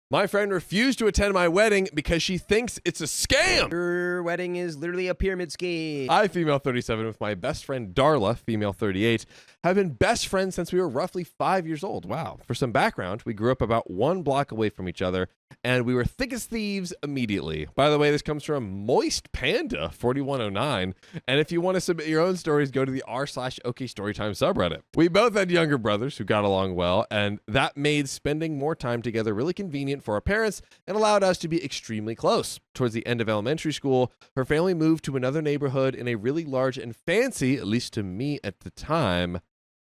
My friend refused to attend my wedding because she thinks it's a scam. Your wedding is literally a pyramid scheme. I, female 37, with my best friend Darla, female 38, have been best friends since we were roughly 5 years old. Wow. For some background, we grew up about 1 block away from each other, and we were thick as thieves immediately. By the way, this comes from Moist Panda 4109, and if you want to submit your own stories, go to the r/OKStorytime subreddit. We both had younger brothers who got along well, and that made spending more time together really convenient for our parents and allowed us to be extremely close. Towards the end of elementary school, her family moved to another neighborhood in a really large and fancy, at least to me at the time,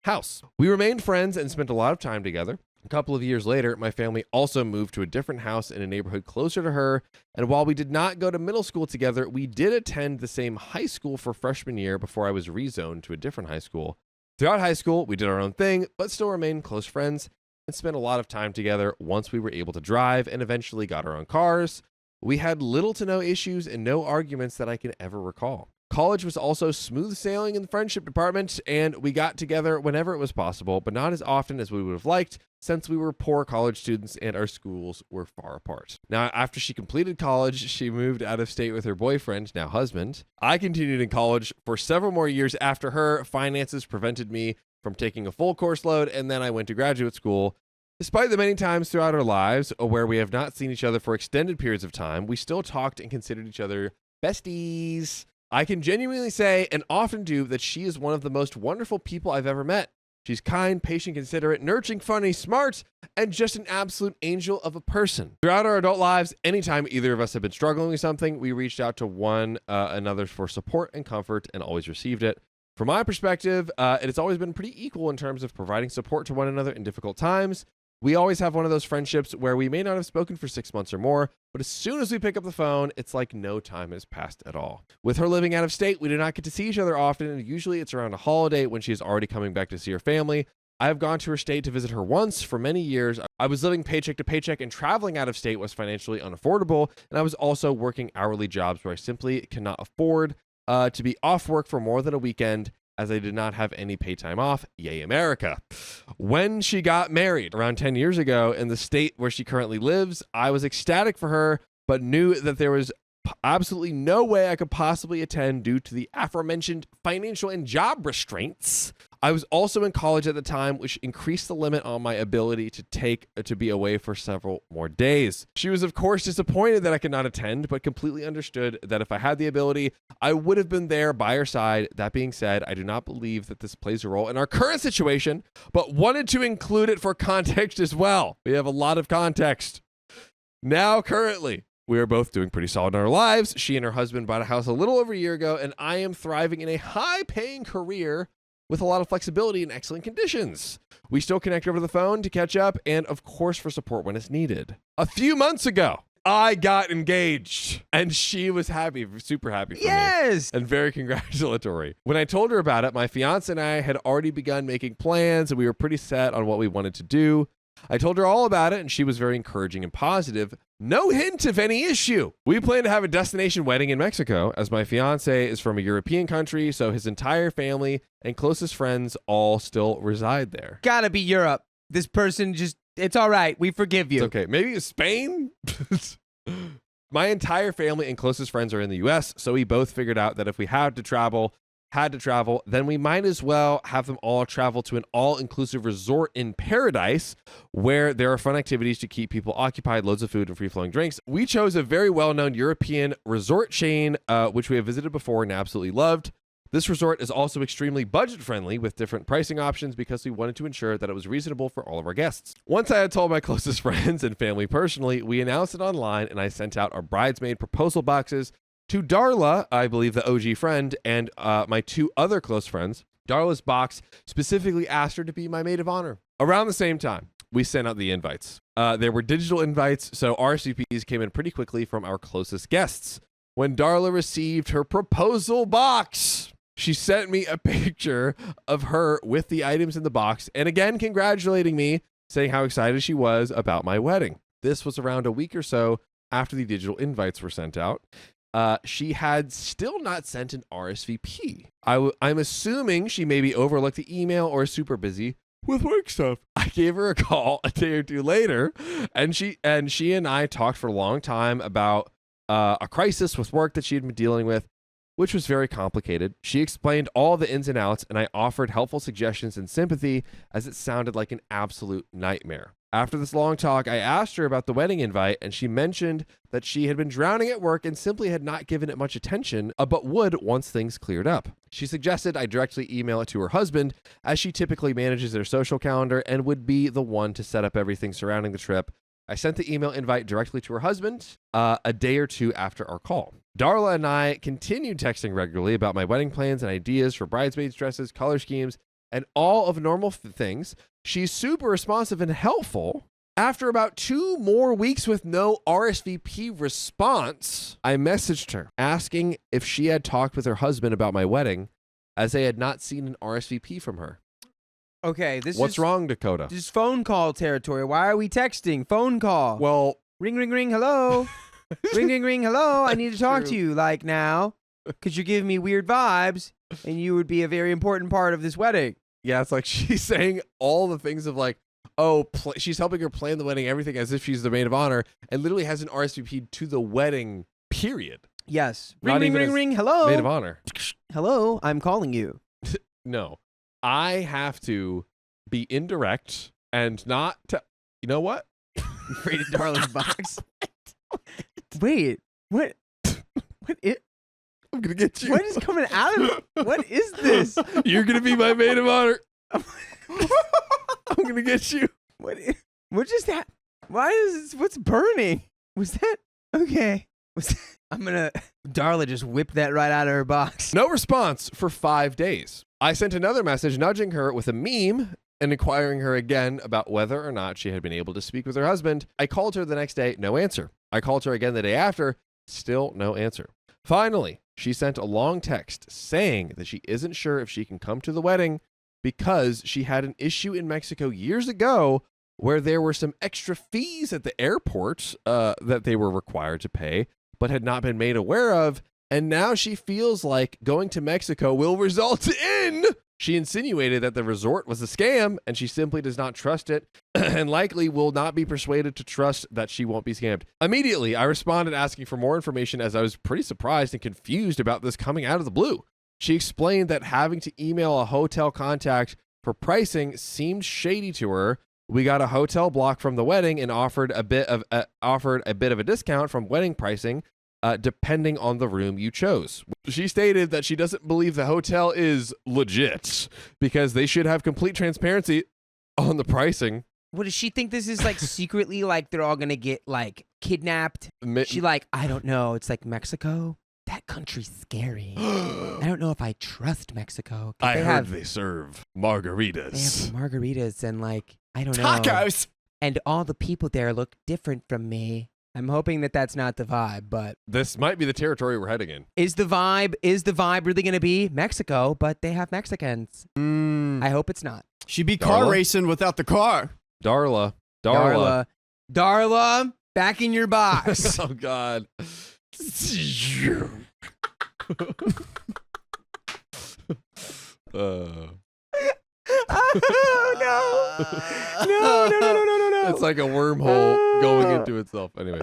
house. We remained friends and spent a lot of time together. A couple of years later, my family also moved to a different house in a neighborhood closer to her, and while we did not go to middle school together, we did attend the same high school for freshman year before I was rezoned to a different high school. Throughout high school, we did our own thing, but still remained close friends and spent a lot of time together once we were able to drive and eventually got our own cars. We had little to no issues and no arguments that I can ever recall. College was also smooth sailing in the friendship department, and we got together whenever it was possible, but not as often as we would have liked since we were poor college students and our schools were far apart. Now, after she completed college, she moved out of state with her boyfriend, now husband. I continued in college for several more years after her. Finances prevented me from taking a full course load, and then I went to graduate school. Despite the many times throughout our lives where we have not seen each other for extended periods of time, we still talked and considered each other besties. I can genuinely say, and often do, that she is one of the most wonderful people I've ever met. She's kind, patient, considerate, nurturing, funny, smart, and just an absolute angel of a person. Throughout our adult lives, anytime either of us have been struggling with something, we reached out to one another for support and comfort and always received it. From my perspective, it has always been pretty equal in terms of providing support to one another in difficult times. We always have one of those friendships where we may not have spoken for 6 months or more, but as soon as we pick up the phone, it's like no time has passed at all. With her living out of state, we do not get to see each other often, and usually it's around a holiday when she is already coming back to see her family. I have gone to her state to visit her once for many years. I was living paycheck to paycheck, and traveling out of state was financially unaffordable, and I was also working hourly jobs where I simply cannot afford to be off work for more than a weekend, as I did not have any pay time off. Yay, America. When she got married around 10 years ago in the state where she currently lives, I was ecstatic for her, but knew that there was absolutely no way I could possibly attend due to the aforementioned financial and job restraints. I was also in college at the time, which increased the limit on my ability to be away for several more days. She was, of course, disappointed that I could not attend, but completely understood that if I had the ability, I would have been there by her side. That being said, I do not believe that this plays a role in our current situation, but wanted to include it for context as well. We have a lot of context. Now, currently, we are both doing pretty solid in our lives. She and her husband bought a house a little over a year ago, and I am thriving in a high-paying career with a lot of flexibility and excellent conditions. We still connect over the phone to catch up and, of course, for support when it's needed. A few months ago, I got engaged, and she was happy, super happy for me. And very congratulatory. When I told her about it, my fiance and I had already begun making plans, and we were pretty set on what we wanted to do. I told her all about it, and she was very encouraging and positive. No hint of any issue. We plan to have a destination wedding in Mexico, as my fiance is from a European country, so his entire family and closest friends all still reside there. Gotta be Europe. This person just, it's all right. We forgive you. It's okay. Maybe Spain? My entire family and closest friends are in the US, so we both figured out that if we had to travel, then we might as well have them all travel to an all-inclusive resort in paradise where there are fun activities to keep people occupied, loads of food, and free-flowing drinks. We chose a very well-known European resort chain, which we have visited before and absolutely loved. This resort is also extremely budget-friendly with different pricing options because we wanted to ensure that it was reasonable for all of our guests. Once I had told my closest friends and family personally, we announced it online, and I sent out our bridesmaid proposal boxes to Darla, I believe the OG friend, and my 2 other close friends. Darla's box specifically asked her to be my maid of honor. Around the same time, we sent out the invites. There were digital invites, so RSVPs came in pretty quickly from our closest guests. When Darla received her proposal box, she sent me a picture of her with the items in the box, and again congratulating me, saying how excited she was about my wedding. This was around a week or so after the digital invites were sent out. She had still not sent an RSVP. I'm assuming she maybe overlooked the email or is super busy, with work stuff. I gave her a call a day or two later, and she and I talked for a long time about a crisis with work that she had been dealing with, which was very complicated. She explained all the ins and outs, and I offered helpful suggestions and sympathy, as it sounded like an absolute nightmare. After this long talk, I asked her about the wedding invite, and she mentioned that she had been drowning at work and simply had not given it much attention, but would once things cleared up. She suggested I directly email it to her husband, as she typically manages their social calendar and would be the one to set up everything surrounding the trip. I sent the email invite directly to her husband a day or two after our call. Darla and I continued texting regularly about my wedding plans and ideas for bridesmaids' dresses, color schemes, and all of normal things. She's super responsive and helpful. After about 2 more weeks with no RSVP response, I messaged her asking if she had talked with her husband about my wedding, as I had not seen an RSVP from her. Okay, What's wrong, Dakota? This is phone call territory. Why are we texting? Phone call. Well, ring, ring, ring. Hello. Ring, ring, ring. Hello. I need to talk to you like now, because you're giving me weird vibes, and you would be a very important part of this wedding. yeah, it's like she's saying all the things of like, oh, she's helping her plan the wedding, everything as if she's the maid of honor, and literally has an RSVP to the wedding, period. Yes. Not Ring, even ring, as ring, ring. Hello. Maid of honor. Hello. I'm calling you. No, I have to be indirect and not you know what? Rated Darla's box. Wait. What? What is? I'm going to get you. What is coming out of it? What is this? You're going to be my maid of honor. I'm going to get you. What just that? Why is this? What's burning? Was that okay? I'm gonna Darla just whipped that right out of her box. No response for 5 days. I sent another message nudging her with a meme and inquiring her again about whether or not she had been able to speak with her husband. I called her the next day, no answer. I called her again the day after, still no answer. Finally, she sent a long text saying that she isn't sure if she can come to the wedding because she had an issue in Mexico years ago where there were some extra fees at the airport that they were required to pay, but had not been made aware of. And now she feels like going to Mexico will result in... She insinuated that the resort was a scam, and she simply does not trust it, and likely will not be persuaded to trust that she won't be scammed. Immediately, I responded asking for more information, as I was pretty surprised and confused about this coming out of the blue. She explained that having to email a hotel contact for pricing seemed shady to her. We got a hotel block from the wedding and offered a bit of a discount from wedding pricing, depending on the room you chose. She stated that she doesn't believe the hotel is legit because they should have complete transparency on the pricing. What does she think this is like secretly like they're all gonna get like kidnapped? She like, I don't know. It's like Mexico. That country's scary. I don't know if I trust Mexico. I heard they serve margaritas. They have margaritas and like, I don't know. Tacos! And all the people there look different from me. I'm hoping that that's not the vibe, but this might be the territory we're heading in. Is the vibe really going to be Mexico, but they have Mexicans? I hope it's not. She'd be car racing without the car. Darla, back in your box. Oh God. Oh, no. It's like a wormhole going into itself. Anyway.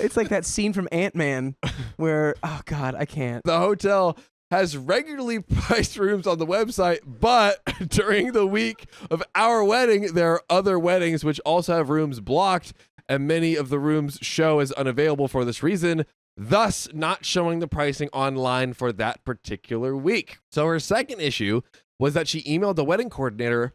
It's like that scene from Ant-Man where, oh God, I can't. The hotel has regularly priced rooms on the website, but during the week of our wedding, there are other weddings which also have rooms blocked, and many of the rooms show as unavailable for this reason, thus not showing the pricing online for that particular week. So her second issue was that she emailed the wedding coordinator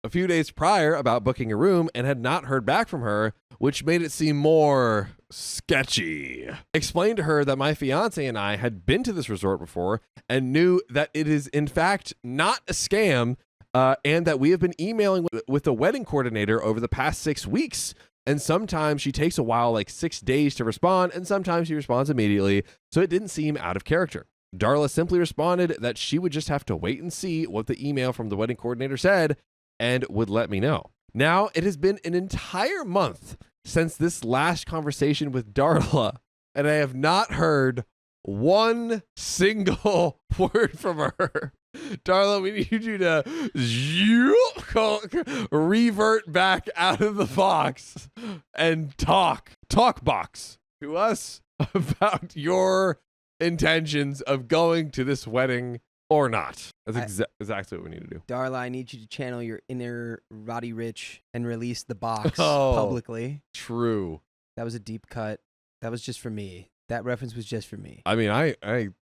a few days prior about booking a room and had not heard back from her, which made it seem more sketchy. Explained to her that my fiance and I had been to this resort before and knew that it is in fact not a scam, and that we have been emailing with the wedding coordinator over the past 6 weeks. And sometimes she takes a while, like 6 days to respond, and sometimes she responds immediately, so it didn't seem out of character. Darla simply responded that she would just have to wait and see what the email from the wedding coordinator said and would let me know. Now, it has been an entire month since this last conversation with Darla, and I have not heard one single word from her. Darla, we need you to revert back out of the box and talk box to us about your intentions of going to this wedding or not. That's exactly what we need to do. Darla, I need you to channel your inner Roddy Rich and release the box Oh. publicly. True. That was a deep cut. That was just for me. That reference was just for me. I mean, I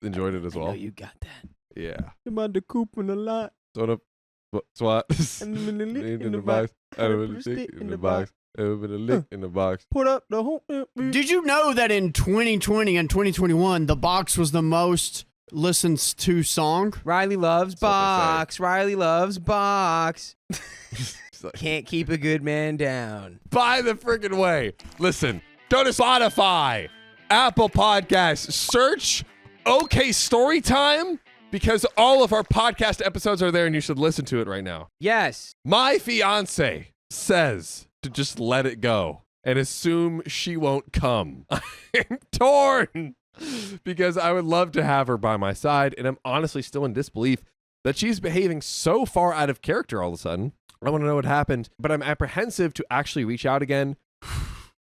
enjoyed it as I well. know you got that. Yeah. I'm on the coupon a lot. Sort of. Swat. And I'm gonna lick in the box. I'm gonna Put a stick stick in the box. I'm gonna lick in the box. Put up the whole. Did you know that in 2020 and 2021, The Box was the most listened to song? Riley loves That's what they say. box. Riley loves box. It's like, Can't keep a good man down. by the freaking way. Listen, go to Spotify, Apple Podcasts, search OK Storytime because all of our podcast episodes are there and you should listen to it right now. Yes. My fiance says to just let it go and assume she won't come. I'm torn because I would love to have her by my side, and I'm honestly still in disbelief that she's behaving so far out of character all of a sudden. I want to know what happened, but I'm apprehensive to actually reach out again.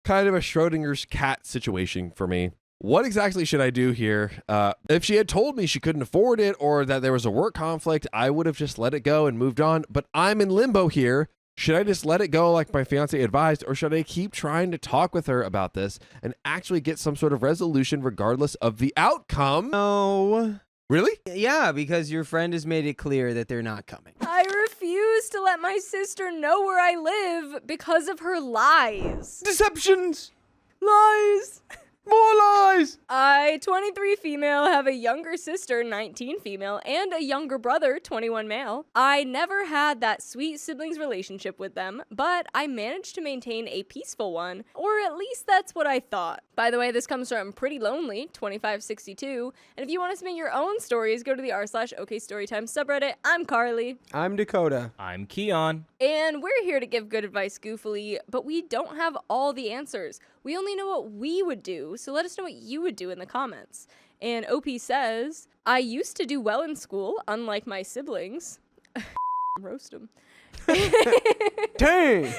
Kind of a Schrodinger's cat situation for me. What exactly should I do here? If she had told me she couldn't afford it or that there was a work conflict, I would have just let it go and moved on. But I'm in limbo here. Should I just let it go like my fiance advised, or should I keep trying to talk with her about this and actually get some sort of resolution regardless of the outcome? No. Really? Yeah, because your friend has made it clear that they're not coming. I refuse to let my sister know where I live because of her lies. Deceptions. Lies! More lies. I, 23 female, have a younger sister, 19 female, and a younger brother, 21 male. I never had that sweet siblings relationship with them, but I managed to maintain a peaceful one, or at least that's what I thought. By the way, this comes from Pretty Lonely, 2562, and if you want to submit your own stories, go to the r/OK Storytime subreddit. I'm Carly. I'm Dakota. I'm Keon. And we're here to give good advice goofily, but we don't have all the answers. We only know what we would do, so let us know what you would do in the comments. And OP says, I used to do well in school, unlike my siblings. Roast them. Dang.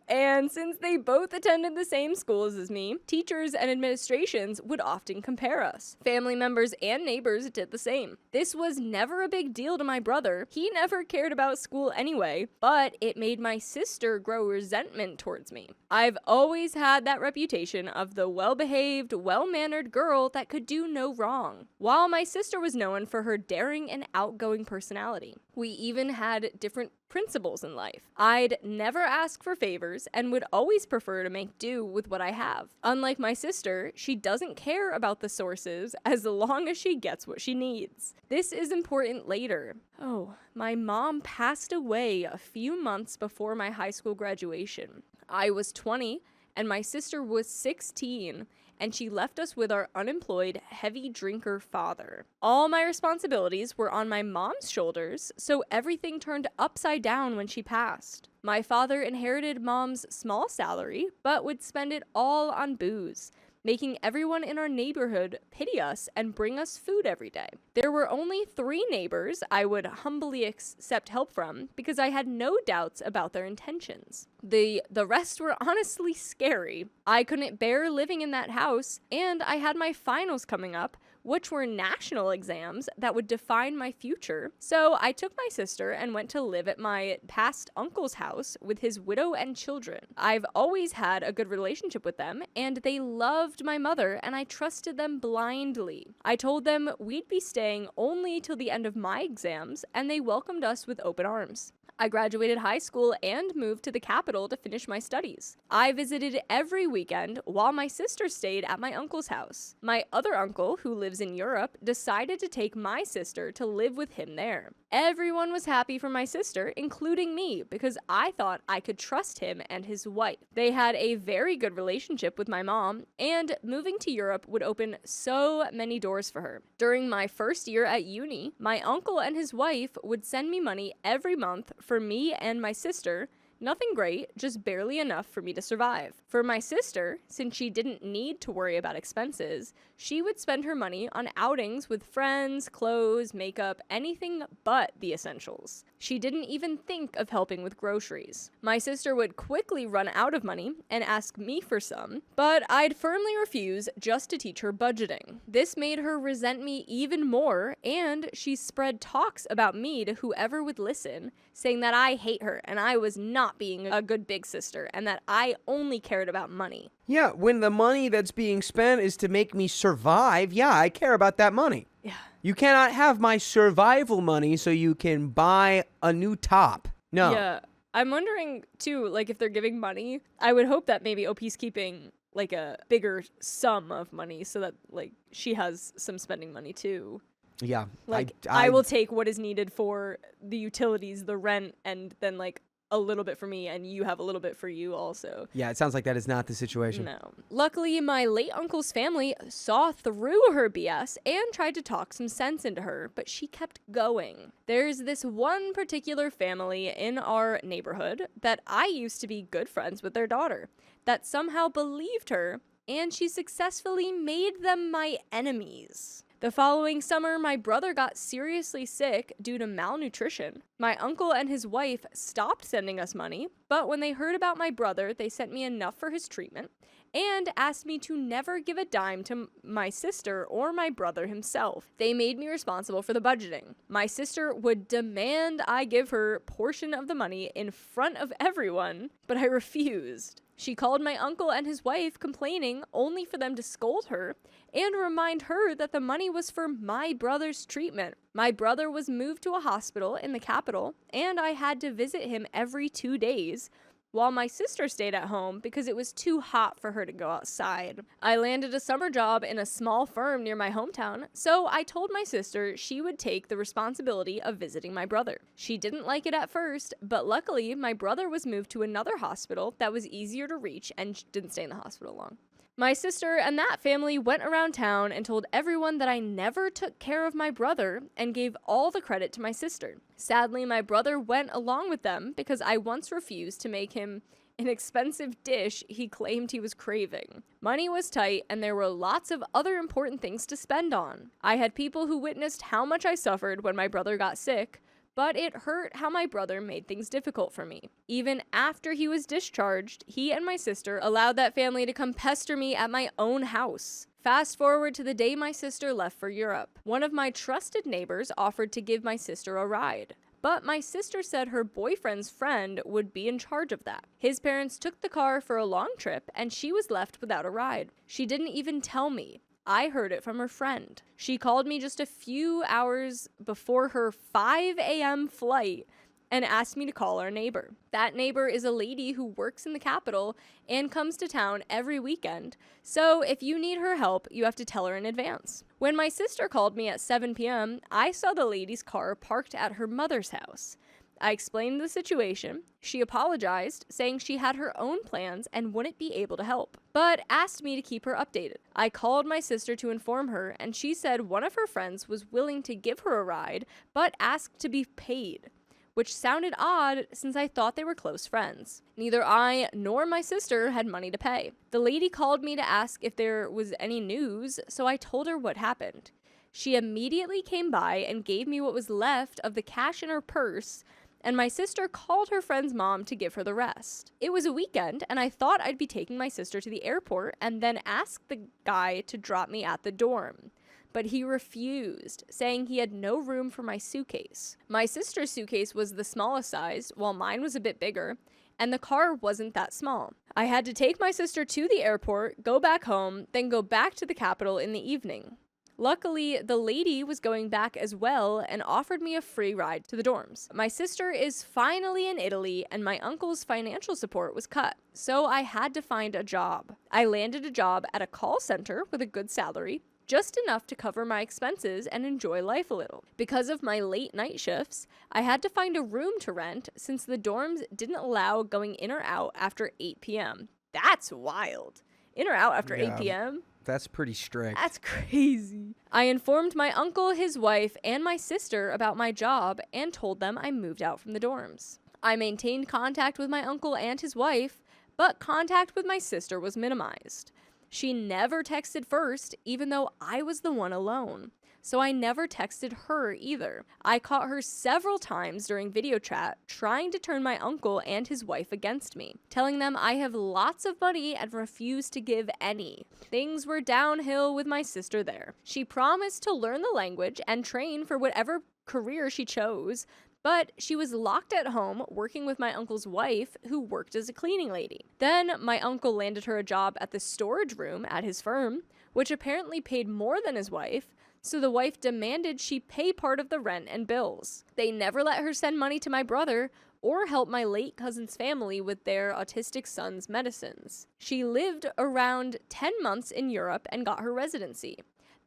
And since they both attended the same schools as me, teachers and administrations would often compare us. Family members and neighbors did the same. This was never a big deal to my brother. He never cared about school anyway, but it made my sister grow resentment towards me. I've always had that reputation of the well-behaved, well-mannered girl that could do no wrong, while my sister was known for her daring and outgoing personality. We even had different principles in life. I'd never ask for favors and would always prefer to make do with what I have. Unlike my sister, she doesn't care about the sources as long as she gets what she needs. This is important later. Oh, my mom passed away a few months before my high school graduation. I was 20 and my sister was 16. And she left us with our unemployed, heavy drinker father. All my responsibilities were on my mom's shoulders, so everything turned upside down when she passed. My father inherited mom's small salary, but would spend it all on booze, making everyone in our neighborhood pity us and bring us food every day. There were only 3 neighbors I would humbly accept help from because I had no doubts about their intentions. The rest were honestly scary. I couldn't bear living in that house, and I had my finals coming up, which were national exams that would define my future. So I took my sister and went to live at my past uncle's house with his widow and children. I've always had a good relationship with them, and they loved my mother, and I trusted them blindly. I told them we'd be staying only till the end of my exams, and they welcomed us with open arms. I graduated high school and moved to the capital to finish my studies. I visited every weekend while my sister stayed at my uncle's house. My other uncle, who lives in Europe, decided to take my sister to live with him there. Everyone was happy for my sister, including me, because I thought I could trust him and his wife. They had a very good relationship with my mom, and moving to Europe would open so many doors for her. During my first year at uni, my uncle and his wife would send me money every month for me and my sister, Nothing great, just barely enough for me to survive. For my sister, since she didn't need to worry about expenses, she would spend her money on outings with friends, clothes, makeup, anything but the essentials. She didn't even think of helping with groceries. My sister would quickly run out of money and ask me for some, but I'd firmly refuse just to teach her budgeting. This made her resent me even more, and she spread talks about me to whoever would listen, saying that I hate her and I was not being a good big sister and that I only cared about money. Yeah, when the money that's being spent is to make me survive, yeah, I care about that money. Yeah. You cannot have my survival money so you can buy a new top. No. Yeah. I'm wondering, too, like, if they're giving money, I would hope that maybe OP's keeping, like, a bigger sum of money so that, like, she has some spending money, too. Yeah. Like, I will take what is needed for the utilities, the rent, and then, like, a little bit for me, and you have a little bit for you also. Yeah, it sounds like that is not the situation. No. Luckily, my late uncle's family saw through her BS and tried to talk some sense into her, but she kept going. There's this one particular family in our neighborhood that I used to be good friends with their daughter that somehow believed her, and she successfully made them my enemies. The following summer, my brother got seriously sick due to malnutrition. My uncle and his wife stopped sending us money, but when they heard about my brother, they sent me enough for his treatment and asked me to never give a dime to my sister or my brother himself. They made me responsible for the budgeting. My sister would demand I give her a portion of the money in front of everyone, but I refused. She called my uncle and his wife complaining only for them to scold her and remind her that the money was for my brother's treatment. My brother was moved to a hospital in the capital, and I had to visit him every 2 days, while my sister stayed at home because it was too hot for her to go outside. I landed a summer job in a small firm near my hometown, so I told my sister she would take the responsibility of visiting my brother. She didn't like it at first, but luckily my brother was moved to another hospital that was easier to reach and didn't stay in the hospital long. My sister and that family went around town and told everyone that I never took care of my brother and gave all the credit to my sister. Sadly, my brother went along with them because I once refused to make him an expensive dish he claimed he was craving. Money was tight and there were lots of other important things to spend on. I had people who witnessed how much I suffered when my brother got sick, but it hurt how my brother made things difficult for me. Even after he was discharged, he and my sister allowed that family to come pester me at my own house. Fast forward to the day my sister left for Europe. One of my trusted neighbors offered to give my sister a ride, but my sister said her boyfriend's friend would be in charge of that. His parents took the car for a long trip, and she was left without a ride. She didn't even tell me. I heard it from her friend. She called me just a few hours before her 5 a.m. flight and asked me to call our neighbor. That neighbor is a lady who works in the capital and comes to town every weekend. So if you need her help, you have to tell her in advance. When my sister called me at 7 p.m., I saw the lady's car parked at her mother's house. I explained the situation. She apologized, saying she had her own plans and wouldn't be able to help, but asked me to keep her updated. I called my sister to inform her, and she said one of her friends was willing to give her a ride, but asked to be paid, which sounded odd since I thought they were close friends. Neither I nor my sister had money to pay. The lady called me to ask if there was any news, so I told her what happened. She immediately came by and gave me what was left of the cash in her purse, and my sister called her friend's mom to give her the rest. It was a weekend, and I thought I'd be taking my sister to the airport and then ask the guy to drop me at the dorm. But he refused, saying he had no room for my suitcase. My sister's suitcase was the smallest size, while mine was a bit bigger, and the car wasn't that small. I had to take my sister to the airport, go back home, then go back to the capital in the evening. Luckily, the lady was going back as well and offered me a free ride to the dorms. My sister is finally in Italy, and my uncle's financial support was cut, so I had to find a job. I landed a job at a call center with a good salary, just enough to cover my expenses and enjoy life a little. Because of my late night shifts, I had to find a room to rent since the dorms didn't allow going in or out after 8 p.m. That's wild. In or out after 8 p.m.? That's pretty strict. That's crazy. I informed my uncle, his wife, and my sister about my job and told them I moved out from the dorms. I maintained contact with my uncle and his wife, but contact with my sister was minimized. She never texted first, even though I was the one alone. So I never texted her either. I caught her several times during video chat trying to turn my uncle and his wife against me, telling them I have lots of money and refuse to give any. Things were downhill with my sister there. She promised to learn the language and train for whatever career she chose, but she was locked at home working with my uncle's wife, who worked as a cleaning lady. Then my uncle landed her a job at the storage room at his firm, which apparently paid more than his wife, so the wife demanded she pay part of the rent and bills. They never let her send money to my brother or help my late cousin's family with their autistic son's medicines. She lived around 10 months in Europe and got her residency,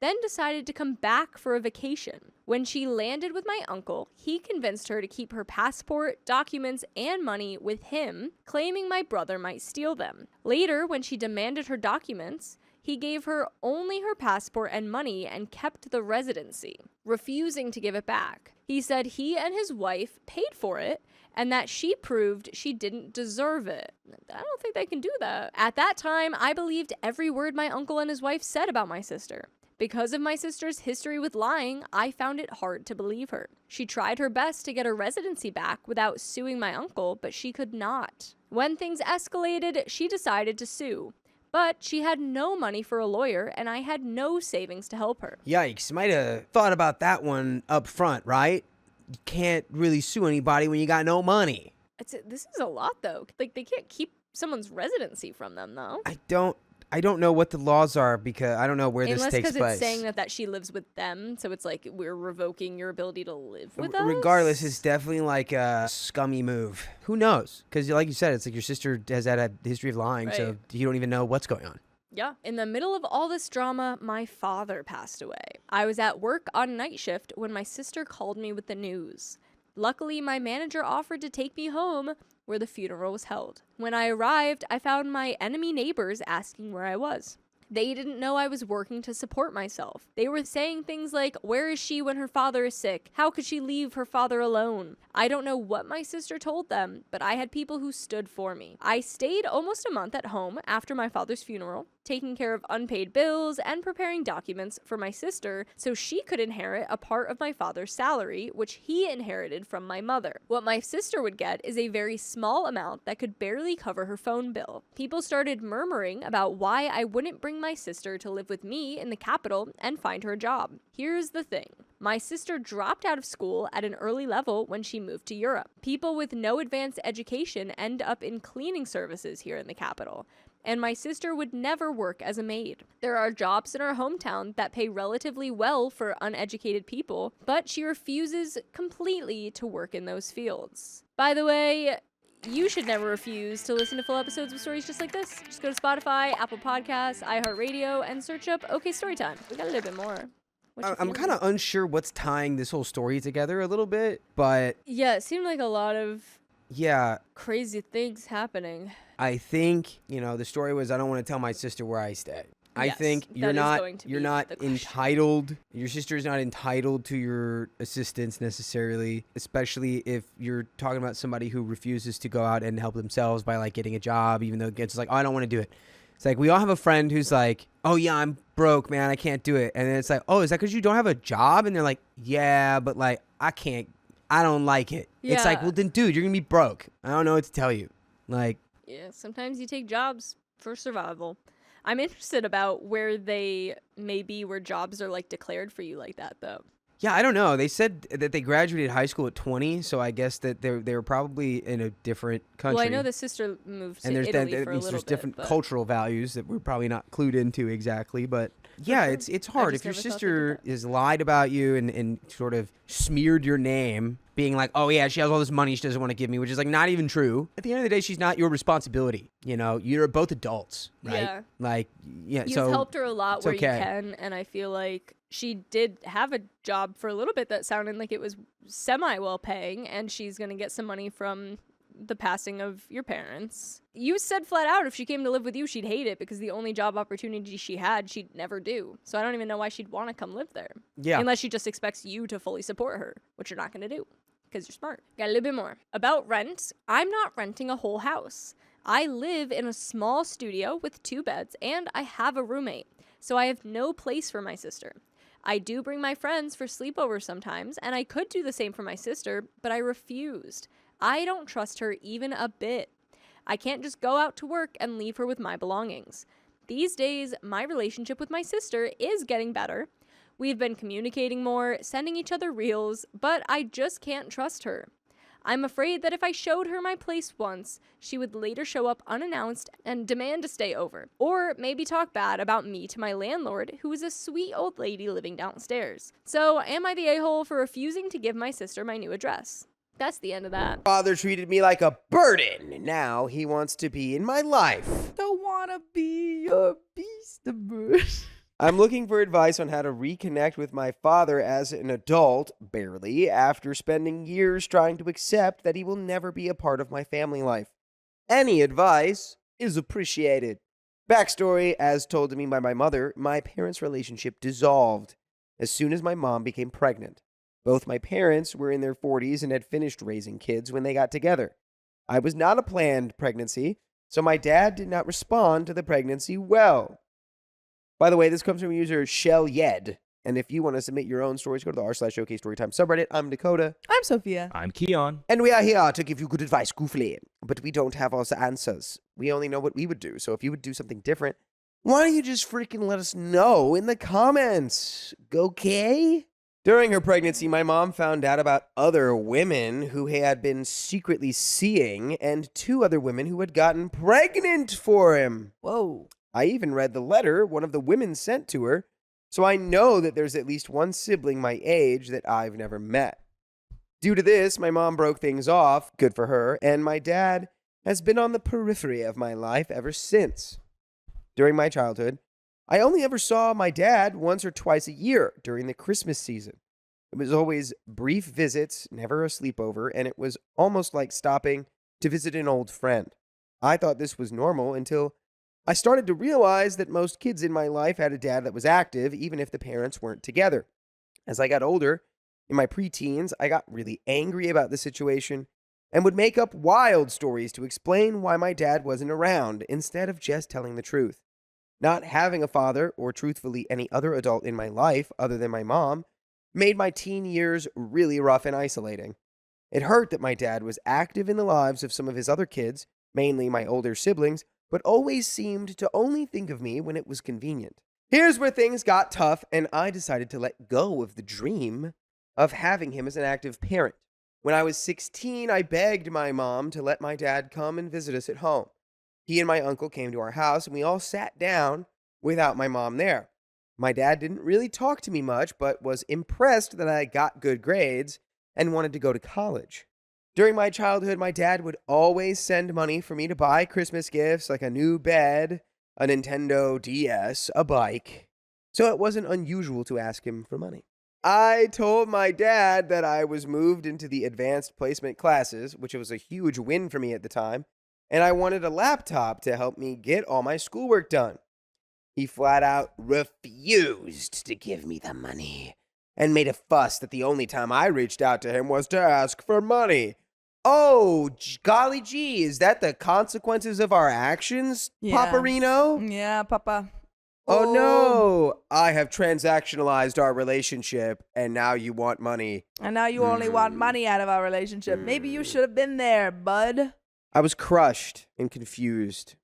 then decided to come back for a vacation. When she landed with my uncle, he convinced her to keep her passport, documents, and money with him, claiming my brother might steal them. Later, when she demanded her documents, he gave her only her passport and money and kept the residency, refusing to give it back. He said he and his wife paid for it and that she proved she didn't deserve it. I don't think they can do that. At that time, I believed every word my uncle and his wife said about my sister. Because of my sister's history with lying, I found it hard to believe her. She tried her best to get her residency back without suing my uncle, but she could not. When things escalated, she decided to sue. But she had no money for a lawyer, and I had no savings to help her. Yikes. Might have thought about that one up front, right? You can't really sue anybody when you got no money. This is a lot, though. Like, they can't keep someone's residency from them, though. I don't know what the laws are because I don't know where this takes place. Unless because it's saying that she lives with them, so it's like we're revoking your ability to live with us. Regardless, it's definitely like a scummy move. Who knows? Because like you said, it's like your sister has had a history of lying, right. So you don't even know what's going on. Yeah. In the middle of all this drama, my father passed away. I was at work on night shift when my sister called me with the news. Luckily, my manager offered to take me home where the funeral was held. When I arrived, I found my enemy neighbors asking where I was. They didn't know I was working to support myself. They were saying things like, where is she when her father is sick? How could she leave her father alone? I don't know what my sister told them, but I had people who stood for me. I stayed almost a month at home after my father's funeral, taking care of unpaid bills and preparing documents for my sister so she could inherit a part of my father's salary, which he inherited from my mother. What my sister would get is a very small amount that could barely cover her phone bill. People started murmuring about why I wouldn't bring my sister to live with me in the capital and find her a job. Here's the thing. My sister dropped out of school at an early level when she moved to Europe. People with no advanced education end up in cleaning services here in the capital, and my sister would never work as a maid. There are jobs in our hometown that pay relatively well for uneducated people, but she refuses completely to work in those fields. By the way, you should never refuse to listen to full episodes of stories just like this. Just go to Spotify, Apple Podcasts, iHeartRadio, and search up OK Storytime. We got a little bit more. I'm kind of unsure what's tying this whole story together a little bit, but... Yeah, it seemed like a lot of crazy things happening. I think, the story was I don't want to tell my sister where I stay. I think you're not entitled. Your sister is not entitled to your assistance necessarily, especially if you're talking about somebody who refuses to go out and help themselves by like getting a job, even though it's like, oh, I don't want to do it. It's like we all have a friend who's like, oh yeah, I'm broke, man, I can't do it. And then it's like, oh, is that because you don't have a job? And they're like, yeah, but like I don't like it. Yeah. It's like, well then dude, you're gonna be broke. I don't know what to tell you. Like, yeah, sometimes you take jobs for survival. I'm interested about where they may be where jobs are like declared for you like that though. Yeah, I don't know. They said that they graduated high school at 20, so I guess that they were probably in a different country. Well, I know the sister moved to Italy for a little bit. There's different cultural values that we're probably not clued into exactly, but yeah, it's hard. If your sister has lied about you and sort of smeared your name, being like, oh yeah, she has all this money she doesn't want to give me, which is like not even true. At the end of the day, she's not your responsibility. You're both adults, right? Yeah. Like, yeah. You've helped her a lot where you can, and I feel like she did have a job for a little bit that sounded like it was semi-well paying, and she's going to get some money from the passing of your parents. You said flat out if she came to live with you, she'd hate it because the only job opportunity she had, she'd never do. So I don't even know why she'd want to come live there. Yeah. Unless she just expects you to fully support her, which you're not going to do because you're smart. Got a little bit more. About rent, I'm not renting a whole house. I live in a small studio with 2 beds, and I have a roommate, so I have no place for my sister. I do bring my friends for sleepovers sometimes, and I could do the same for my sister, but I refused. I don't trust her even a bit. I can't just go out to work and leave her with my belongings. These days, my relationship with my sister is getting better. We've been communicating more, sending each other reels, but I just can't trust her. I'm afraid that if I showed her my place once, she would later show up unannounced and demand to stay over, or maybe talk bad about me to my landlord, who is a sweet old lady living downstairs. So, am I the a-hole for refusing to give my sister my new address? That's the end of that. Father treated me like a burden. Now he wants to be in my life. Don't wanna be your beast bird. I'm looking for advice on how to reconnect with my father as an adult, barely, after spending years trying to accept that he will never be a part of my family life. Any advice is appreciated. Backstory, as told to me by my mother, my parents' relationship dissolved as soon as my mom became pregnant. Both my parents were in their 40s and had finished raising kids when they got together. I was not a planned pregnancy, so my dad did not respond to the pregnancy well. By the way, this comes from user Shell Yed. And if you want to submit your own stories, go to the r/OK Storytime subreddit. I'm Dakota. I'm Sophia. I'm Keon. And we are here to give you good advice, goofily. But we don't have all the answers. We only know what we would do. So if you would do something different, why don't you just freaking let us know in the comments? Okay? During her pregnancy, my mom found out about other women who had been secretly seeing and 2 other women who had gotten pregnant for him. Whoa. I even read the letter one of the women sent to her, so I know that there's at least one sibling my age that I've never met. Due to this, my mom broke things off, good for her, and my dad has been on the periphery of my life ever since. During my childhood, I only ever saw my dad once or twice a year during the Christmas season. It was always brief visits, never a sleepover, and it was almost like stopping to visit an old friend. I thought this was normal until I started to realize that most kids in my life had a dad that was active, even if the parents weren't together. As I got older, in my preteens, I got really angry about the situation and would make up wild stories to explain why my dad wasn't around instead of just telling the truth. Not having a father, or truthfully any other adult in my life other than my mom, made my teen years really rough and isolating. It hurt that my dad was active in the lives of some of his other kids, mainly my older siblings, but always seemed to only think of me when it was convenient. Here's where things got tough, and I decided to let go of the dream of having him as an active parent. When I was 16, I begged my mom to let my dad come and visit us at home. He and my uncle came to our house, and we all sat down without my mom there. My dad didn't really talk to me much, but was impressed that I got good grades and wanted to go to college. During my childhood, my dad would always send money for me to buy Christmas gifts like a new bed, a Nintendo DS, a bike. So it wasn't unusual to ask him for money. I told my dad that I was moved into the advanced placement classes, which was a huge win for me at the time, and I wanted a laptop to help me get all my schoolwork done. He flat out refused to give me the money and made a fuss that the only time I reached out to him was to ask for money. Oh, golly gee, is that the consequences of our actions, Yeah. Paparino? Yeah, Papa. Oh no, I have transactionalized our relationship and now you want money. And now you only want money out of our relationship. Maybe you should have been there, bud. I was crushed and confused.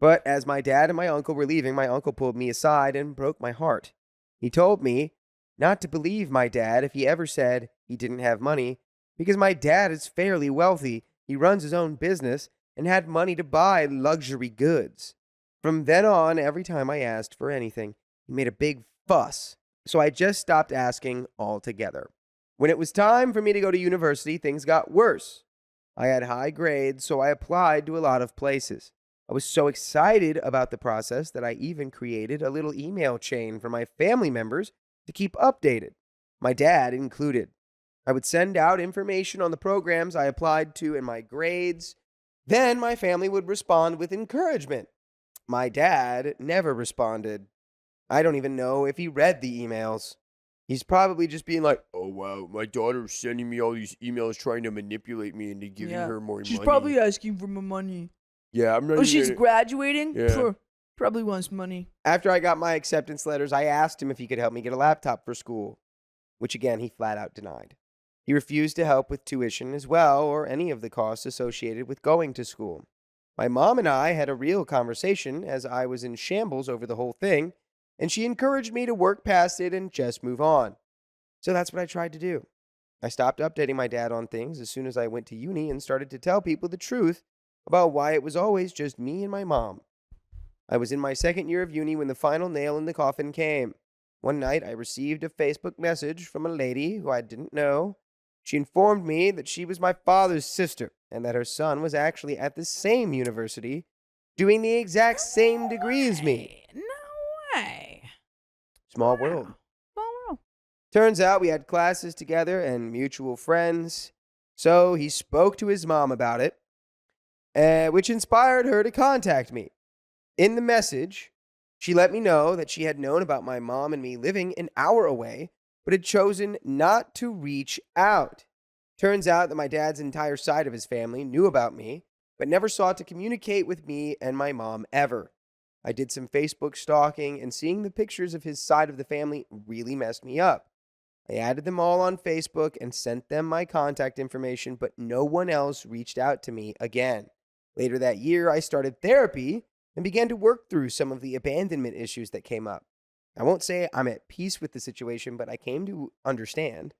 But as my dad and my uncle were leaving, my uncle pulled me aside and broke my heart. He told me not to believe my dad if he ever said he didn't have money, because my dad is fairly wealthy, he runs his own business, and had money to buy luxury goods. From then on, every time I asked for anything, he made a big fuss, so I just stopped asking altogether. When it was time for me to go to university, things got worse. I had high grades, so I applied to a lot of places. I was so excited about the process that I even created a little email chain for my family members to keep updated, my dad included. I would send out information on the programs I applied to and my grades. Then my family would respond with encouragement. My dad never responded. I don't even know if he read the emails. He's probably just being like, oh, wow, my daughter's sending me all these emails trying to manipulate me into giving her more money. She's probably asking for more money. Yeah, I'm not Oh, even she's gonna... graduating? Yeah. Phew, probably wants money. After I got my acceptance letters, I asked him if he could help me get a laptop for school, which again, he flat out denied. He refused to help with tuition as well or any of the costs associated with going to school. My mom and I had a real conversation as I was in shambles over the whole thing, and she encouraged me to work past it and just move on. So that's what I tried to do. I stopped updating my dad on things as soon as I went to uni and started to tell people the truth about why it was always just me and my mom. I was in my second year of uni when the final nail in the coffin came. One night, I received a Facebook message from a lady who I didn't know. She informed me that she was my father's sister and that her son was actually at the same university doing the exact same degree as me. No way. Small world. Small world. Turns out we had classes together and mutual friends, so he spoke to his mom about it, which inspired her to contact me. In the message, she let me know that she had known about my mom and me living an hour away, but had chosen not to reach out. Turns out that my dad's entire side of his family knew about me, but never sought to communicate with me and my mom ever. I did some Facebook stalking, and seeing the pictures of his side of the family really messed me up. I added them all on Facebook and sent them my contact information, but no one else reached out to me again. Later that year, I started therapy and began to work through some of the abandonment issues that came up. I won't say I'm at peace with the situation, but I came to understand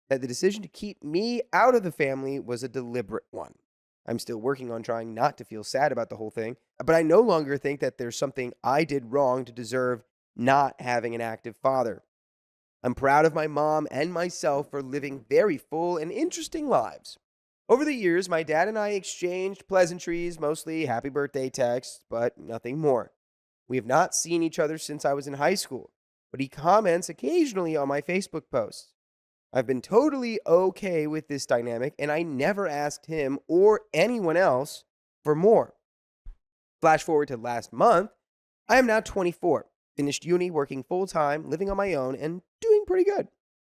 that the decision to keep me out of the family was a deliberate one. I'm still working on trying not to feel sad about the whole thing, but I no longer think that there's something I did wrong to deserve not having an active father. I'm proud of my mom and myself for living very full and interesting lives. Over the years, my dad and I exchanged pleasantries, mostly happy birthday texts, but nothing more. We have not seen each other since I was in high school, but he comments occasionally on my Facebook posts. I've been totally okay with this dynamic, and I never asked him or anyone else for more. Flash forward to last month, I am now 24, finished uni, working full-time, living on my own, and doing pretty good.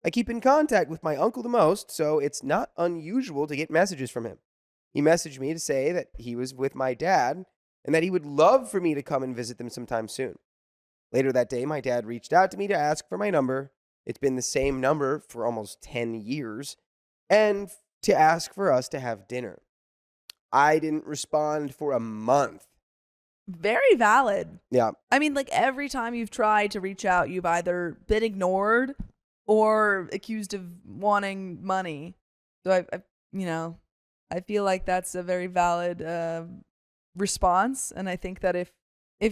I keep in contact with my uncle the most, so it's not unusual to get messages from him. He messaged me to say that he was with my dad and that he would love for me to come and visit them sometime soon. Later that day, my dad reached out to me to ask for my number. It's been the same number for almost 10 years, and to ask for us to have dinner. I didn't respond for a month. Very valid. Yeah. I mean, like, every time you've tried to reach out, you've either been ignored or accused of wanting money. So I feel like that's a very valid response. And I think that if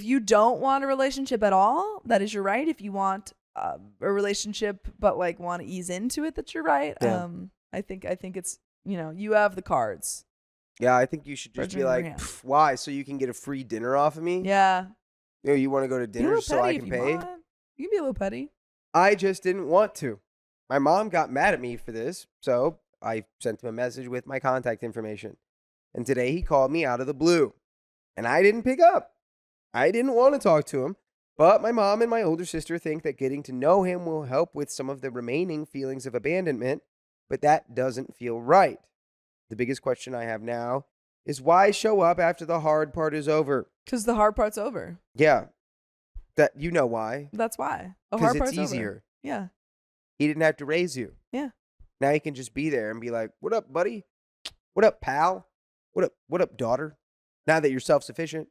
you don't want a relationship at all, that is your right. If you want a relationship but like want to ease into it, that's your right. Yeah. I think it's, you have the cards. Yeah, I think you should just be like, why? So you can get a free dinner off of me? Yeah. You want to go to dinner so I can pay? You can be a little petty. I just didn't want to. My mom got mad at me for this, so I sent him a message with my contact information. And today he called me out of the blue. And I didn't pick up. I didn't want to talk to him, but my mom and my older sister think that getting to know him will help with some of the remaining feelings of abandonment, but that doesn't feel right. The biggest question I have now is why show up after the hard part is over? Because the hard part's over. Yeah. That you know why. That's why. The Because hard part's it's easier. over. Yeah. He didn't have to raise you. Yeah. Now he can just be there and be like, what up, buddy? What up, pal? What up, daughter? Now that you're self-sufficient.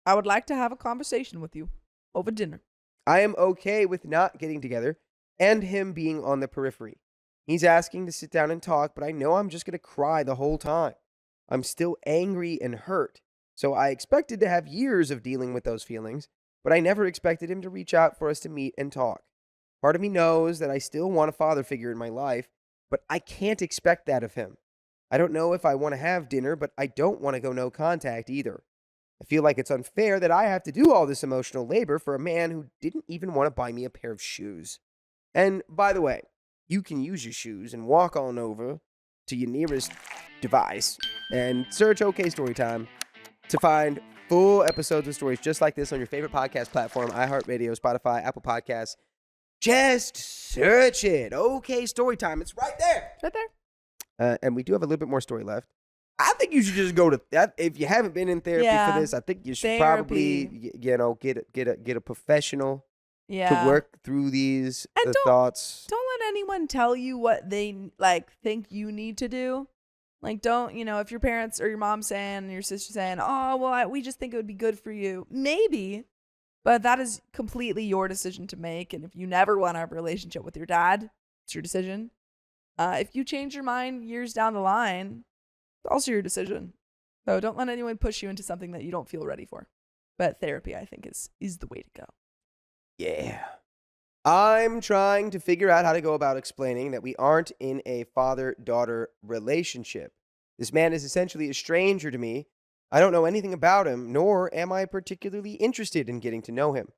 I would like to have a conversation with you over dinner. I am okay with not getting together and him being on the periphery. He's asking to sit down and talk, but I know I'm just going to cry the whole time. I'm still angry and hurt. So I expected to have years of dealing with those feelings, but I never expected him to reach out for us to meet and talk. Part of me knows that I still want a father figure in my life, but I can't expect that of him. I don't know if I want to have dinner, but I don't want to go no contact either. I feel like it's unfair that I have to do all this emotional labor for a man who didn't even want to buy me a pair of shoes. And by the way, you can use your shoes and walk on over to your nearest device and search OK Storytime to find full episodes of stories just like this on your favorite podcast platform, iHeartRadio, Spotify, Apple Podcasts, Just search it. Okay, story time. It's right there. Right there. And we do have a little bit more story left. I think you should just go to that. If you haven't been in therapy for this, I think you should probably, get a professional to work through these thoughts. Don't let anyone tell you what they think you need to do. Like, don't, if your parents or your mom's saying and your sister saying, oh, well, we just think it would be good for you. Maybe, but that is completely your decision to make. And if you never want to have a relationship with your dad, it's your decision. If you change your mind years down the line, it's also your decision. So don't let anyone push you into something that you don't feel ready for. But therapy, I think, is the way to go. Yeah. I'm trying to figure out how to go about explaining that we aren't in a father-daughter relationship. This man is essentially a stranger to me. I don't know anything about him, nor am I particularly interested in getting to know him.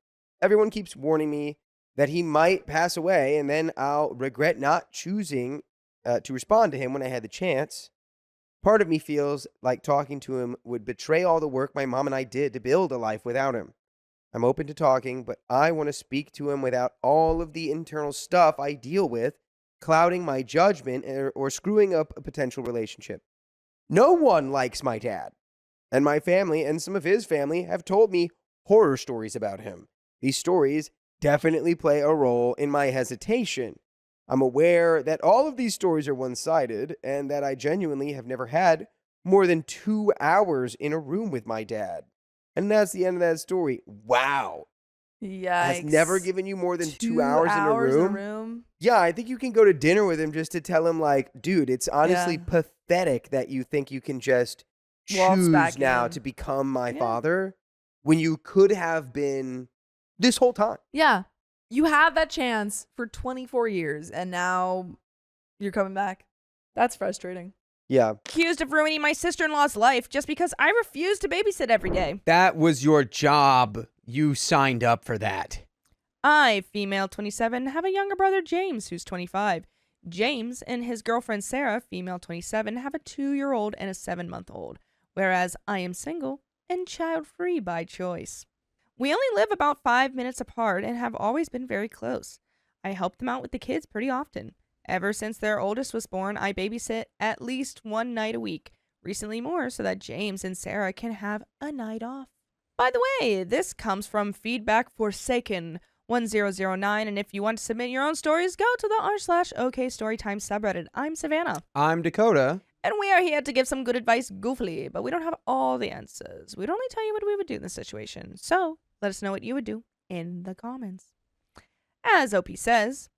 Everyone keeps warning me that he might pass away, and then I'll regret not choosing to respond to him when I had the chance. Part of me feels like talking to him would betray all the work my mom and I did to build a life without him. I'm open to talking, but I want to speak to him without all of the internal stuff I deal with clouding my judgment or screwing up a potential relationship. No one likes my dad, and my family and some of his family have told me horror stories about him. These stories definitely play a role in my hesitation. I'm aware that all of these stories are one-sided and that I genuinely have never had more than 2 hours in a room with my dad. And that's the end of that story. Wow. Yeah. Has never given you more than 2 hours in a room? Yeah, I think you can go to dinner with him just to tell him, like, dude, it's honestly pathetic that you think you can just choose now to become my father when you could have been this whole time. Yeah. You had that chance for 24 years, and now you're coming back. That's frustrating. Yeah. Accused of ruining my sister-in-law's life just because I refuse to babysit every day. That was your job. You signed up for that. I, female 27, have a younger brother, James, who's 25. James and his girlfriend, Sarah, female 27, have a 2-year-old and a 7-month-old, whereas I am single and child-free by choice. We only live about 5 minutes apart and have always been very close. I help them out with the kids pretty often. Ever since their oldest was born, I babysit at least one night a week, recently more so that James and Sarah can have a night off. By the way, this comes from Feedback Forsaken 1009, and if you want to submit your own stories, go to the r/OKStorytime subreddit. I'm Savannah. I'm Dakota. And we are here to give some good advice goofily, but we don't have all the answers. We'd only tell you what we would do in this situation. So let us know what you would do in the comments. As OP says,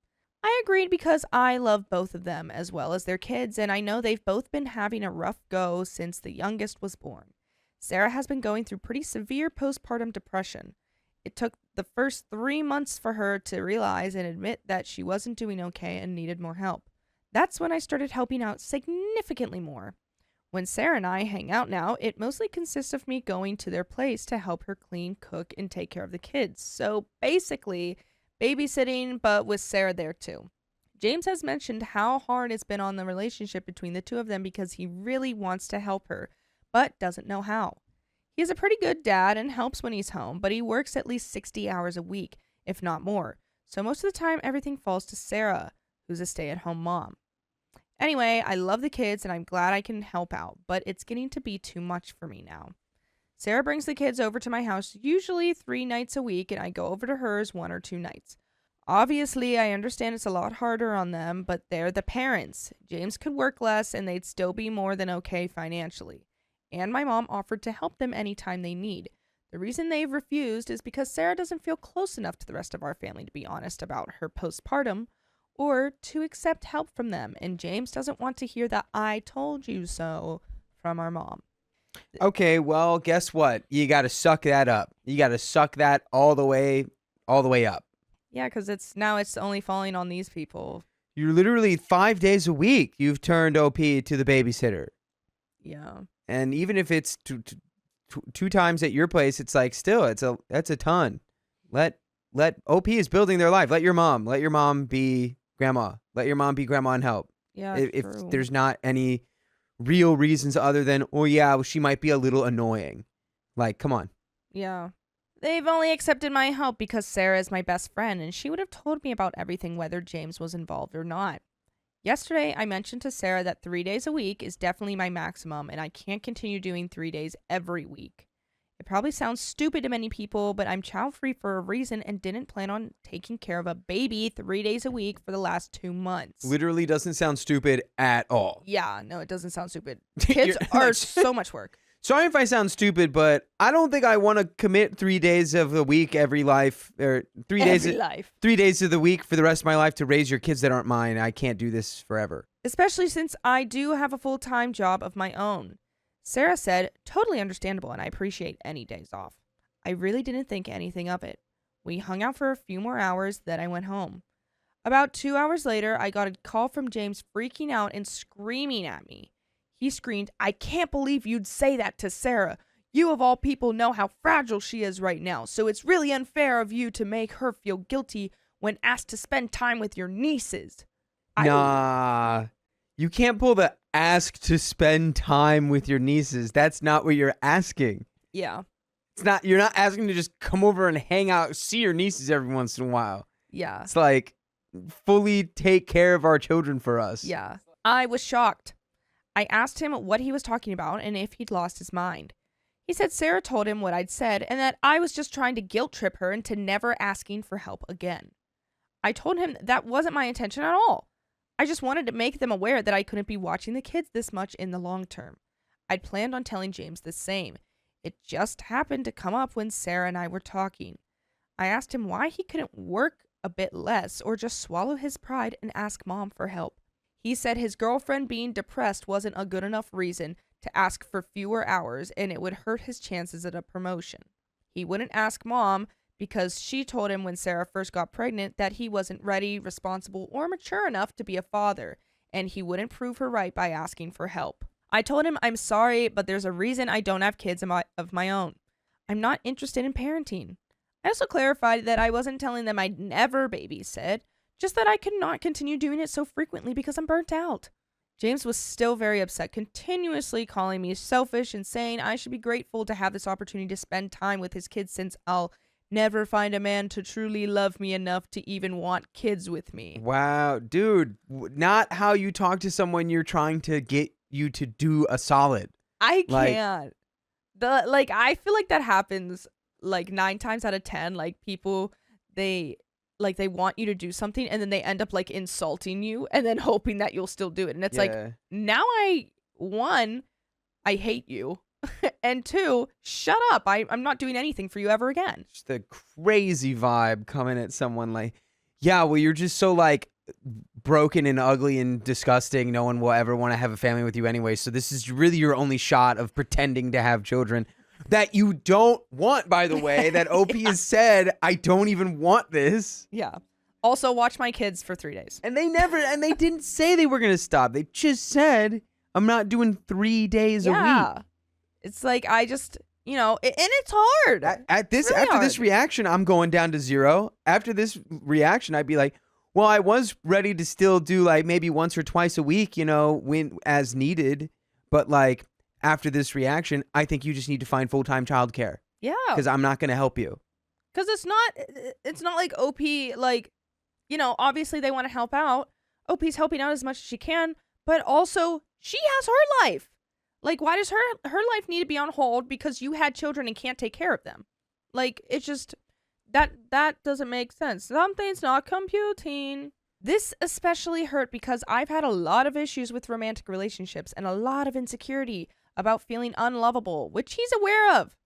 I agreed because I love both of them as well as their kids, and I know they've both been having a rough go since the youngest was born. Sarah has been going through pretty severe postpartum depression. It took the first 3 months for her to realize and admit that she wasn't doing okay and needed more help. That's when I started helping out significantly more. When Sarah and I hang out now, it mostly consists of me going to their place to help her clean, cook, and take care of the kids. So basically, babysitting, but with Sarah there too. James has mentioned how hard it's been on the relationship between the two of them because he really wants to help her, but doesn't know how. He's a pretty good dad and helps when he's home, but he works at least 60 hours a week, if not more. So most of the time, everything falls to Sarah, who's a stay-at-home mom. Anyway, I love the kids and I'm glad I can help out, but it's getting to be too much for me now. Sarah brings the kids over to my house usually 3 nights a week, and I go over to hers 1 or 2 nights. Obviously, I understand it's a lot harder on them, but they're the parents. James could work less and they'd still be more than okay financially. And my mom offered to help them anytime they need. The reason they've refused is because Sarah doesn't feel close enough to the rest of our family to be honest about her postpartum or to accept help from them, and James doesn't want to hear that "I told you so" from our mom. Okay, well, guess what? You got to suck that up. You got to suck that all the way up. Yeah, because it's only falling on these people. You're literally 5 days a week. You've turned OP to the babysitter. Yeah. And even if it's two times at your place, it's like still that's a ton. Let OP is building their life. Let your mom be grandma. Let your mom be grandma and help. Yeah. If there's not any real reasons other than, oh yeah, she might be a little annoying. Like, come on. Yeah. They've only accepted my help because Sarah is my best friend, and she would have told me about everything whether James was involved or not. Yesterday, I mentioned to Sarah that 3 days a week is definitely my maximum, and I can't continue doing 3 days every week. It probably sounds stupid to many people, but I'm child-free for a reason and didn't plan on taking care of a baby 3 days a week for the last 2 months. Literally doesn't sound stupid at all. Yeah, no, it doesn't sound stupid. Kids are so much work. Sorry if I sound stupid, but I don't think I want to commit 3 days of the week every life, or 3 days Every life. 3 days of the week for the rest of my life to raise your kids that aren't mine. I can't do this forever. Especially since I do have a full-time job of my own. Sarah said, totally understandable, and I appreciate any days off. I really didn't think anything of it. We hung out for a few more hours, then I went home. About 2 hours later, I got a call from James freaking out and screaming at me. He screamed, I can't believe you'd say that to Sarah. You of all people know how fragile she is right now, so it's really unfair of you to make her feel guilty when asked to spend time with your nieces. Nah, you can't pull the ask to spend time with your nieces. That's not what you're asking. Yeah. It's not. You're not asking to just come over and hang out, see your nieces every once in a while. Yeah. It's like fully take care of our children for us. Yeah. I was shocked. I asked him what he was talking about and if he'd lost his mind. He said Sarah told him what I'd said and that I was just trying to guilt trip her into never asking for help again. I told him that wasn't my intention at all. I just wanted to make them aware that I couldn't be watching the kids this much in the long term. I'd planned on telling James the same. It just happened to come up when Sarah and I were talking. I asked him why he couldn't work a bit less or just swallow his pride and ask Mom for help. He said his girlfriend being depressed wasn't a good enough reason to ask for fewer hours and it would hurt his chances at a promotion. He wouldn't ask Mom because she told him when Sarah first got pregnant that he wasn't ready, responsible, or mature enough to be a father, and he wouldn't prove her right by asking for help. I told him I'm sorry, but there's a reason I don't have kids of my own. I'm not interested in parenting. I also clarified that I wasn't telling them I'd never babysit, just that I could not continue doing it so frequently because I'm burnt out. James was still very upset, continuously calling me selfish and saying I should be grateful to have this opportunity to spend time with his kids since I'll never find a man to truly love me enough to even want kids with me. Wow, dude, not how you talk to someone you're trying to get you to do a solid. I can't. I feel like that happens like 9 times out of 10. Like people, they want you to do something and then they end up like insulting you and then hoping that you'll still do it. And it's like, now one, I hate you. And 2, shut up. I'm not doing anything for you ever again. Just a crazy vibe coming at someone like, yeah, well, you're just so like broken and ugly and disgusting. No one will ever want to have a family with you anyway. So this is really your only shot of pretending to have children that you don't want, by the way, that OP has said, I don't even want this. Yeah. Also watch my kids for 3 days. And they didn't say they were going to stop. They just said, I'm not doing 3 days a week. It's like, I just, and it's hard. After this reaction, I'm going down to 0. After this reaction, I'd be like, well, I was ready to still do like maybe once or twice a week, when as needed. But like after this reaction, I think you just need to find full-time childcare. Yeah. Because I'm not going to help you. Because it's not like OP, like, obviously they want to help out. OP's helping out as much as she can, but also she has her life. Like, why does her life need to be on hold because you had children and can't take care of them? Like, it's just, that doesn't make sense. Something's not computing. This especially hurt because I've had a lot of issues with romantic relationships and a lot of insecurity about feeling unlovable, which he's aware of.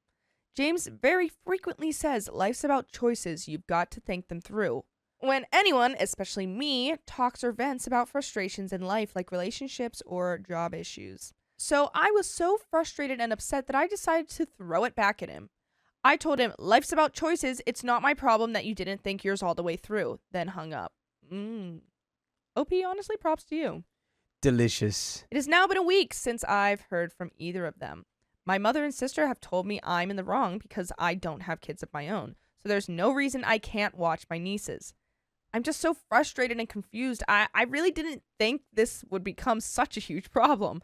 James very frequently says life's about choices. You've got to think them through. When anyone, especially me, talks or vents about frustrations in life like relationships or job issues. So I was so frustrated and upset that I decided to throw it back at him. I told him, life's about choices. It's not my problem that you didn't think yours all the way through. Then hung up. OP, honestly, props to you. Delicious. It has now been a week since I've heard from either of them. My mother and sister have told me I'm in the wrong because I don't have kids of my own. So there's no reason I can't watch my nieces. I'm just so frustrated and confused. I really didn't think this would become such a huge problem.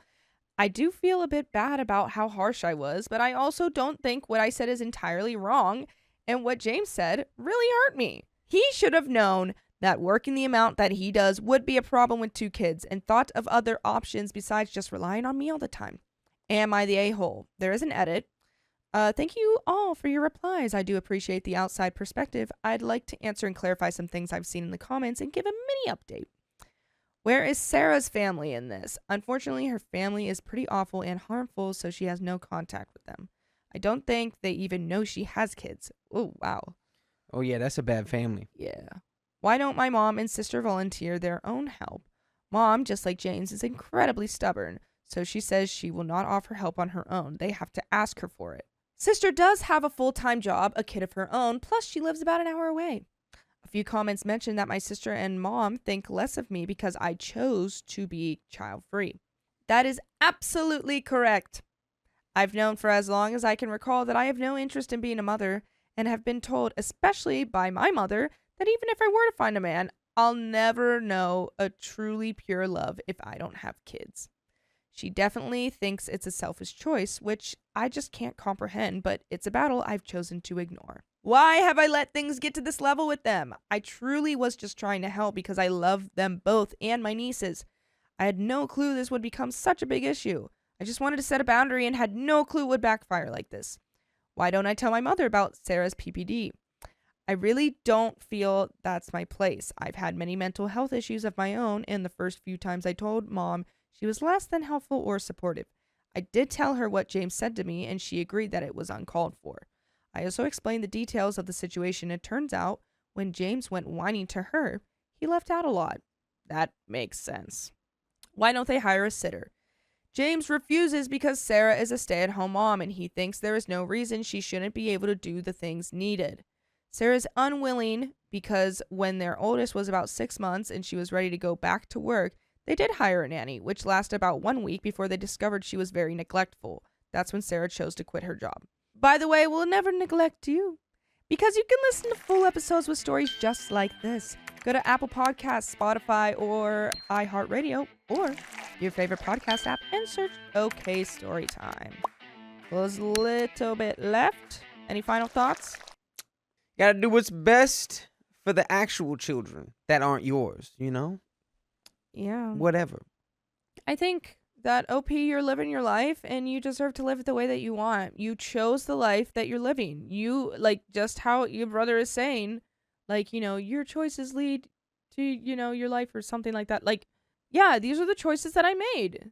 I do feel a bit bad about how harsh I was, but I also don't think what I said is entirely wrong, And what James said really hurt me. He should have known that working the amount that he does would be a problem with 2 kids and thought of other options besides just relying on me all the time. Am I the a-hole? There is an edit. Thank you all for your replies. I do appreciate the outside perspective. I'd like to answer and clarify some things I've seen in the comments and give a mini update. Where is Sarah's family in this? Unfortunately, her family is pretty awful and harmful, so she has no contact with them. I don't think they even know she has kids. Oh, wow. Oh, yeah, that's a bad family. Yeah. Why don't my mom and sister volunteer their own help? Mom, just like James, is incredibly stubborn, so she says she will not offer help on her own. They have to ask her for it. Sister does have a full-time job, a kid of her own, plus she lives about an hour away. A few comments mentioned that my sister and mom think less of me because I chose to be child-free. That is absolutely correct. I've known for as long as I can recall that I have no interest in being a mother and have been told, especially by my mother, that even if I were to find a man, I'll never know a truly pure love if I don't have kids. She definitely thinks it's a selfish choice, which I just can't comprehend, but it's a battle I've chosen to ignore. Why have I let things get to this level with them? I truly was just trying to help because I love them both and my nieces. I had no clue this would become such a big issue. I just wanted to set a boundary and had no clue it would backfire like this. Why don't I tell my mother about Sarah's PPD? I really don't feel that's my place. I've had many mental health issues of my own, and the first few times I told Mom, she was less than helpful or supportive. I did tell her what James said to me, and she agreed that it was uncalled for. I also explained the details of the situation, and it turns out when James went whining to her, he left out a lot. That makes sense. Why don't they hire a sitter? James refuses because Sarah is a stay-at-home mom, and he thinks there is no reason she shouldn't be able to do the things needed. Sarah's unwilling because when their oldest was about 6 months and she was ready to go back to work, they did hire a nanny, which lasted about 1 week before they discovered she was very neglectful. That's when Sarah chose to quit her job. By the way, we'll never neglect you, because you can listen to full episodes with stories just like this. Go to Apple Podcasts, Spotify, or iHeartRadio, or your favorite podcast app, and search OK Storytime. Well, there's a little bit left. Any final thoughts? Gotta do what's best for the actual children that aren't yours, you know? Yeah. Whatever. I think that OP, you're living your life and you deserve to live it the way that you want. You chose the life that you're living. You, like, just how your brother is saying, like, you know, your choices lead to, you know, your life or something like that. Like, yeah, these are the choices that I made.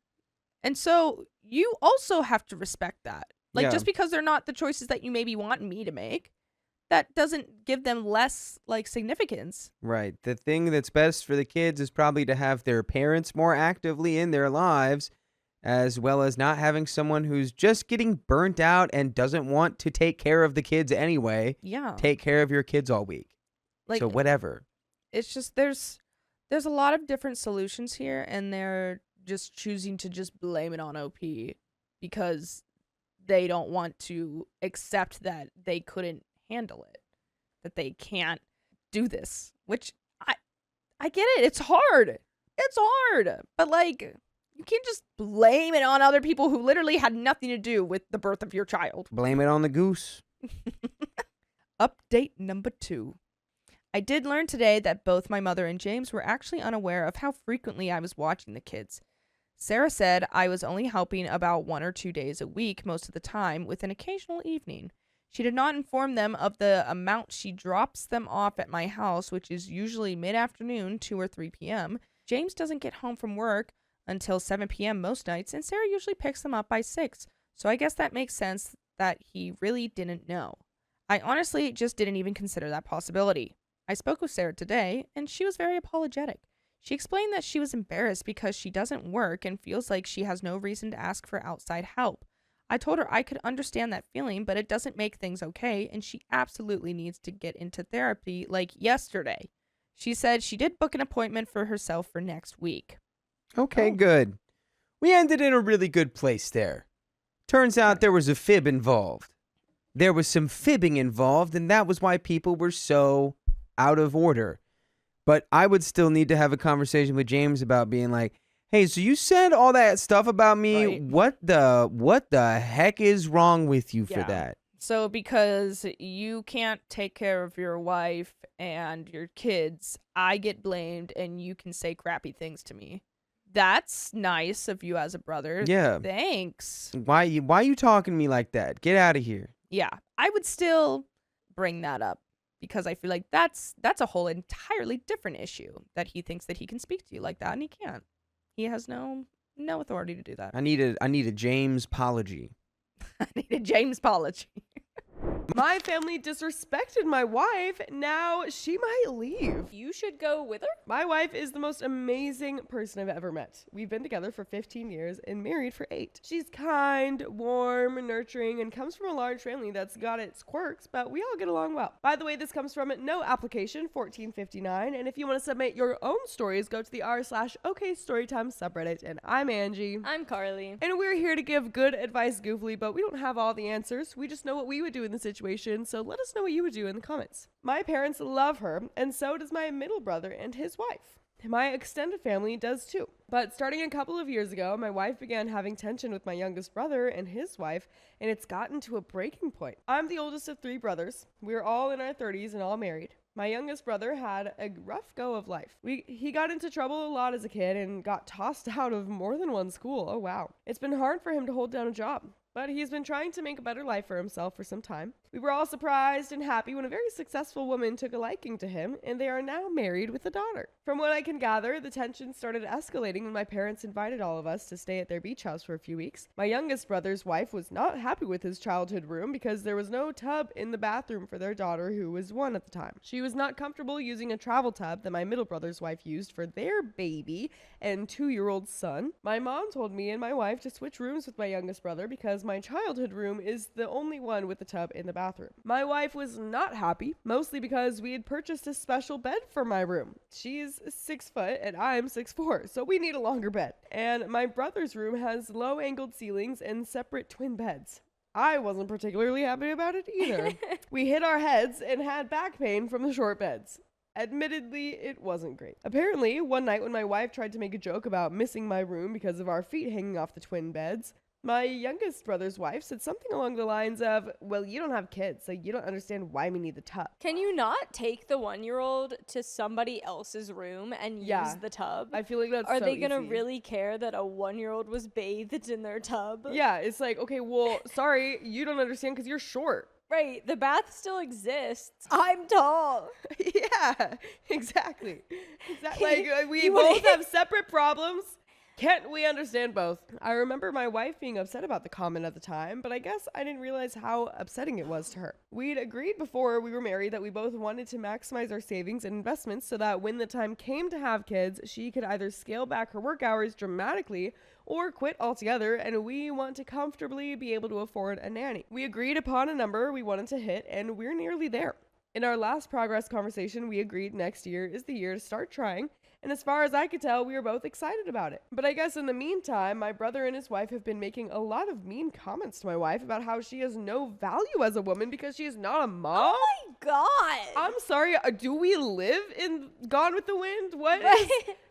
And so you also have to respect that. Like, just because they're not the choices that you maybe want me to make, that doesn't give them less, like, significance. Right. The thing that's best for the kids is probably to have their parents more actively in their lives, as well as not having someone who's just getting burnt out and doesn't want to take care of the kids anyway. Yeah. Take care of your kids all week. Like, so whatever. It's just there's a lot of different solutions here, and they're just choosing to just blame it on OP because they don't want to accept that they couldn't handle it, that they can't do this, which I get it. It's hard. But, like, you can't just blame it on other people who literally had nothing to do with the birth of your child. Blame it on the goose. Update number 2. I did learn today that both my mother and James were actually unaware of how frequently I was watching the kids. Sarah said I was only helping about 1 or 2 days a week most of the time, with an occasional evening. She did not inform them of the amount she drops them off at my house, which is usually mid-afternoon, 2 or 3 p.m. James doesn't get home from work until 7 p.m. most nights, and Sarah usually picks them up by 6. So I guess that makes sense that he really didn't know. I honestly just didn't even consider that possibility. I spoke with Sarah today, and she was very apologetic. She explained that she was embarrassed because she doesn't work and feels like she has no reason to ask for outside help. I told her I could understand that feeling, but it doesn't make things okay, and she absolutely needs to get into therapy like yesterday. She said she did book an appointment for herself for next week. Okay, good. We ended in a really good place there. Turns out there was a fib involved. There was some fibbing involved, and that was why people were so out of order. But I would still need to have a conversation with James about being like, hey, so you said all that stuff about me. Right. What the heck is wrong with you for that? So because you can't take care of your wife and your kids, I get blamed and you can say crappy things to me. That's nice of you as a brother. Yeah. Thanks. Why you talking to me like that? Get out of here. Yeah, I would still bring that up because I feel like that's a whole entirely different issue that he thinks that he can speak to you like that and he can't. He has no authority to do that. I need a James apology. I need a James apology. My family disrespected my wife. Now she might leave. You should go with her. My wife is the most amazing person I've ever met. We've been together for 15 years and married for 8. She's kind, warm, nurturing, and comes from a large family that's got its quirks, but we all get along well. By the way, this comes from no application 1459, and if you want to submit your own stories, go to the r/OKStorytime subreddit, and I'm Angie. I'm Carly. And we're here to give good advice goofily, but we don't have all the answers. We just know what we would do in the situation, so let us know what you would do in the comments. My parents love her, and so does my middle brother and his wife. My extended family does too. But starting a couple of years ago, my wife began having tension with my youngest brother and his wife, and it's gotten to a breaking point. I'm the oldest of 3 brothers. We're all in our 30s and all married. My youngest brother had a rough go of life. He got into trouble a lot as a kid and got tossed out of more than one school. Oh wow. It's been hard for him to hold down a job, but he's been trying to make a better life for himself for some time. We were all surprised and happy when a very successful woman took a liking to him, and they are now married with a daughter. From what I can gather, the tension started escalating when my parents invited all of us to stay at their beach house for a few weeks. My youngest brother's wife was not happy with his childhood room because there was no tub in the bathroom for their daughter, who was 1 at the time. She was not comfortable using a travel tub that my middle brother's wife used for their baby and 2-year-old son. My mom told me and my wife to switch rooms with my youngest brother because my childhood room is the only one with the tub in the bathroom. My wife was not happy, mostly because we had purchased a special bed for my room. She's 6 foot and I'm 6'4", so we need a longer bed. And my brother's room has low-angled ceilings and separate twin beds. I wasn't particularly happy about it either. We hit our heads and had back pain from the short beds. Admittedly, it wasn't great. Apparently, one night when my wife tried to make a joke about missing my room because of our feet hanging off the twin beds, my youngest brother's wife said something along the lines of, well, you don't have kids, so you don't understand why we need the tub. Can you not take the 1-year-old to somebody else's room and use the tub? I feel like that's Are so they gonna easy. really care that a 1-year-old was bathed in their tub? Yeah, it's like, okay, well, sorry, you don't understand because you're short. Right, the bath still exists. I'm tall. Yeah, exactly. Like, we You both wanna- have separate problems. Can't we understand both? I remember my wife being upset about the comment at the time, but I guess I didn't realize how upsetting it was to her. We'd agreed before we were married that we both wanted to maximize our savings and investments so that when the time came to have kids, she could either scale back her work hours dramatically or quit altogether, and we want to comfortably be able to afford a nanny. We agreed upon a number we wanted to hit, and we're nearly there. In our last progress conversation, we agreed next year is the year to start trying, and as far as I could tell, we were both excited about it. But I guess in the meantime, my brother and his wife have been making a lot of mean comments to my wife about how she has no value as a woman because she is not a mom. Oh my god. I'm sorry, do we live in Gone with the Wind?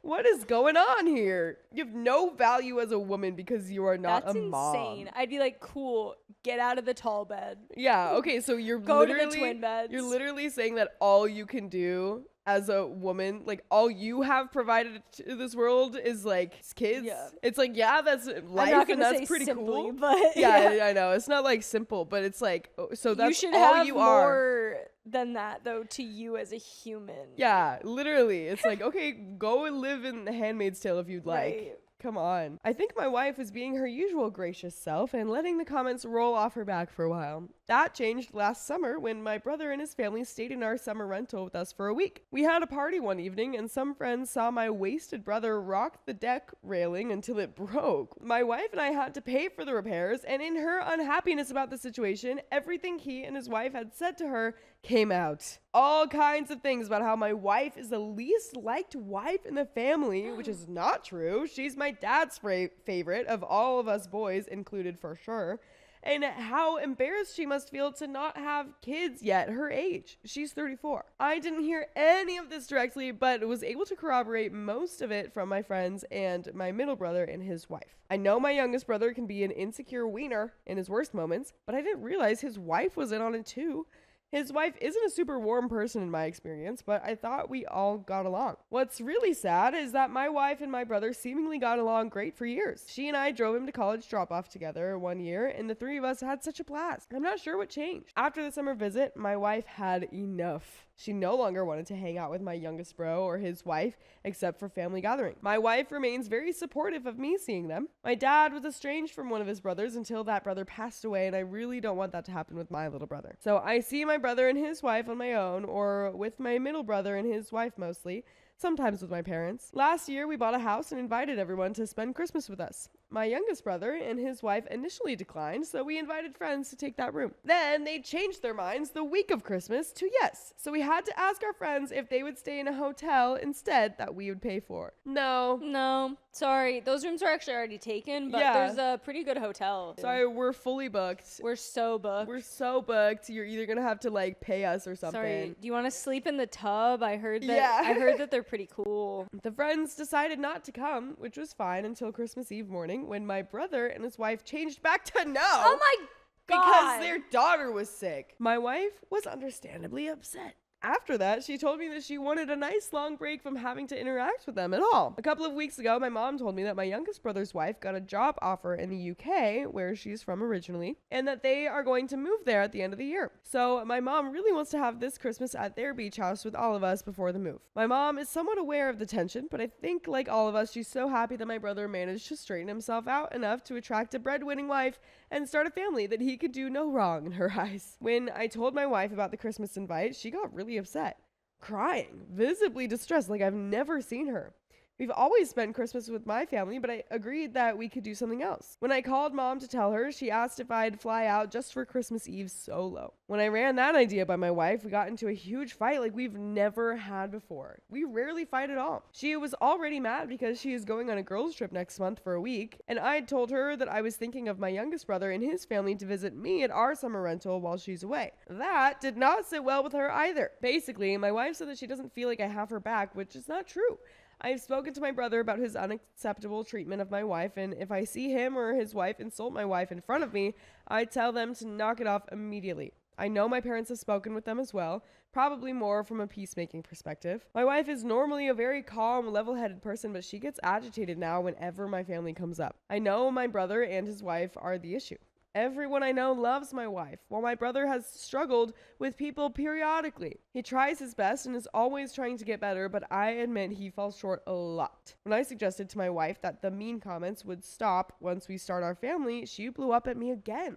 What is going on here? You have no value as a woman because you are not That's a mom. insane. I'd be like, cool, get out of the tall bed. Yeah, okay, so you're Go to literally the twin beds. You're literally saying that all you can do as a woman, like all you have provided to this world is like kids. Yeah. It's like, yeah, that's I'm not life gonna and that's say pretty simply, cool. but Yeah, I know. It's not like simple, but it's like, so that's you should all have you are. more than that though to you as a human. Yeah, literally. It's like, okay, go and live in The Handmaid's Tale if you'd like. Right. Come on. I think my wife is being her usual gracious self and letting the comments roll off her back for a while. That changed last summer when my brother and his family stayed in our summer rental with us for a week. We had a party one evening and some friends saw my wasted brother rock the deck railing until it broke. My wife and I had to pay for the repairs, and in her unhappiness about the situation, everything he and his wife had said to her came out. All kinds of things about how my wife is the least liked wife in the family, which is not true. She's my dad's favorite of all of us boys included for sure. and how embarrassed she must feel to not have kids yet her age. She's 34. I didn't hear any of this directly, but was able to corroborate most of it from my friends and my middle brother and his wife. I know my youngest brother can be an insecure wiener in his worst moments, but I didn't realize his wife was in on it too. His wife isn't a super warm person in my experience, but I thought we all got along. What's really sad is that my wife and my brother seemingly got along great for years. She and I drove him to college drop-off together one year, and the three of us had such a blast. I'm not sure what changed. After the summer visit, my wife had enough. She no longer wanted to hang out with my youngest bro or his wife, except for family gathering. My wife remains very supportive of me seeing them. My dad was estranged from one of his brothers until that brother passed away, and I really don't want that to happen with my little brother. So I see my brother and his wife on my own, or with my middle brother and his wife mostly, sometimes with my parents. Last year, we bought a house and invited everyone to spend Christmas with us. My youngest brother and his wife initially declined, so we invited friends to take that room. Then they changed their minds the week of Christmas to yes. So we had to ask our friends if they would stay in a hotel instead that we would pay for. No, sorry. Those rooms are actually already taken, but there's a pretty good hotel. Sorry, we're fully booked. We're so booked. You're either gonna have to like pay us or something. Sorry, do you want to sleep in the tub? I heard that they're pretty cool. The friends decided not to come, which was fine until Christmas Eve morning when my brother and his wife changed back to no. Oh my God. Because their daughter was sick. My wife was understandably upset. After that, she told me that she wanted a nice long break from having to interact with them at all. A couple of weeks ago, my mom told me that my youngest brother's wife got a job offer in the UK, where she's from originally, and that they are going to move there at the end of the year. So my mom really wants to have this Christmas at their beach house with all of us before the move. My mom is somewhat aware of the tension, but I think like all of us, she's so happy that my brother managed to straighten himself out enough to attract a breadwinning wife and start a family that he could do no wrong in her eyes. When I told my wife about the Christmas invite, she got really upset, crying, visibly distressed like I've never seen her. We've always spent Christmas with my family, but I agreed that we could do something else. When I called mom to tell her, she asked if I'd fly out just for Christmas Eve solo. When I ran that idea by my wife, we got into a huge fight like we've never had before. We rarely fight at all. She was already mad because she is going on a girls' trip next month for a week, and I'd told her that I was thinking of my youngest brother and his family to visit me at our summer rental while she's away. That did not sit well with her either. Basically, my wife said that she doesn't feel like I have her back, which is not true. I've spoken to my brother about his unacceptable treatment of my wife, and if I see him or his wife insult my wife in front of me, I tell them to knock it off immediately. I know my parents have spoken with them as well, probably more from a peacemaking perspective. My wife is normally a very calm, level-headed person, but she gets agitated now whenever my family comes up. I know my brother and his wife are the issue. Everyone I know loves my wife, while my brother has struggled with people periodically. He tries his best and is always trying to get better, but I admit he falls short a lot. When I suggested to my wife that the mean comments would stop once we start our family, she blew up at me again.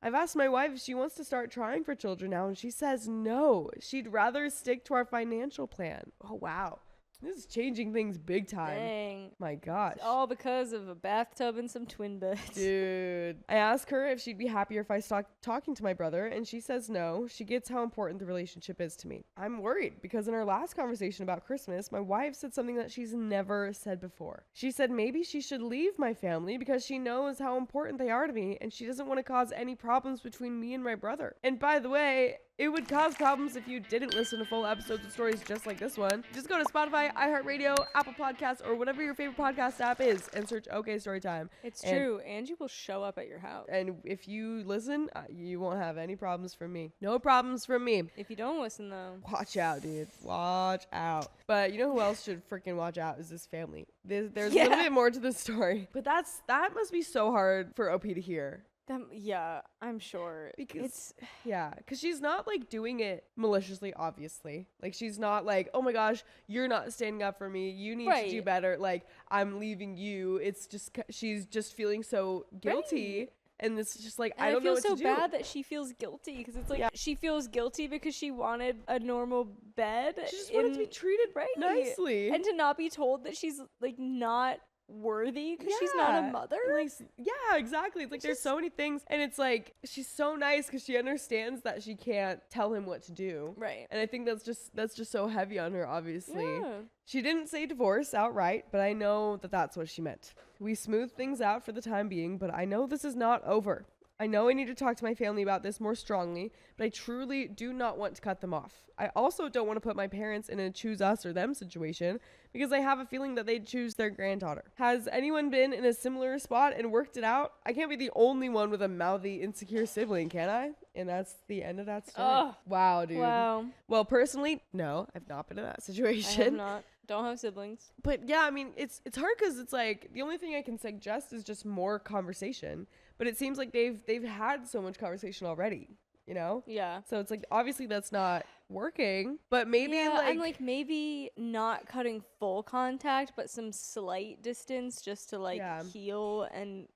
I've asked my wife if she wants to start trying for children now, and she says no. She'd rather stick to our financial plan. Oh, wow. This is changing things big time. Dang. My gosh. It's all because of a bathtub and some twin beds. Dude. I asked her if she'd be happier if I stopped talking to my brother, and she says no. She gets how important the relationship is to me. I'm worried because in our last conversation about Christmas, my wife said something that she's never said before. She said maybe she should leave my family because she knows how important they are to me, and she doesn't want to cause any problems between me and my brother. And by the way, it would cause problems if you didn't listen to full episodes of stories just like this one. Just go to Spotify, iHeartRadio, Apple Podcasts, or whatever your favorite podcast app is and search OK Storytime. It's true. Angie will show up at your house. And if you listen, you won't have any problems from me. No problems from me. If you don't listen, though. Watch out, dude. Watch out. But you know who else should freaking watch out is this family. There's a little bit more to this story. But that must be so hard for OP to hear. Yeah, I'm sure. Because she's not like doing it maliciously, obviously. Like she's not like, oh my gosh, you're not standing up for me. You need to do better. Like I'm leaving you. It's just she's just feeling so guilty. Right. And it's just like, I don't know what to do. I feel so bad that she feels guilty because it's like she feels guilty because she wanted a normal bed. She just wanted to be treated nicely. And to not be told that she's like not worthy because she's not a mother. Like, yeah, exactly. It's like there's so many things, and it's like she's so nice because she understands that she can't tell him what to do. Right. And I think that's just so heavy on her, obviously. Yeah. She didn't say divorce outright, but I know that that's what she meant. We smoothed things out for the time being, but I know this is not over. I know I need to talk to my family about this more strongly, but I truly do not want to cut them off. I also don't want to put my parents in a choose us or them situation because I have a feeling that they'd choose their granddaughter. Has anyone been in a similar spot and worked it out? I can't be the only one with a mouthy, insecure sibling, can I? And that's the end of that story. Oh, wow, dude. wow. Well, personally, no, I've not been in that I situation. have not. Don't have siblings. But yeah, I mean, it's hard because it's like the only thing I can suggest is just more conversation. But it seems like they've had so much conversation already, you know? Yeah. So it's like obviously that's not working. But maybe I'm like maybe not cutting full contact, but some slight distance just to like heal and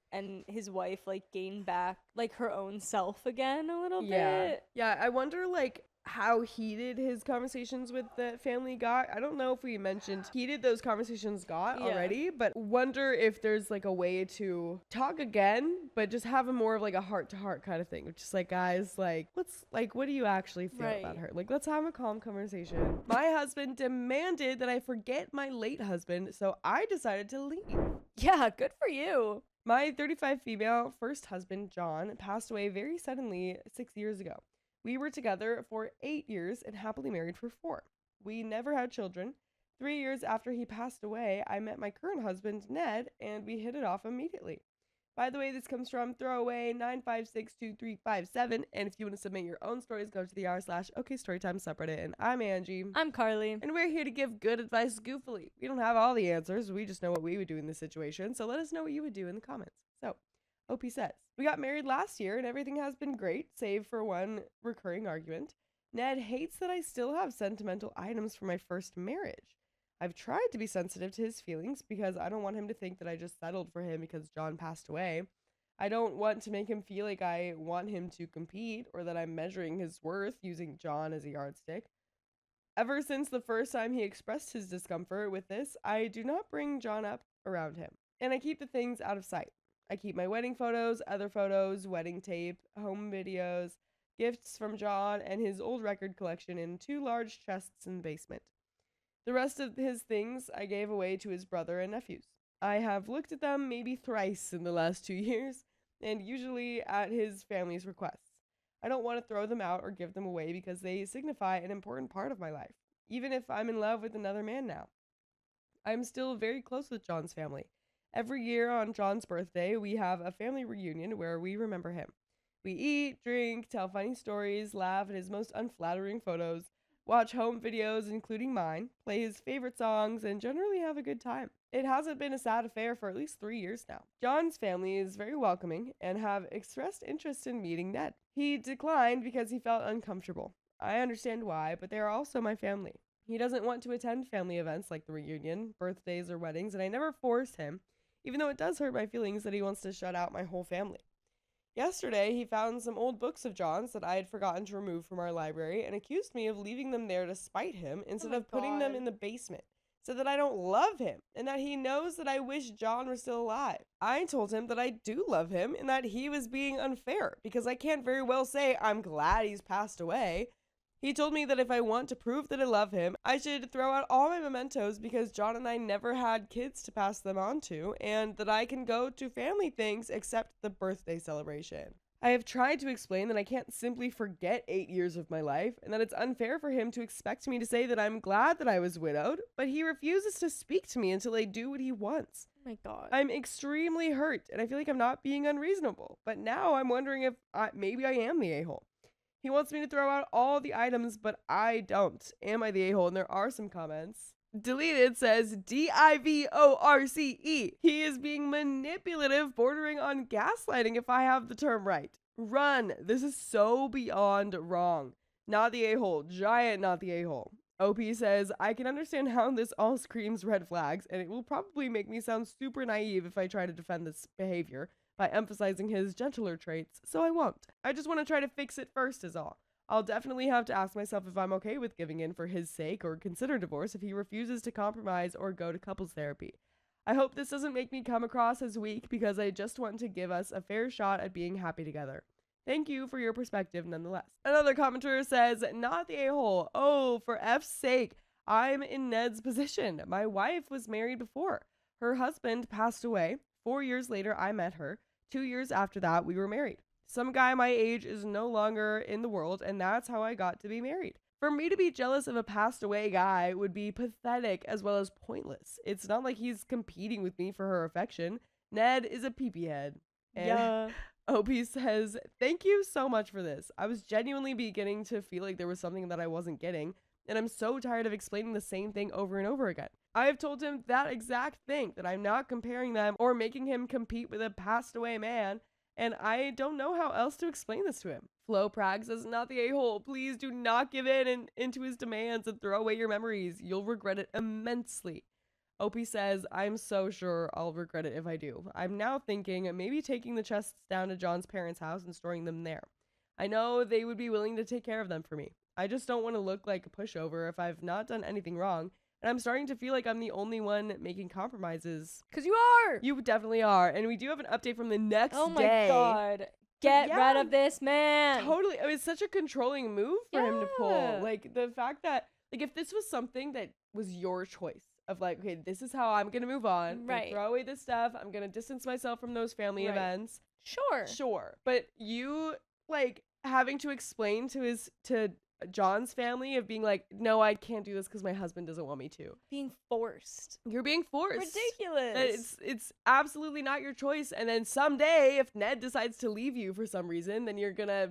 his wife like gain back like her own self again a little bit. Yeah, I wonder like how heated his conversations with the family got. I don't know if we mentioned heated those conversations got already, but wonder if there's like a way to talk again, but just have a more of like a heart-to-heart kind of thing, which is like, guys, like, what do you actually feel about her? Like, let's have a calm conversation. My husband demanded that I forget my late husband, so I decided to leave. Yeah, good for you. My 35 female first husband, John, passed away very suddenly 6 years ago. We were together for 8 years and happily married for 4. We never had children. 3 years after he passed away, I met my current husband, Ned, and we hit it off immediately. By the way, this comes from throwaway 9562357, and if you want to submit your own stories, go to the r/OKStorytime subreddit, and I'm Angie. I'm Carly. And we're here to give good advice goofily. We don't have all the answers, we just know what we would do in this situation, so let us know what you would do in the comments. So, OP says, we got married last year and everything has been great, save for one recurring argument. Ned hates that I still have sentimental items from my first marriage. I've tried to be sensitive to his feelings because I don't want him to think that I just settled for him because John passed away. I don't want to make him feel like I want him to compete or that I'm measuring his worth using John as a yardstick. Ever since the first time he expressed his discomfort with this, I do not bring John up around him, and I keep the things out of sight. I keep my wedding photos, other photos, wedding tape, home videos, gifts from John, and his old record collection in 2 large chests in the basement. The rest of his things I gave away to his brother and nephews. I have looked at them maybe thrice in the last 2 years, and usually at his family's requests. I don't want to throw them out or give them away because they signify an important part of my life, even if I'm in love with another man now. I'm still very close with John's family. Every year on John's birthday, we have a family reunion where we remember him. We eat, drink, tell funny stories, laugh at his most unflattering photos, watch home videos, including mine, play his favorite songs, and generally have a good time. It hasn't been a sad affair for at least 3 years now. John's family is very welcoming and have expressed interest in meeting Ned. He declined because he felt uncomfortable. I understand why, but they are also my family. He doesn't want to attend family events like the reunion, birthdays, or weddings, and I never force him, even though it does hurt my feelings that he wants to shut out my whole family. Yesterday, he found some old books of John's that I had forgotten to remove from our library and accused me of leaving them there to spite him instead of putting them in the basement, so that I don't love him and that he knows that I wish John were still alive. I told him that I do love him and that he was being unfair because I can't very well say I'm glad he's passed away. He told me that if I want to prove that I love him, I should throw out all my mementos because John and I never had kids to pass them on to, and that I can go to family things except the birthday celebration. I have tried to explain that I can't simply forget 8 years of my life, and that it's unfair for him to expect me to say that I'm glad that I was widowed, but he refuses to speak to me until I do what he wants. Oh my God. I'm extremely hurt, and I feel like I'm not being unreasonable, but now I'm wondering if maybe I am the a-hole. He wants me to throw out all the items, but I don't. Am I the a-hole? And there are some comments. Deleted says DIVORCE. He is being manipulative, bordering on gaslighting if I have the term right. Run. This is so beyond wrong. Not the a-hole. Giant not the a-hole. OP says, I can understand how this all screams red flags, and it will probably make me sound super naive if I try to defend this behavior by emphasizing his gentler traits, so I won't. I just want to try to fix it first is all. I'll definitely have to ask myself if I'm okay with giving in for his sake or consider divorce if he refuses to compromise or go to couples therapy. I hope this doesn't make me come across as weak because I just want to give us a fair shot at being happy together. Thank you for your perspective nonetheless. Another commenter says, not the a-hole. Oh, for F's sake, I'm in Ned's position. My wife was married before. Her husband passed away. 4 years later, I met her. 2 years after that, we were married. Some guy my age is no longer in the world, and that's how I got to be married. For me to be jealous of a passed away guy would be pathetic as well as pointless. It's not like he's competing with me for her affection. Ned is a peepee head. And Yeah. Opie says, thank you so much for this. I was genuinely beginning to feel like there was something that I wasn't getting, and I'm so tired of explaining the same thing over and over again. I have told him that exact thing, that I'm not comparing them or making him compete with a passed away man, and I don't know how else to explain this to him. Flo Prague says, not the a-hole. Please do not give in into his demands and throw away your memories. You'll regret it immensely. Opie says, I'm so sure I'll regret it if I do. I'm now thinking maybe taking the chests down to John's parents' house and storing them there. I know they would be willing to take care of them for me. I just don't want to look like a pushover if I've not done anything wrong. And I'm starting to feel like I'm the only one making compromises. Because you are. You definitely are. And we do have an update from the next day. Oh my God. Get rid of this man. Totally. I mean, it's such a controlling move for him to pull. Like, the fact that, like, if this was something that was your choice of, like, okay, this is how I'm going to move on. Right. Throw away this stuff. I'm going to distance myself from those family events. Sure. But you, like, having to explain to John's family of being like, no, I can't do this because my husband doesn't want me to. Being forced. You're being forced. Ridiculous. It's absolutely not your choice. And then someday, if Ned decides to leave you for some reason, then you're gonna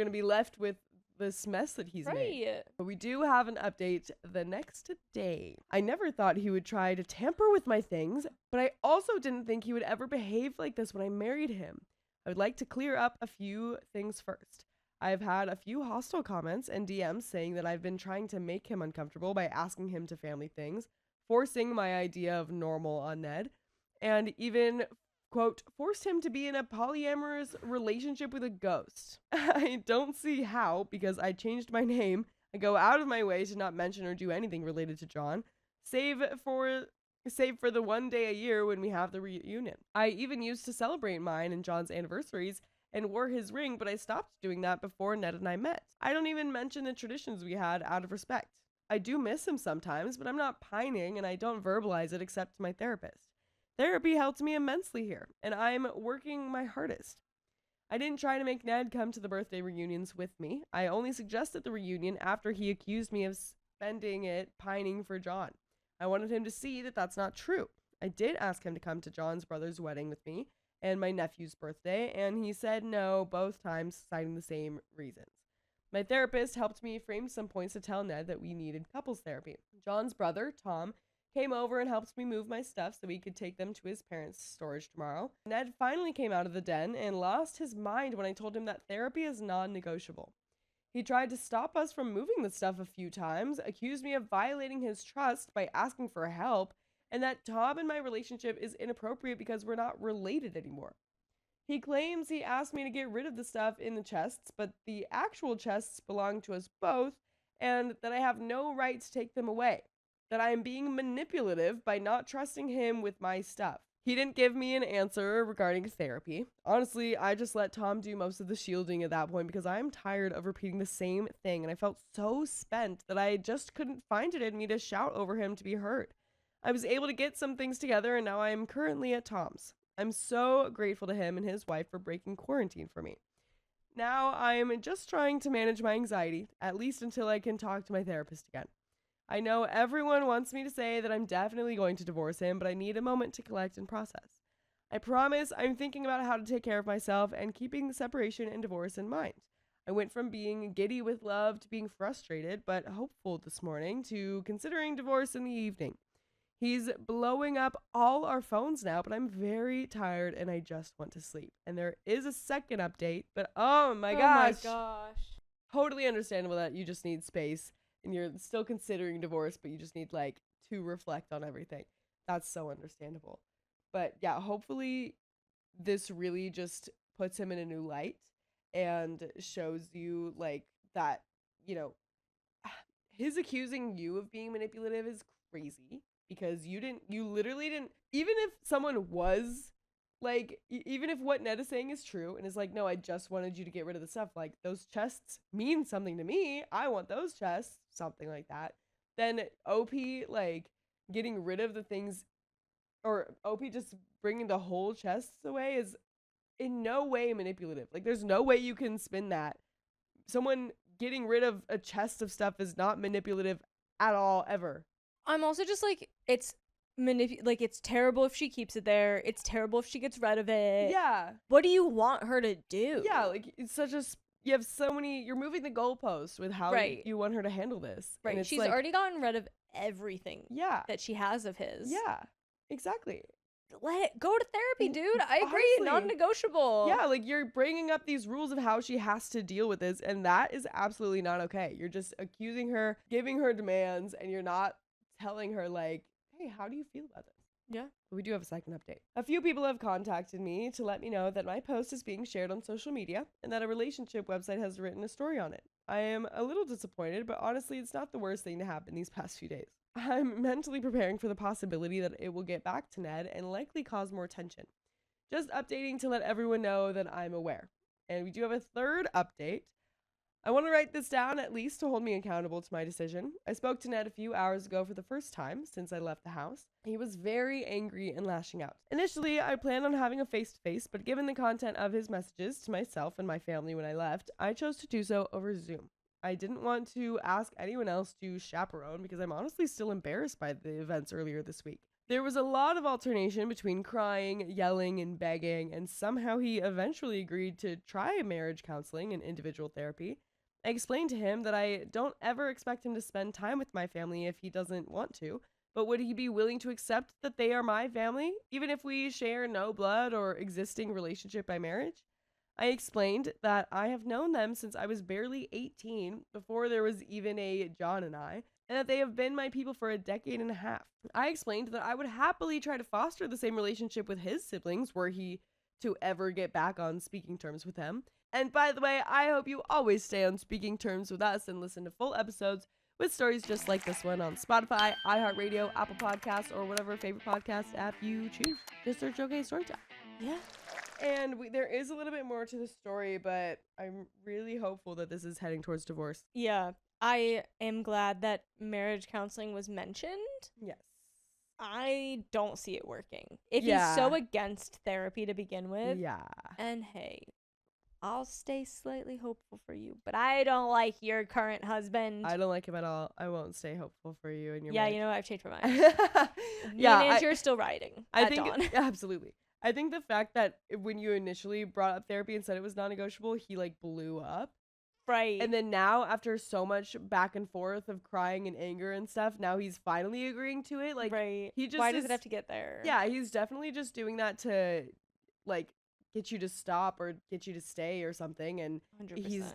be left with this mess that he's made. But we do have an update the next day. I never thought he would try to tamper with my things, but I also didn't think he would ever behave like this when I married him. I would like to clear up a few things first. I've had a few hostile comments and DMs saying that I've been trying to make him uncomfortable by asking him to family things, forcing my idea of normal on Ned, and even, quote, forced him to be in a polyamorous relationship with a ghost. I don't see how, because I changed my name. I go out of my way to not mention or do anything related to John, save for the one day a year when we have the reunion. I even used to celebrate mine and John's anniversaries and wore his ring, but I stopped doing that before Ned and I met. I don't even mention the traditions we had out of respect. I do miss him sometimes, but I'm not pining and I don't verbalize it except to my therapist. Therapy helped me immensely here, and I'm working my hardest. I didn't try to make Ned come to the birthday reunions with me. I only suggested the reunion after he accused me of spending it pining for John. I wanted him to see that that's not true. I did ask him to come to John's brother's wedding with me and my nephew's birthday, and he said no both times, citing the same reasons. My therapist helped me frame some points to tell Ned that we needed couples therapy. John's brother, Tom, came over and helped me move my stuff so we could take them to his parents' storage tomorrow. Ned finally came out of the den and lost his mind when I told him that therapy is non-negotiable. He tried to stop us from moving the stuff a few times, accused me of violating his trust by asking for help, and that Tom and my relationship is inappropriate because we're not related anymore. He claims he asked me to get rid of the stuff in the chests, but the actual chests belong to us both, and that I have no right to take them away. That I am being manipulative by not trusting him with my stuff. He didn't give me an answer regarding therapy. Honestly, I just let Tom do most of the shielding at that point because I'm tired of repeating the same thing, and I felt so spent that I just couldn't find it in me to shout over him to be heard. I was able to get some things together, and now I am currently at Tom's. I'm so grateful to him and his wife for breaking quarantine for me. Now I am just trying to manage my anxiety, at least until I can talk to my therapist again. I know everyone wants me to say that I'm definitely going to divorce him, but I need a moment to collect and process. I promise I'm thinking about how to take care of myself and keeping the separation and divorce in mind. I went from being giddy with love to being frustrated but hopeful this morning to considering divorce in the evening. He's blowing up all our phones now, but I'm very tired and I just want to sleep. And there is a second update, but oh my gosh. Totally understandable that you just need space and you're still considering divorce, but you just need like to reflect on everything. That's so understandable. But yeah, hopefully this really just puts him in a new light and shows you like that, you know, his accusing you of being manipulative is crazy. Because you literally didn't, even if someone was, like, even if what Ned is saying is true and is like, no, I just wanted you to get rid of the stuff, like, those chests mean something to me, I want those chests, something like that, then OP, like, getting rid of the things, or OP just bringing the whole chests away is in no way manipulative. Like, there's no way you can spin that. Someone getting rid of a chest of stuff is not manipulative at all, ever. I'm also just like, it's it's terrible if she keeps it there. It's terrible if she gets rid of it. Yeah. What do you want her to do? Yeah, like, it's such a... You have so many... You're moving the goalpost with how you want her to handle this. Right. And She's like, already gotten rid of everything that she has of his. Yeah, exactly. Let it go to therapy, dude. I agree. Honestly. Non-negotiable. Yeah, like, you're bringing up these rules of how she has to deal with this, and that is absolutely not okay. You're just accusing her, giving her demands, and you're not telling her, like, hey, how do you feel about this? Yeah. But we do have a second update. A few people have contacted me to let me know that my post is being shared on social media and that a relationship website has written a story on it. I am a little disappointed, but honestly, it's not the worst thing to happen these past few days. I'm mentally preparing for the possibility that it will get back to Ned and likely cause more tension. Just updating to let everyone know that I'm aware. And we do have a third update. I want to write this down at least to hold me accountable to my decision. I spoke to Ned a few hours ago for the first time since I left the house. He was very angry and lashing out. Initially, I planned on having a face-to-face, but given the content of his messages to myself and my family when I left, I chose to do so over Zoom. I didn't want to ask anyone else to chaperone because I'm honestly still embarrassed by the events earlier this week. There was a lot of alternation between crying, yelling, and begging, and somehow he eventually agreed to try marriage counseling and individual therapy. I explained to him that I don't ever expect him to spend time with my family if he doesn't want to, but would he be willing to accept that they are my family, even if we share no blood or existing relationship by marriage? I explained that I have known them since I was barely 18, before there was even a John and I, and that they have been my people for a decade and a half. I explained that I would happily try to foster the same relationship with his siblings were he to ever get back on speaking terms with them. And by the way, I hope you always stay on speaking terms with us and listen to full episodes with stories just like this one on Spotify, iHeartRadio, Apple Podcasts, or whatever favorite podcast app you choose. Just search OK Storytime. Yeah. And there is a little bit more to the story, but I'm really hopeful that this is heading towards divorce. Yeah. I am glad that marriage counseling was mentioned. Yes. I don't see it working. If he's so against therapy to begin with. Yeah. And hey, I'll stay slightly hopeful for you, but I don't like your current husband. I don't like him at all. I won't stay hopeful for you and your Yeah, marriage. you know what? I've changed my mind. Yeah, and you're still riding. I at think dawn. absolutely. I think the fact that when you initially brought up therapy and said it was non-negotiable, he like blew up. Right. And then now, after so much back and forth of crying and anger and stuff, now he's finally agreeing to it. Like, right. He just Why does it have to get there? Yeah, he's definitely just doing that to like get you to stop or get you to stay or something, and 100%. he's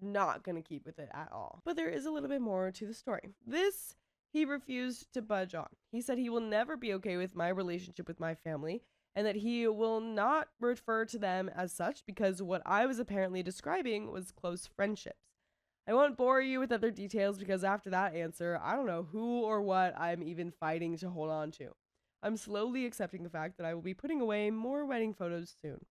not gonna keep with it at all. But there is a little bit more to the story. This he refused to budge on. He said he will never be okay with my relationship with my family, and that he will not refer to them as such because what I was apparently describing was close friendships. I won't bore you with other details because after that answer, I don't know who or what I'm even fighting to hold on to. I'm slowly accepting the fact that I will be putting away more wedding photos soon.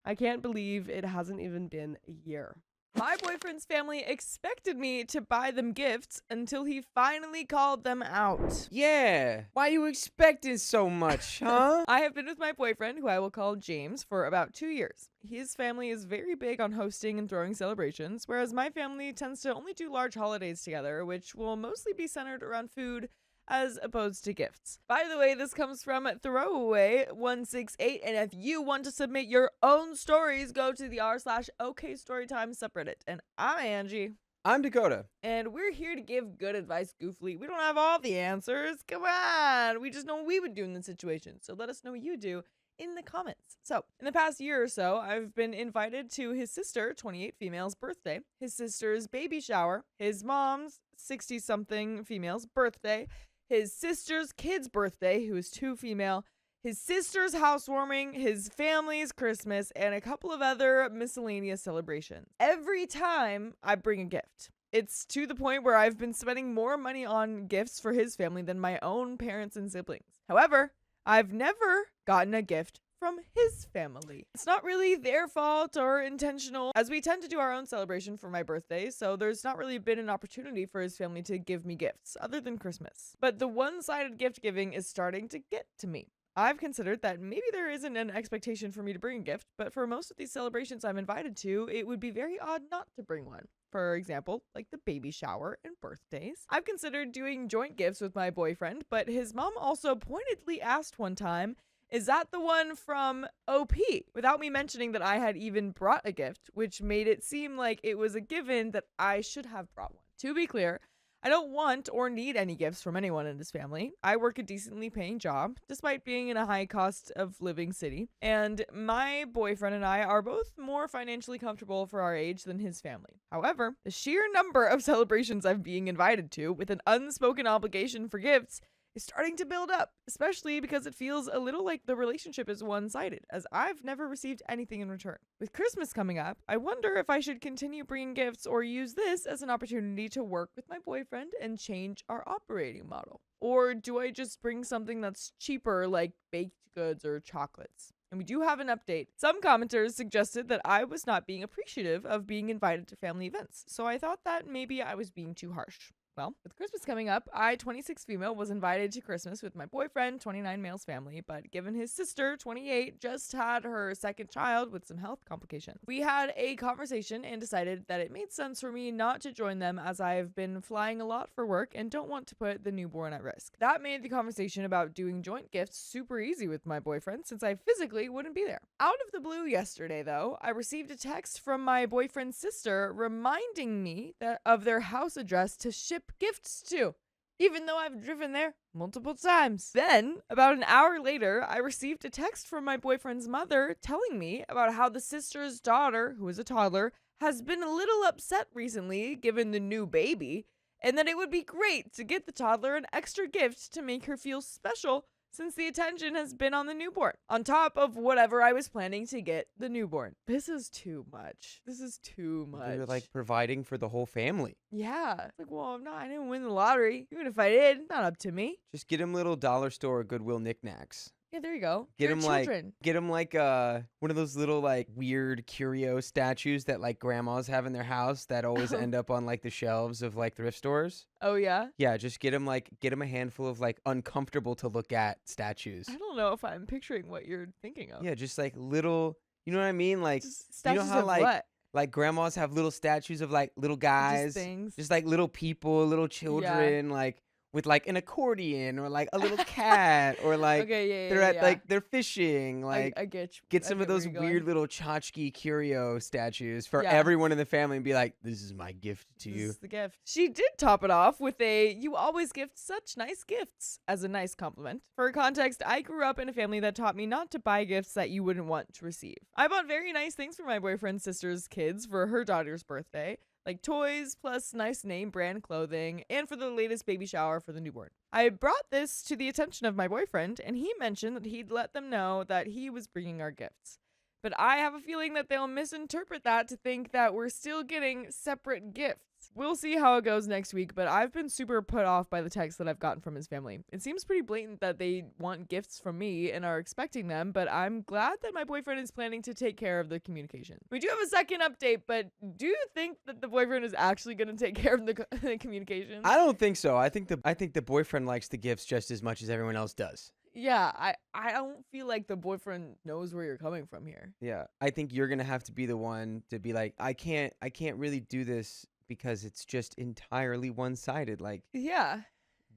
I can't believe it hasn't even been a year. My boyfriend's family expected me to buy them gifts until he finally called them out. Yeah. Why you expecting so much, huh? I have been with my boyfriend, who I will call James, for about 2 years. His family is very big on hosting and throwing celebrations, whereas my family tends to only do large holidays together, which will mostly be centered around food as opposed to gifts. By the way, this comes from Throwaway168, and if you want to submit your own stories, go to the r/OK Storytime subreddit. And I'm Angie. I'm Dakota. And we're here to give good advice, Goofly. We don't have all the answers. Come on. We just know what we would do in this situation. So let us know what you do in the comments. So, in the past year or so, I've been invited to his sister, 28 female's birthday, his sister's baby shower, his mom's 60-something female's birthday, his sister's kid's birthday, who is 2 female, his sister's housewarming, his family's Christmas, and a couple of other miscellaneous celebrations. Every time I bring a gift. It's to the point where I've been spending more money on gifts for his family than my own parents and siblings. However, I've never gotten a gift from his family. It's not really their fault or intentional, as we tend to do our own celebration for my birthday, so there's not really been an opportunity for his family to give me gifts, other than Christmas. But the one-sided gift giving is starting to get to me. I've considered that maybe there isn't an expectation for me to bring a gift, but for most of these celebrations I'm invited to, it would be very odd not to bring one. For example, like the baby shower and birthdays. I've considered doing joint gifts with my boyfriend, but his mom also pointedly asked one time, "Is that the one from OP?" without me mentioning that I had even brought a gift, which made it seem like it was a given that I should have brought one. To be clear, I don't want or need any gifts from anyone in this family. I work a decently paying job, despite being in a high cost of living city, and my boyfriend and I are both more financially comfortable for our age than his family. However, the sheer number of celebrations I'm being invited to with an unspoken obligation for gifts is starting to build up, especially because it feels a little like the relationship is one-sided, as I've never received anything in return. With Christmas coming up, I wonder if I should continue bringing gifts or use this as an opportunity to work with my boyfriend and change our operating model. Or do I just bring something that's cheaper, like baked goods or chocolates? And we do have an update. Some commenters suggested that I was not being appreciative of being invited to family events, so I thought that maybe I was being too harsh. Well, with Christmas coming up, I, 26 female, was invited to Christmas with my boyfriend, 29 male's family, but given his sister, 28, just had her second child with some health complications. We had a conversation and decided that it made sense for me not to join them as I've been flying a lot for work and don't want to put the newborn at risk. That made the conversation about doing joint gifts super easy with my boyfriend since I physically wouldn't be there. Out of the blue yesterday, though, I received a text from my boyfriend's sister reminding me that of their house address to ship gifts to, even though I've driven there multiple times. Then, about an hour later, I received a text from my boyfriend's mother telling me about how the sister's daughter, who is a toddler, has been a little upset recently given the new baby, and that it would be great to get the toddler an extra gift to make her feel special since the attention has been on the newborn, on top of whatever I was planning to get the newborn. This is too much. This is too much. You're like providing for the whole family. Yeah. Like, well, I didn't win the lottery. Even if I did, not up to me. Just get him little dollar store or Goodwill knickknacks. Yeah, there you go. Get They're him children. like one of those little like weird curio statues that like grandmas have in their house that always end up on like the shelves of like thrift stores. Oh yeah. Yeah, just get him a handful of like uncomfortable to look at statues. I don't know if I'm picturing what you're thinking of. Yeah, just like little, you know what I mean? Like Just you know statues how of like what? like grandmas have little statues of like little guys, Just things. just like little people, little children, like with like an accordion or like a little cat or like Okay, they're at yeah. like they're fishing, like I get you. get I some of get where those you're going. weird little tchotchke curio statues for Yeah. everyone in the family and be like, this is my gift to This you. is the gift. She did top it off with a "you always gift such nice gifts" as a nice compliment. For context, I grew up in a family that taught me not to buy gifts that you wouldn't want to receive. I bought very nice things for my boyfriend's sister's kids for her daughter's birthday, like toys plus nice name brand clothing, and for the latest baby shower for the newborn. I brought this to the attention of my boyfriend, and he mentioned that he'd let them know that he was bringing our gifts. But I have a feeling that they'll misinterpret that to think that we're still getting separate gifts. We'll see how it goes next week, but I've been super put off by the text that I've gotten from his family. It seems pretty blatant that they want gifts from me and are expecting them, but I'm glad that my boyfriend is planning to take care of the communication. We do have a second update, but do you think that the boyfriend is actually going to take care of the communication? I don't think so. I think the boyfriend likes the gifts just as much as everyone else does. Yeah, I don't feel like the boyfriend knows where you're coming from here. Yeah, I think you're gonna have to be the one to be like, I can't really do this because it's just entirely one-sided. Like, Yeah.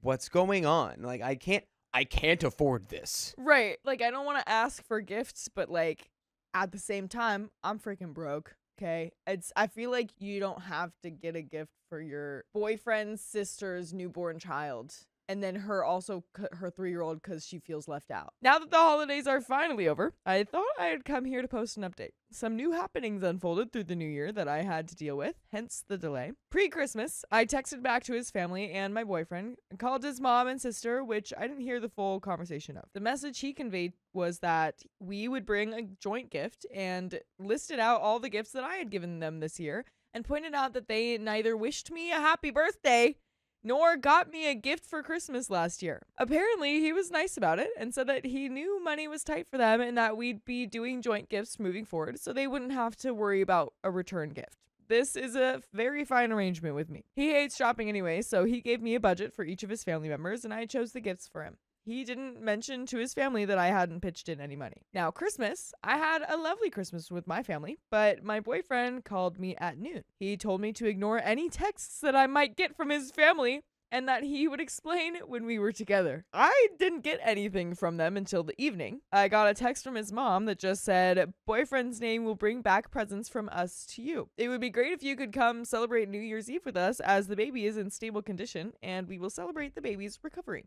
what's going on? Like, I can't afford this. Right. Like, I don't want to ask for gifts, but like at the same time, I'm freaking broke. Okay. I feel like you don't have to get a gift for your boyfriend's sister's newborn child. And then her 3-year-old because she feels left out. Now that the holidays are finally over, I thought I'd come here to post an update. Some new happenings unfolded through the new year that I had to deal with, hence the delay. Pre-Christmas, I texted back to his family and my boyfriend, and called his mom and sister, which I didn't hear the full conversation of. The message he conveyed was that we would bring a joint gift and listed out all the gifts that I had given them this year, and pointed out that they neither wished me a happy birthday nor got me a gift for Christmas last year. Apparently, he was nice about it and said that he knew money was tight for them and that we'd be doing joint gifts moving forward, so they wouldn't have to worry about a return gift. This is a very fine arrangement with me. He hates shopping anyway, so he gave me a budget for each of his family members, and I chose the gifts for him. He didn't mention to his family that I hadn't pitched in any money. Now, Christmas, I had a lovely Christmas with my family, but my boyfriend called me at noon. He told me to ignore any texts that I might get from his family and that he would explain when we were together. I didn't get anything from them until the evening. I got a text from his mom that just said, boyfriend's name will bring back presents from us to you. It would be great if you could come celebrate New Year's Eve with us, as the baby is in stable condition and we will celebrate the baby's recovery.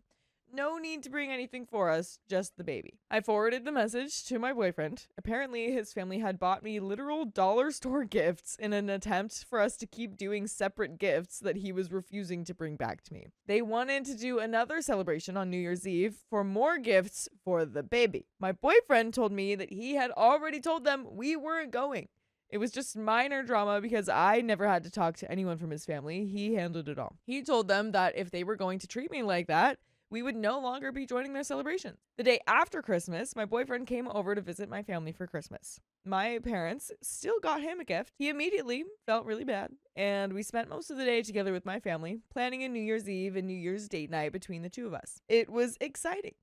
No need to bring anything for us, just the baby. I forwarded the message to my boyfriend. Apparently, his family had bought me literal dollar store gifts in an attempt for us to keep doing separate gifts that he was refusing to bring back to me. They wanted to do another celebration on New Year's Eve for more gifts for the baby. My boyfriend told me that he had already told them we weren't going. It was just minor drama because I never had to talk to anyone from his family. He handled it all. He told them that if they were going to treat me like that, we would no longer be joining their celebrations. The day after Christmas, my boyfriend came over to visit my family for Christmas. My parents still got him a gift. He immediately felt really bad, and we spent most of the day together with my family, planning a New Year's Eve and New Year's date night between the two of us. It was exciting.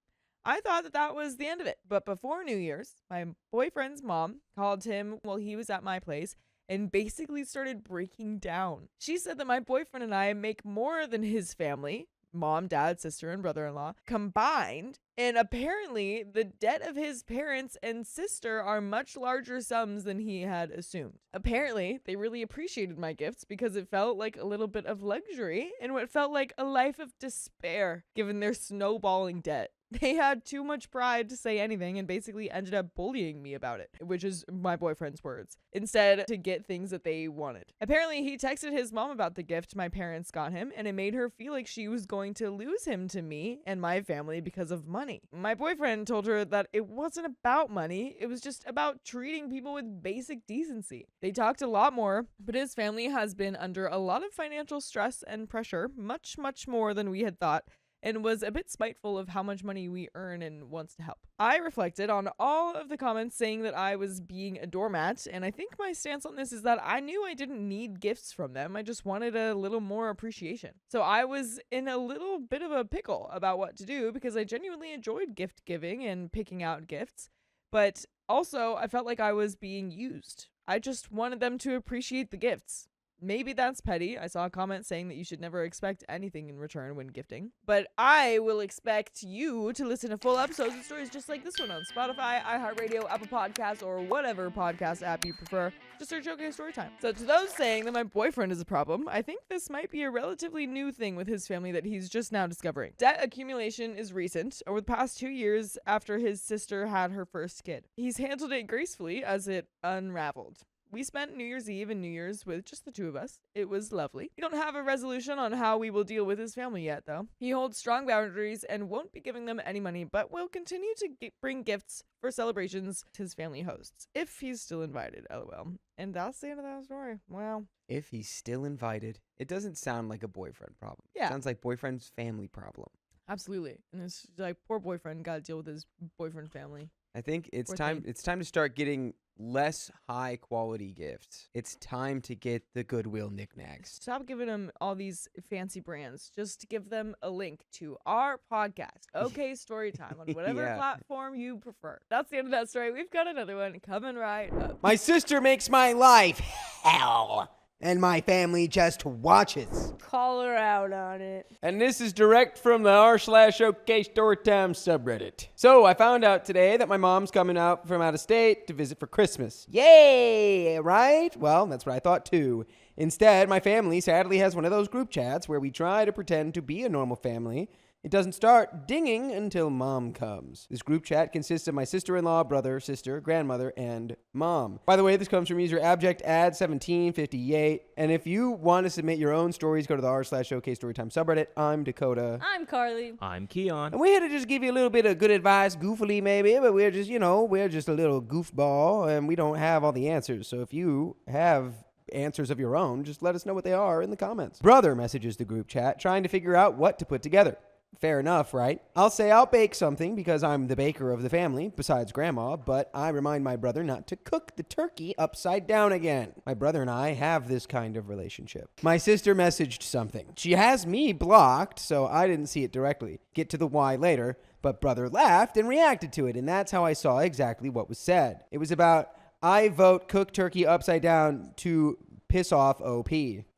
I thought that was the end of it, but before New Year's, my boyfriend's mom called him while he was at my place and basically started breaking down. She said that my boyfriend and I make more than his family, mom, dad, sister, and brother-in-law combined, and apparently the debt of his parents and sister are much larger sums than he had assumed. Apparently, they really appreciated my gifts because it felt like a little bit of luxury and what felt like a life of despair given their snowballing debt. They had too much pride to say anything and basically ended up bullying me about it, which is my boyfriend's words, instead to get things that they wanted. Apparently, he texted his mom about the gift my parents got him, and it made her feel like she was going to lose him to me and my family because of money. My boyfriend told her that it wasn't about money, it was just about treating people with basic decency. They talked a lot more, but his family has been under a lot of financial stress and pressure, much more than we had thought, and was a bit spiteful of how much money we earn and wants to help. I reflected on all of the comments saying that I was being a doormat, and I think my stance on this is that I knew I didn't need gifts from them, I just wanted a little more appreciation. So I was in a little bit of a pickle about what to do because I genuinely enjoyed gift giving and picking out gifts, but also I felt like I was being used. I just wanted them to appreciate the gifts. Maybe that's petty. I saw a comment saying that you should never expect anything in return when gifting. But I will expect you to listen to full episodes and stories just like this one on Spotify, iHeartRadio, Apple Podcasts, or whatever podcast app you prefer. Just search OK Storytime. So to those saying that my boyfriend is a problem, I think this might be a relatively new thing with his family that he's just now discovering. Debt accumulation is recent, over the past 2 years after his sister had her first kid. He's handled it gracefully as it unraveled. We spent New Year's Eve and New Year's with just the two of us. It was lovely. We don't have a resolution on how we will deal with his family yet, though. He holds strong boundaries and won't be giving them any money, but will continue to bring gifts for celebrations his family hosts, if he's still invited, lol. And that's the end of that story. Wow. If he's still invited. It doesn't sound like a boyfriend problem. Yeah. It sounds like boyfriend's family problem. Absolutely. And it's like, poor boyfriend got to deal with his boyfriend family. I think it's Poor time. thing. It's time to start getting less high quality gifts. It's time to get the Goodwill knickknacks. Stop giving them all these fancy brands. Just give them a link to our podcast, OK Storytime, on whatever Yeah. platform you prefer. That's the end of that story. We've got another one coming right up. My sister makes my life hell, and my family just watches. Call her out on it. And this is direct from the r/OK Storytime subreddit. So I found out today that my mom's coming out from out of state to visit for Christmas. Yay, right? Well, that's what I thought too. Instead, my family sadly has one of those group chats where we try to pretend to be a normal family. It doesn't start dinging until mom comes. This group chat consists of my sister-in-law, brother, sister, grandmother, and mom. By the way, this comes from user abjectad1758. And if you want to submit your own stories, go to the r/OK Storytime subreddit. I'm Dakota. I'm Carly. I'm Keon. And we're here to just give you a little bit of good advice, goofily maybe, but we're just, we're just a little goofball, and we don't have all the answers. So if you have answers of your own, just let us know what they are in the comments. Brother messages the group chat, trying to figure out what to put together. Fair enough, right? I'll say I'll bake something because I'm the baker of the family, besides Grandma, but I remind my brother not to cook the turkey upside down again. My brother and I have this kind of relationship. My sister messaged something. She has me blocked, so I didn't see it directly. Get to the why later. But brother laughed and reacted to it, and that's how I saw exactly what was said. It was about, I vote cook turkey upside down to piss off OP.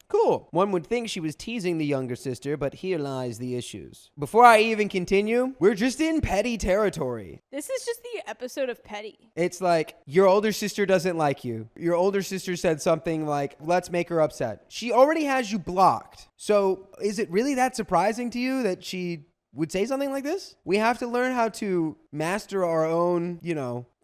Cool. One would think she was teasing the younger sister, but here lies the issues. Before I even continue, we're just in petty territory. This is just the episode of petty. It's like, your older sister doesn't like you. Your older sister said something like, let's make her upset. She already has you blocked. So is it really that surprising to you that she would say something like this? We have to learn how to master our own,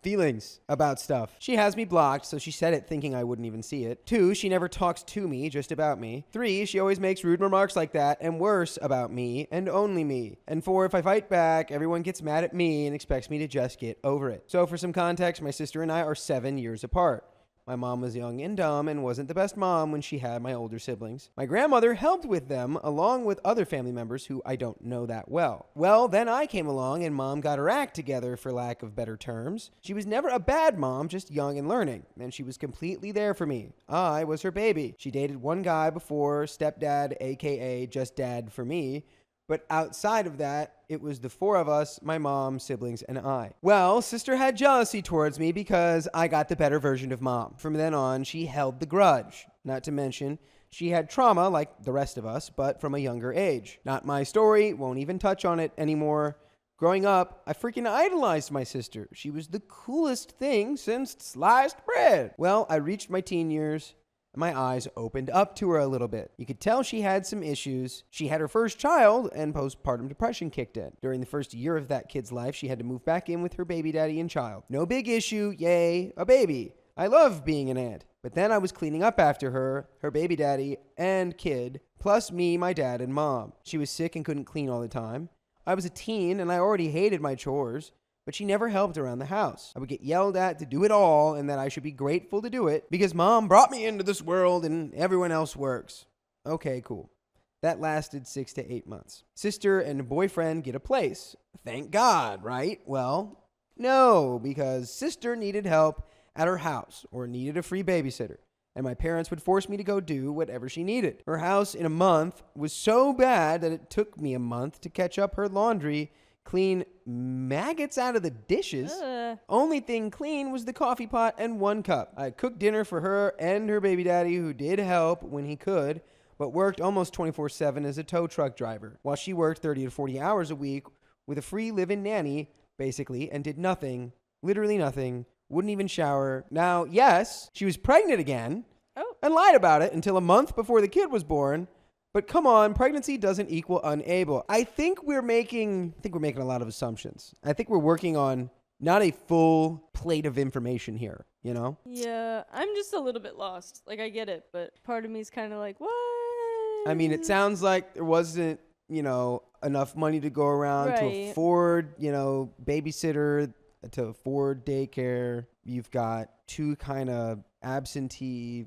feelings about stuff. She has me blocked, so she said it thinking I wouldn't even see it. 2, she never talks to me, just about me. 3, she always makes rude remarks like that, and worse, about me, and only me. And 4, if I fight back, everyone gets mad at me and expects me to just get over it. So for some context, my sister and I are 7 years apart. My mom was young and dumb and wasn't the best mom when she had my older siblings. My grandmother helped with them along with other family members who I don't know that well. Well, then I came along and mom got her act together, for lack of better terms. She was never a bad mom, just young and learning, and she was completely there for me. I was her baby. She dated one guy before, stepdad, aka just dad for me. But outside of that, it was the 4 of us, my mom, siblings, and I. Well, sister had jealousy towards me because I got the better version of mom. From then on, she held the grudge. Not to mention, she had trauma like the rest of us, but from a younger age. Not my story, won't even touch on it anymore. Growing up, I freaking idolized my sister. She was the coolest thing since sliced bread. Well, I reached my teen years. My eyes opened up to her a little bit. You could tell she had some issues. She had her first child, and postpartum depression kicked in. During the first year of that kid's life, she had to move back in with her baby daddy and child. No big issue, yay, a baby. I love being an aunt. But then I was cleaning up after her baby daddy, and kid, plus me, my dad, and mom. She was sick and couldn't clean all the time. I was a teen, and I already hated my chores. But she never helped around the house. I would get yelled at to do it all and that I should be grateful to do it because mom brought me into this world and everyone else works. Okay, cool. That lasted 6 to 8 months. Sister and boyfriend get a place. Thank God, right? Well, no, because sister needed help at her house or needed a free babysitter. And my parents would force me to go do whatever she needed. Her house in a month was so bad that it took me a month to catch up her laundry, clean maggots out of the dishes. Only thing clean was the coffee pot and 1 cup. I cooked dinner for her and her baby daddy, who did help when he could, but worked almost 24/7 as a tow truck driver, while she worked 30 to 40 hours a week with a free live-in nanny, basically, and did nothing, literally nothing, wouldn't even shower. Now, yes, she was pregnant again, and lied about it until a month before the kid was born. But come on, pregnancy doesn't equal unable. I think we're making a lot of assumptions. I think we're working on not a full plate of information here, Yeah, I'm just a little bit lost. Like, I get it, but part of me is kind of like, what? I mean, it sounds like there wasn't, enough money to go around to afford, babysitter, to afford daycare. You've got 2 kind of absentee,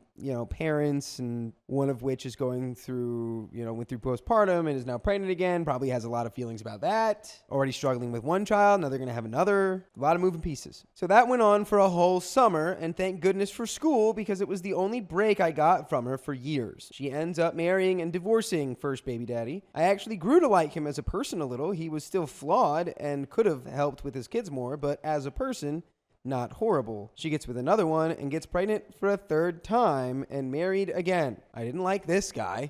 parents, and one of which is going through, went through postpartum and is now pregnant again, probably has a lot of feelings about that. Already struggling with 1 child, now they're going to have another. A lot of moving pieces. So that went on for a whole summer, and thank goodness for school, because it was the only break I got from her for years. She ends up marrying and divorcing first baby daddy. I actually grew to like him as a person a little. He was still flawed and could have helped with his kids more, but as a person, not horrible. She gets with another one and gets pregnant for a 3rd time and married again. I didn't like this guy.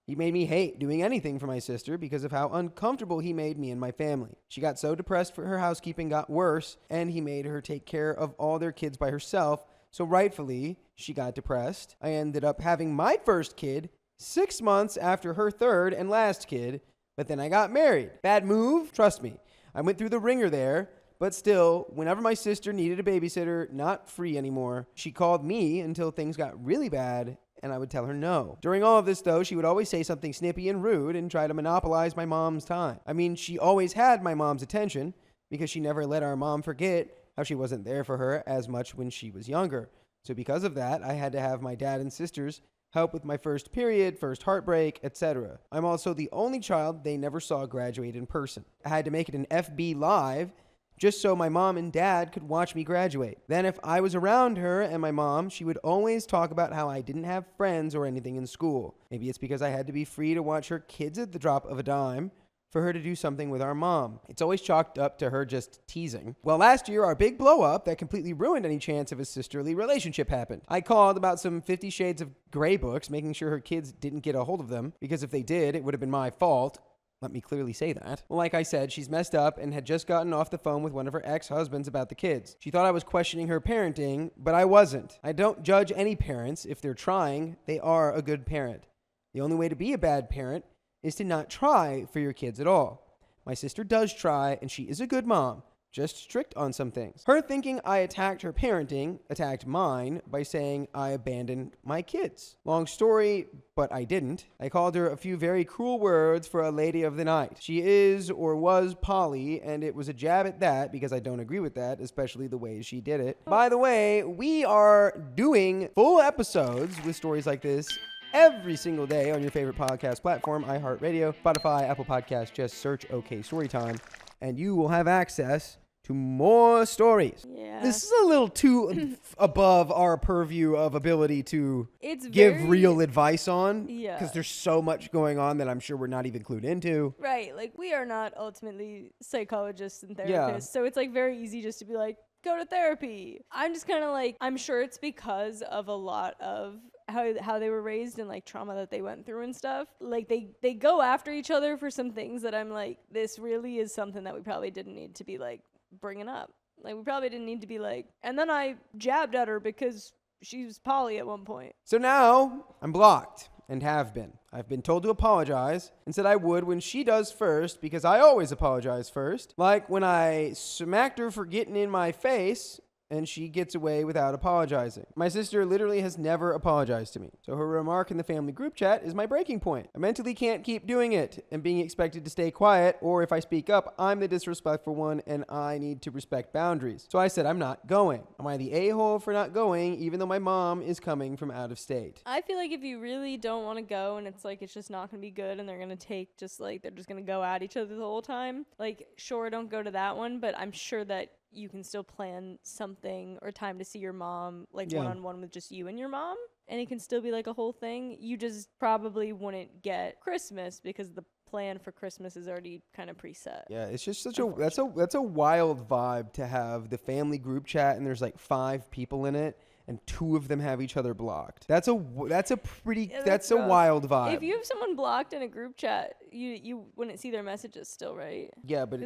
He made me hate doing anything for my sister because of how uncomfortable he made me and my family. She got so depressed for her housekeeping got worse, and he made her take care of all their kids by herself, so rightfully, she got depressed. I ended up having my first kid 6 months after her 3rd and last kid, but then I got married. Bad move? Trust me. I went through the ringer there. But still, whenever my sister needed a babysitter, not free anymore, she called me until things got really bad, and I would tell her no. During all of this, though, she would always say something snippy and rude and try to monopolize my mom's time. I mean, she always had my mom's attention because she never let our mom forget how she wasn't there for her as much when she was younger. So because of that, I had to have my dad and sisters help with my first period, first heartbreak, etc. I'm also the only child they never saw graduate in person. I had to make it an FB Live just so my mom and dad could watch me graduate. Then if I was around her and my mom, she would always talk about how I didn't have friends or anything in school. Maybe it's because I had to be free to watch her kids at the drop of a dime. for her to do something with our mom. It's always chalked up to her just teasing. Well, last year, our big blow up that completely ruined any chance of a sisterly relationship happened. I called about some 50 Shades of Grey books, making sure her kids didn't get a hold of them, because if they did, it would have been my fault. Let me clearly say that. Well, like I said, she's messed up and had just gotten off the phone with one of her ex-husbands about the kids. She thought I was questioning her parenting, but I wasn't. I don't judge any parents. If they're trying, they are a good parent. The only way to be a bad parent is to not try for your kids at all. My sister does try, and she is a good mom, just strict on some things. Her thinking I attacked her parenting attacked mine by saying I abandoned my kids. Long story, but I didn't. I called her a few very cruel words for a lady of the night. She is or was poly, and it was a jab at that because I don't agree with that, especially the way she did it. By the way, we are doing full episodes with stories like this every single day on your favorite podcast platform, iHeartRadio, Spotify, Apple Podcasts. Just search OK Storytime, and you will have access to more stories. Yeah. This is a little too above our purview of ability to give real advice on. Yeah. Because there's so much going on that I'm sure we're not even clued into. Right. Like, we are not ultimately psychologists and therapists. Yeah. So it's like very easy just to be like, go to therapy. I'm just kind of like, I'm sure it's because of a lot of how they were raised and like trauma that they went through and stuff. Like they go after each other for some things that I'm like, this really is something that we probably didn't need to be like bringing up. Like, we probably didn't need to be like, and then I jabbed at her because she was poly at one point. So now I'm blocked and have been. I've been told to apologize and said I would when she does first, because I always apologize first. Like when I smacked her for getting in my face and she gets away without apologizing. My sister literally has never apologized to me. So her remark in the family group chat is my breaking point. I mentally can't keep doing it and being expected to stay quiet, or if I speak up, I'm the disrespectful one and I need to respect boundaries. So I said, I'm not going. Am I the a-hole for not going, even though my mom is coming from out of state? I feel like if you really don't want to go and it's like, it's just not going to be good and they're going to take just like, they're just going to go at each other the whole time. Like, sure, don't go to that one, but I'm sure that you can still plan something or time to see your mom, like one-on-one with just you and your mom, and it can still be like a whole thing. You just probably wouldn't get Christmas because the plan for Christmas is already kind of preset. Yeah, it's just such that's a wild vibe to have the family group chat and there's like 5 people in it and 2 of them have each other blocked. That's a wild vibe. If you have someone blocked in a group chat, you wouldn't see their messages still, right? Yeah, but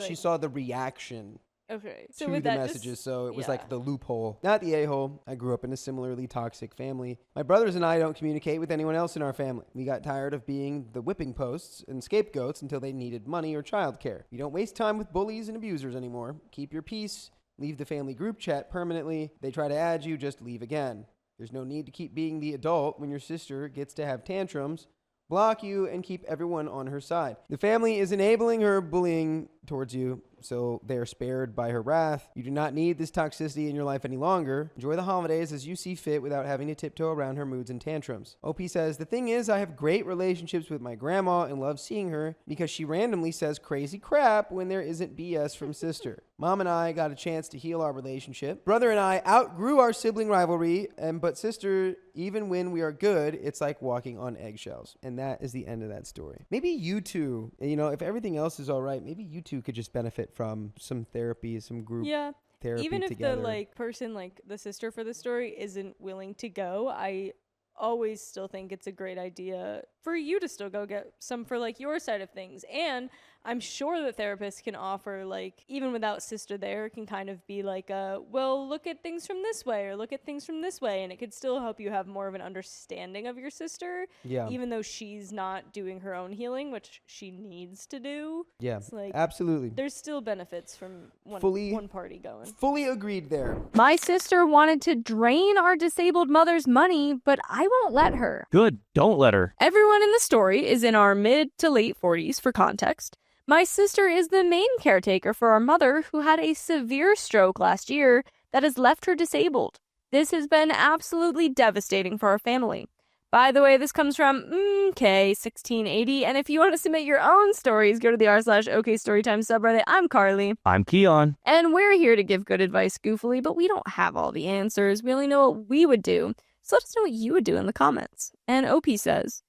she saw the reaction. Okay. So to the messages, so it was like the loophole, not the a-hole. I grew up in a similarly toxic family. My brothers and I don't communicate with anyone else in our family. We got tired of being the whipping posts and scapegoats until they needed money or childcare. You don't waste time with bullies and abusers anymore. Keep your peace. Leave the family group chat permanently. They try to add you, just leave again. There's no need to keep being the adult when your sister gets to have tantrums. Block you and keep everyone on her side. The family is enabling her bullying towards you, so they are spared by her wrath. You do not need this toxicity in your life any longer. Enjoy the holidays as you see fit without having to tiptoe around her moods and tantrums. OP says, the thing is, I have great relationships with my grandma and love seeing her because she randomly says crazy crap when there isn't BS from sister. Mom and I got a chance to heal our relationship. Brother and I outgrew our sibling rivalry, but sister, even when we are good, it's like walking on eggshells. And that is the end of that story. Maybe you two, if everything else is all right, maybe you two could just benefit from some therapy, some group therapy even if together. the person, like the sister for the story, isn't willing to go, I always still think it's a great idea for you to still go get some for like your side of things. And I'm sure that therapists can offer, like, even without sister there, can kind of be like well, look at things from this way or look at things from this way, and it could still help you have more of an understanding of your sister, even though she's not doing her own healing, which she needs to do. It's like, absolutely. There's still benefits from one party going. Fully agreed there. My sister wanted to drain our disabled mother's money, but I won't let her. Good, don't let her. Everyone in the story is in our mid to late 40s for context. My sister is the main caretaker for our mother, who had a severe stroke last year that has left her disabled. This has been absolutely devastating for our family. By the way, this comes from K1680, and if you want to submit your own stories, go to the r/OK Storytime subreddit. I'm Carly. I'm Keon. And we're here to give good advice goofily, but we don't have all the answers. We only know what we would do. So let us know what you would do in the comments. And OP says,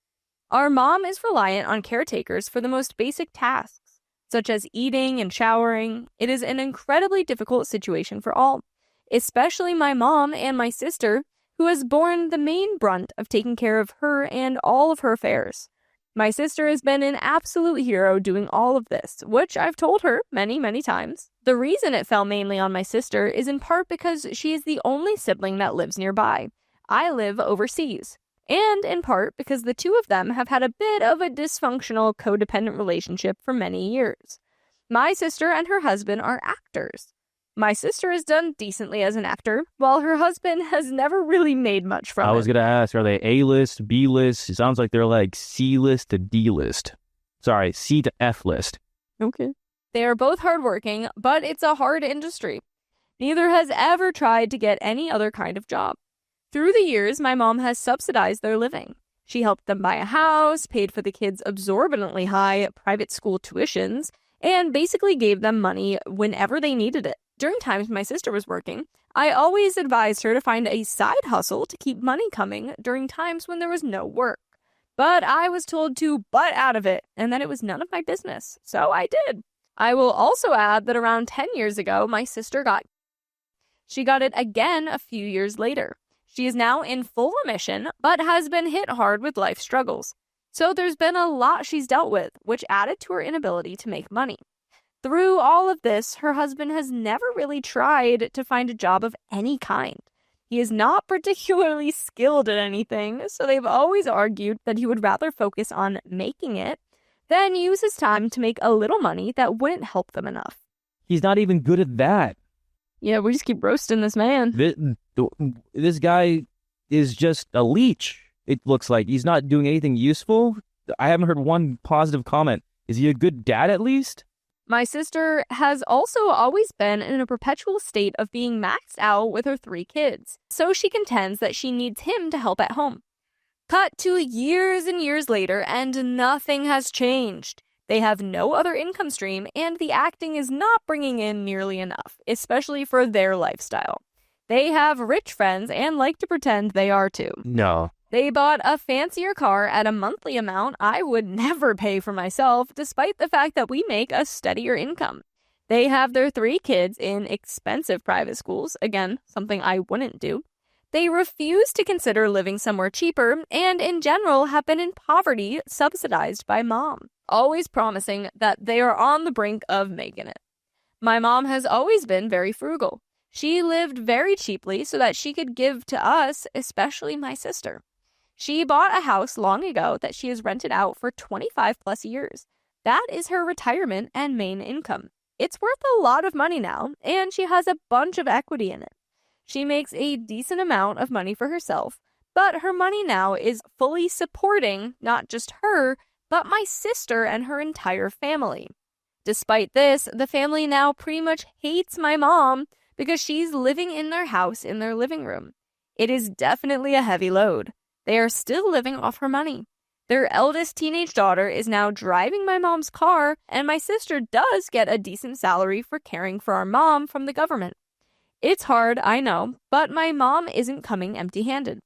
Our mom is reliant on caretakers for the most basic tasks, such as eating and showering. It is an incredibly difficult situation for all, especially my mom and my sister, who has borne the main brunt of taking care of her and all of her affairs. My sister has been an absolute hero doing all of this, which I've told her many, many times. The reason it fell mainly on my sister is in part because she is the only sibling that lives nearby. I live overseas. And in part because the two of them have had a bit of a dysfunctional codependent relationship for many years. My sister and her husband are actors. My sister has done decently as an actor, while her husband has never really made much from it. I was going to ask, are they A-list, B-list? It sounds like they're like C-list to D-list. Sorry, C to F-list. Okay. They are both hardworking, but it's a hard industry. Neither has ever tried to get any other kind of job. Through the years, my mom has subsidized their living. She helped them buy a house, paid for the kids' absorbently high private school tuitions, and basically gave them money whenever they needed it. During times my sister was working, I always advised her to find a side hustle to keep money coming during times when there was no work. But I was told to butt out of it and that it was none of my business, so I did. I will also add that around 10 years ago, my sister got it again a few years later. She is now in full remission, but has been hit hard with life struggles. So there's been a lot she's dealt with, which added to her inability to make money. Through all of this, her husband has never really tried to find a job of any kind. He is not particularly skilled at anything, so they've always argued that he would rather focus on making it than use his time to make a little money that wouldn't help them enough. He's not even good at that. Yeah, we just keep roasting this man. This guy is just a leech, it looks like. He's not doing anything useful. I haven't heard one positive comment. Is he a good dad at least? My sister has also always been in a perpetual state of being maxed out with her 3 kids, so she contends that she needs him to help at home. Cut to years and years later, and nothing has changed. They have no other income stream, and the acting is not bringing in nearly enough, especially for their lifestyle. They have rich friends and like to pretend they are too. No. They bought a fancier car at a monthly amount I would never pay for myself, despite the fact that we make a steadier income. They have their 3 kids in expensive private schools, again, something I wouldn't do. They refuse to consider living somewhere cheaper, and in general have been in poverty subsidized by mom, always promising that they are on the brink of making it. My mom has always been very frugal. She lived very cheaply so that she could give to us, especially my sister. She bought a house long ago that she has rented out for 25 plus years. That is her retirement and main income. It's worth a lot of money now, and she has a bunch of equity in it. She makes a decent amount of money for herself, but her money now is fully supporting not just her, but my sister and her entire family. Despite this, the family now pretty much hates my mom because she's living in their house in their living room. It is definitely a heavy load. They are still living off her money. Their eldest teenage daughter is now driving my mom's car, and my sister does get a decent salary for caring for our mom from the government. It's hard, I know, but my mom isn't coming empty-handed.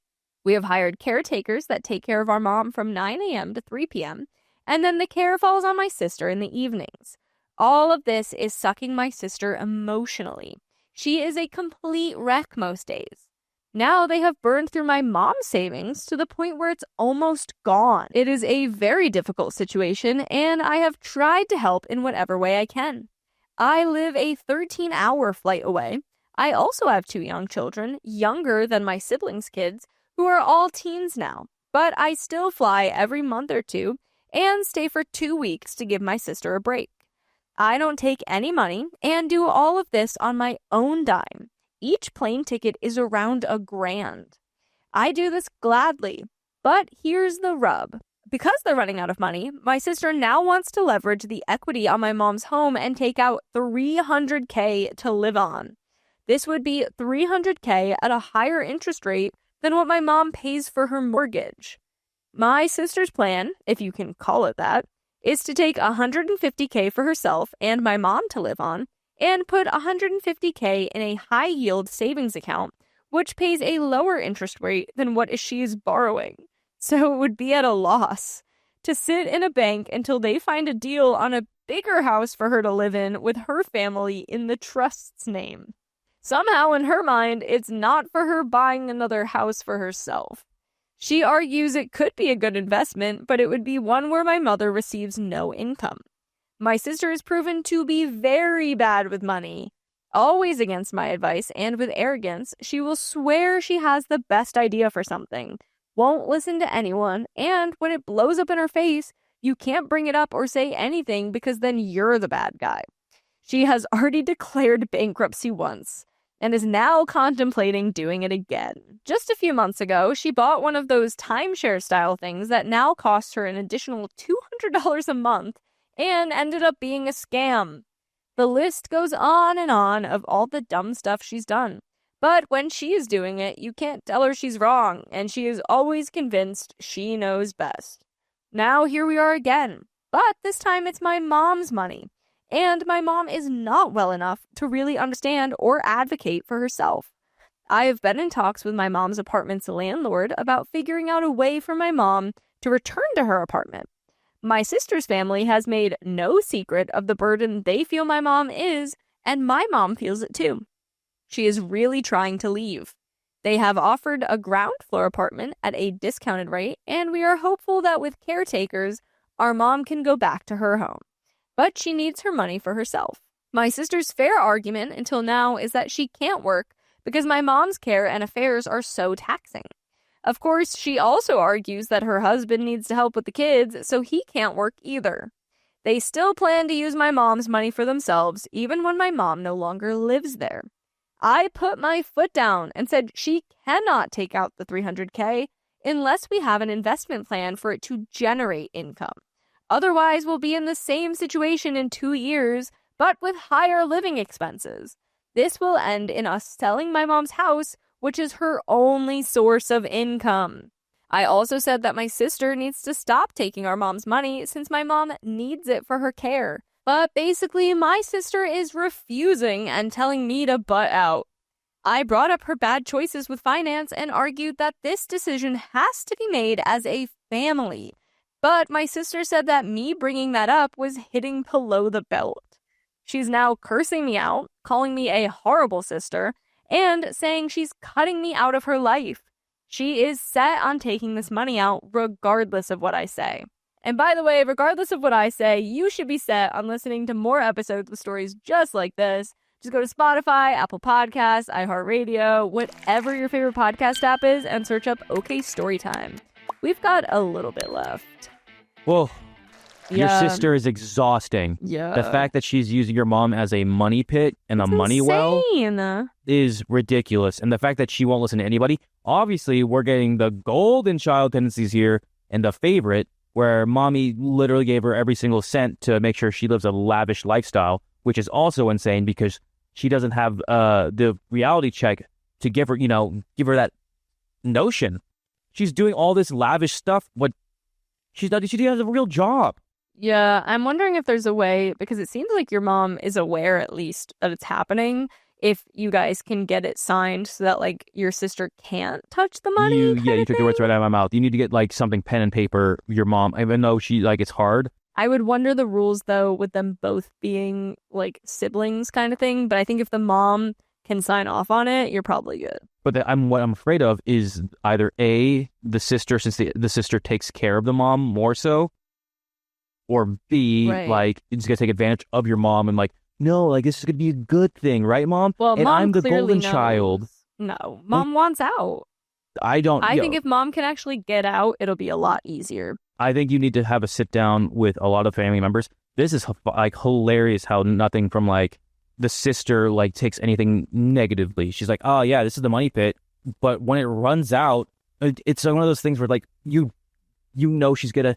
We have hired caretakers that take care of our mom from 9 a.m. to 3 p.m., and then the care falls on my sister in the evenings. All of this is sucking my sister emotionally. She is a complete wreck most days. Now they have burned through my mom's savings to the point where it's almost gone. It is a very difficult situation, and I have tried to help in whatever way I can. I live a 13-hour flight away. I also have 2 young children, younger than my siblings' kids, who are all teens now. But I still fly every month or 2 and stay for 2 weeks to give my sister a break. I don't take any money and do all of this on my own dime. Each plane ticket is around $1,000. I do this gladly, but here's the rub. Because they're running out of money, my sister now wants to leverage the equity on my mom's home and take out $300K to live on. This would be $300K at a higher interest rate than what my mom pays for her mortgage. My sister's plan, if you can call it that, is to take $150K for herself and my mom to live on, and put $150K in a high-yield savings account, which pays a lower interest rate than what she is borrowing. So it would be at a loss. to sit in a bank until they find a deal on a bigger house for her to live in with her family in the trust's name. Somehow, in her mind, it's not for her buying another house for herself. She argues it could be a good investment, but it would be one where my mother receives no income. My sister is proven to be very bad with money. Always against my advice, and with arrogance, she will swear she has the best idea for something, won't listen to anyone, and when it blows up in her face, you can't bring it up or say anything because then you're the bad guy. She has already declared bankruptcy once and is now contemplating doing it again. Just a few months ago, she bought one of those timeshare style things that now costs her an additional $200 a month and ended up being a scam. The list goes on and on of all the dumb stuff she's done. But when she is doing it, you can't tell her she's wrong, and she is always convinced she knows best. Now here we are again, but this time it's my mom's money. And my mom is not well enough to really understand or advocate for herself. I have been in talks with my mom's apartment's landlord about figuring out a way for my mom to return to her apartment. My sister's family has made no secret of the burden they feel my mom is, and my mom feels it too. She is really trying to leave. They have offered a ground floor apartment at a discounted rate, and we are hopeful that with caretakers, our mom can go back to her home. But she needs her money for herself. My sister's fair argument until now is that she can't work because my mom's care and affairs are so taxing. Of course, she also argues that her husband needs to help with the kids, so he can't work either. They still plan to use my mom's money for themselves, even when my mom no longer lives there. I put my foot down and said she cannot take out the $300K unless we have an investment plan for it to generate income. Otherwise, we'll be in the same situation in 2 years, but with higher living expenses. This will end in us selling my mom's house, which is her only source of income. I also said that my sister needs to stop taking our mom's money since my mom needs it for her care. But basically, my sister is refusing and telling me to butt out. I brought up her bad choices with finance and argued that this decision has to be made as a family. But my sister said that me bringing that up was hitting below the belt. She's now cursing me out, calling me a horrible sister, and saying she's cutting me out of her life. She is set on taking this money out regardless of what I say. And by the way, regardless of what I say, you should be set on listening to more episodes with stories just like this. Just go to Spotify, Apple Podcasts, iHeartRadio, whatever your favorite podcast app is, and search up OK Storytime. We've got a little bit left. Whoa. Your sister is exhausting. Yeah. The fact that she's using your mom as a money pit and a money well is ridiculous. And the fact that she won't listen to anybody. Obviously, we're getting the golden child tendencies here and the favorite, where mommy literally gave her every single cent to make sure she lives a lavish lifestyle, which is also insane because she doesn't have the reality check to give her that notion. She's doing all this lavish stuff. What she has a real job. Yeah, I'm wondering if there's a way, because it seems like your mom is aware at least that it's happening, if you guys can get it signed so that like your sister can't touch the money. You took the words right out of my mouth. You need to get like something pen and paper, your mom, even though she it's hard. I would wonder the rules though with them both being like siblings kind of thing, but I think if the mom can sign off on it, you're probably good. But what I'm afraid of is either A, the sister, since the sister takes care of the mom more so, or B, like, it's going to take advantage of your mom and like, no, like, this is going to be a good thing, right, mom? Well, and mom I'm the clearly golden knows. child. No, mom wants out. I think if mom can actually get out, it'll be a lot easier. I think you need to have a sit down with a lot of family members. This is like hilarious how nothing from like the sister like takes anything negatively. She's like, oh yeah, this is the money pit. But when it runs out, it's one of those things where like you know she's gonna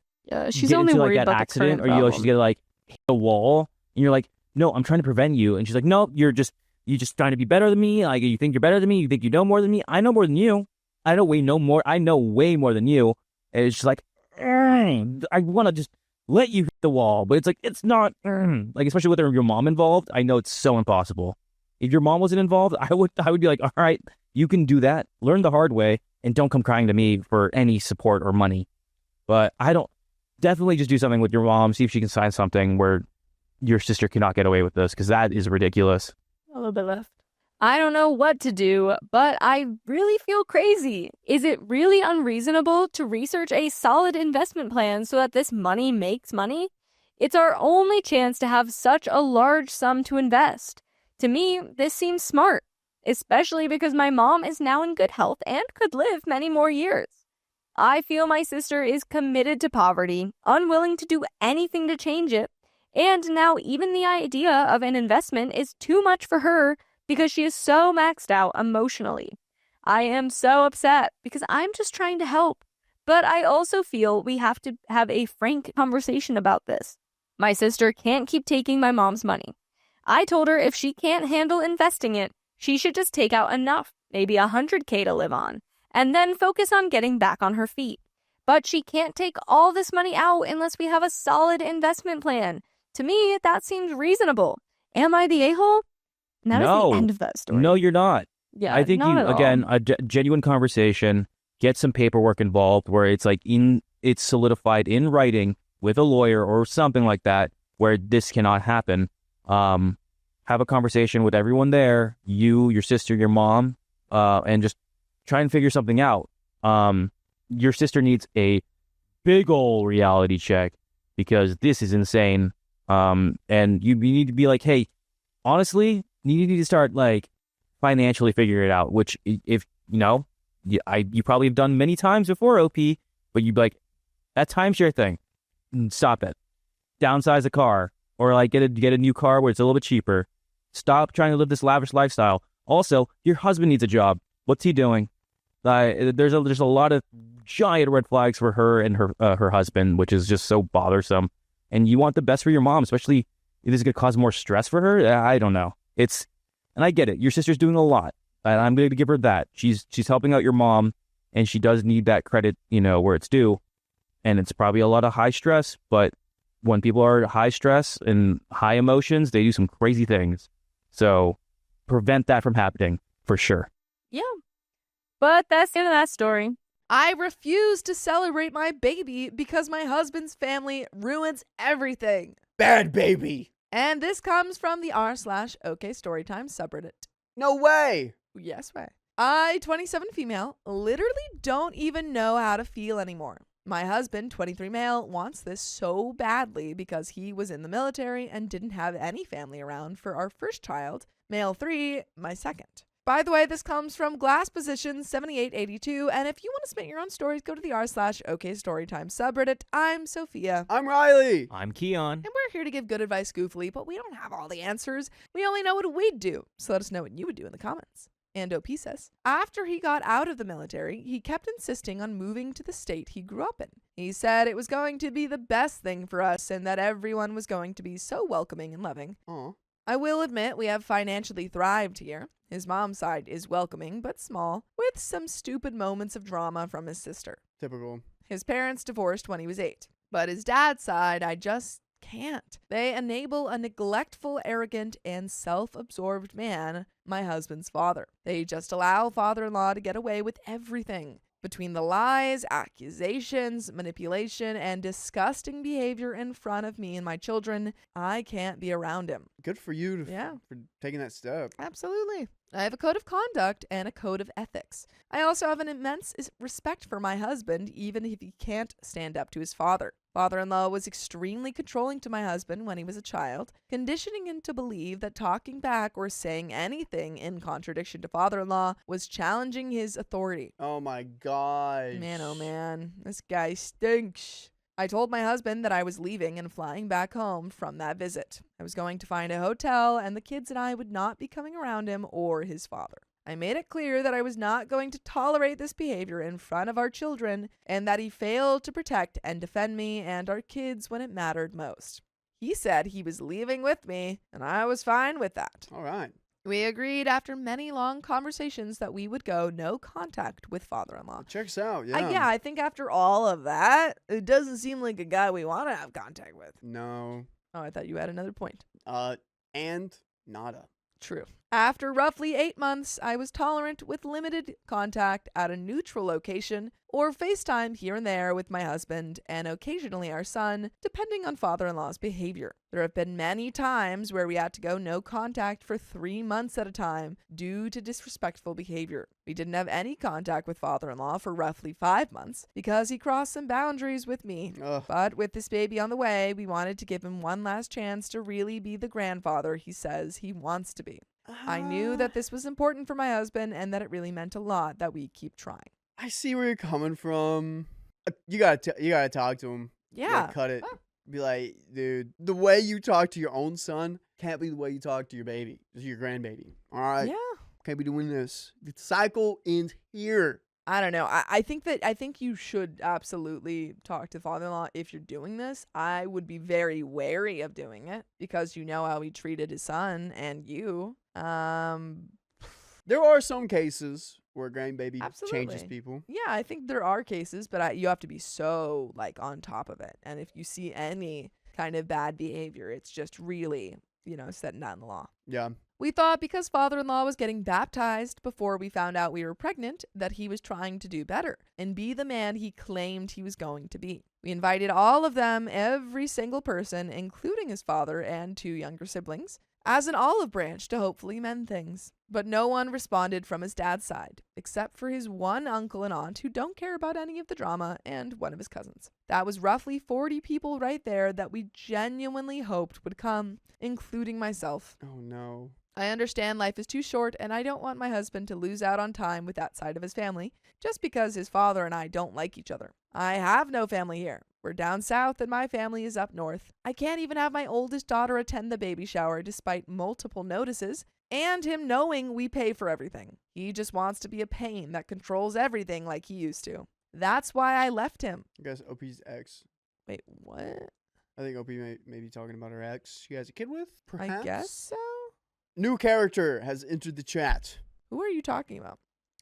she's get only into worried like that about accident, the or current she's gonna like hit a wall, and you're like, no, I'm trying to prevent you, and she's like, no, you're just trying to be better than me. Like you think you're better than me, you think you know more than me. I know more than you. I know way more than you. And it's just like, I want to just let you hit the wall, but it's like it's not like, especially with your mom involved. I know it's so impossible. If your mom wasn't involved, I would be like, all right, you can do that. Learn the hard way, and don't come crying to me for any support or money. But definitely just do something with your mom. See if she can sign something where your sister cannot get away with this, because that is ridiculous. A little bit left. I don't know what to do, but I really feel crazy. Is it really unreasonable to research a solid investment plan so that this money makes money? It's our only chance to have such a large sum to invest. To me, this seems smart, especially because my mom is now in good health and could live many more years. I feel my sister is committed to poverty, unwilling to do anything to change it, and now even the idea of an investment is too much for her because she is so maxed out emotionally. I am so upset because I'm just trying to help, but I also feel we have to have a frank conversation about this. My sister can't keep taking my mom's money. I told her if she can't handle investing it, she should just take out enough, maybe $100K to live on, and then focus on getting back on her feet. But she can't take all this money out unless we have a solid investment plan. To me, that seems reasonable. Am I the a-hole? And that is the end of that story. No, you're not. Yeah, I think not at all. a genuine conversation, get some paperwork involved where it's like it's solidified in writing with a lawyer or something like that, where this cannot happen. Have a conversation with everyone there, you, your sister, your mom, and just try and figure something out. Your sister needs a big ol' reality check because this is insane. And you need to be like, hey, honestly, you need to start like financially figuring it out, which if, you probably have done many times before, OP, but you'd be like, that timeshare thing, stop it. Downsize a car or like get a new car where it's a little bit cheaper. Stop trying to live this lavish lifestyle. Also, your husband needs a job. What's he doing? There's a lot of giant red flags for her and her husband, which is just so bothersome. And you want the best for your mom, especially if this is going to cause more stress for her. I don't know. And I get it. Your sister's doing a lot. And I'm going to give her that. She's helping out your mom, and she does need that credit, where it's due. And it's probably a lot of high stress, but when people are high stress and high emotions, they do some crazy things. So prevent that from happening for sure. Yeah. But that's the end of that story. I refuse to celebrate my baby because my husband's family ruins everything. Bad baby. And this comes from the r/OK Storytime subreddit. No way. Yes way. I, 27 female, literally don't even know how to feel anymore. My husband, 23 male, wants this so badly because he was in the military and didn't have any family around for our first child, male 3, my second. By the way, this comes from Glass Position 7882, and if you want to submit your own stories, go to the r/OK Storytime subreddit. I'm Sophia. I'm Riley. I'm Keon. And we're here to give good advice goofily, but we don't have all the answers. We only know what we'd do, so let us know what you would do in the comments. And OP says, after he got out of the military, he kept insisting on moving to the state he grew up in. He said it was going to be the best thing for us and that everyone was going to be so welcoming and loving. Aww. I will admit we have financially thrived here. His mom's side is welcoming but small, with some stupid moments of drama from his sister. Typical. His parents divorced when he was 8. But his dad's side, I just can't. They enable a neglectful, arrogant, and self-absorbed man, my husband's father. They just allow father-in-law to get away with everything. Between the lies, accusations, manipulation, and disgusting behavior in front of me and my children, I can't be around him. Good for you for taking that step. Absolutely. I have a code of conduct and a code of ethics. I also have an immense respect for my husband, even if he can't stand up to his father. Father-in-law was extremely controlling to my husband when he was a child, conditioning him to believe that talking back or saying anything in contradiction to father-in-law was challenging his authority. Oh my gosh. Man, oh man, this guy stinks. I told my husband that I was leaving and flying back home from that visit. I was going to find a hotel, and the kids and I would not be coming around him or his father. I made it clear that I was not going to tolerate this behavior in front of our children, and that he failed to protect and defend me and our kids when it mattered most. He said he was leaving with me, and I was fine with that. All right. We agreed after many long conversations that we would go no contact with father-in-law. Checks out, yeah. I think after all of that, it doesn't seem like a guy we want to have contact with. No. Oh, I thought you had another point. And nada. True. After roughly 8 months, I was tolerant with limited contact at a neutral location or FaceTime here and there with my husband and occasionally our son, depending on father-in-law's behavior. There have been many times where we had to go no contact for 3 months at a time due to disrespectful behavior. We didn't have any contact with father-in-law for roughly 5 months because he crossed some boundaries with me. But with this baby on the way, we wanted to give him one last chance to really be the grandfather he says he wants to be. I knew that this was important for my husband and that it really meant a lot that we keep trying. I see where you're coming from. You gotta talk to him. Yeah. You gotta cut it. Be like, dude, the way you talk to your own son can't be the way you talk to your baby, your grandbaby. All right. Yeah. Can't be doing this. The cycle ends here. I don't know. I think you should absolutely talk to father-in-law if you're doing this. I would be very wary of doing it because you know how he treated his son and you. There are some cases where a grandbaby changes people. Yeah, I think there are cases, but you have to be so on top of it. And if you see any kind of bad behavior, it's just really, setting that in the law. Yeah. We thought because father-in-law was getting baptized before we found out we were pregnant that he was trying to do better and be the man he claimed he was going to be. We invited all of them, every single person, including his father and 2 younger siblings, as an olive branch to hopefully mend things. But no one responded from his dad's side, except for his one uncle and aunt who don't care about any of the drama and one of his cousins. That was roughly 40 people right there that we genuinely hoped would come, including myself. Oh no. I understand life is too short and I don't want my husband to lose out on time with that side of his family just because his father and I don't like each other. I have no family here. We're down south and my family is up north. I can't even have my oldest daughter attend the baby shower despite multiple notices and him knowing we pay for everything. He just wants to be a pain that controls everything like he used to. That's why I left him. I guess OP's ex. Wait, what? I think OP may be talking about her ex she has a kid with, perhaps? I guess so. New character has entered the chat. Who are you talking about?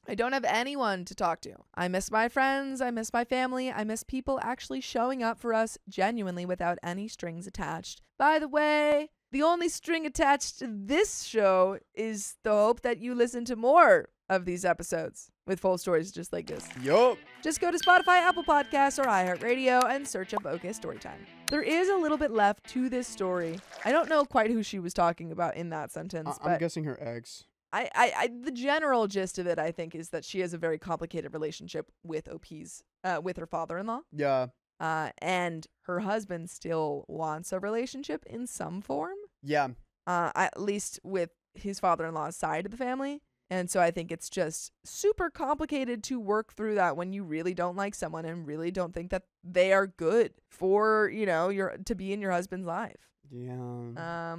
I don't have anyone to talk to. I miss my friends. I miss my family. I miss people actually showing up for us genuinely without any strings attached. By the way, the only string attached to this show is the hope that you listen to more of these episodes with full stories just like this. Yup. Just go to Spotify, Apple Podcasts, or iHeartRadio and search up OK Storytime. There is a little bit left to this story. I don't know quite who she was talking about in that sentence, but I'm guessing her ex. The general gist of it, I think, is that she has a very complicated relationship with with her father-in-law. Yeah. And her husband still wants a relationship in some form. Yeah. At least with his father-in-law's side of the family. And so I think it's just super complicated to work through that when you really don't like someone and really don't think that they are good for, to be in your husband's life. Yeah.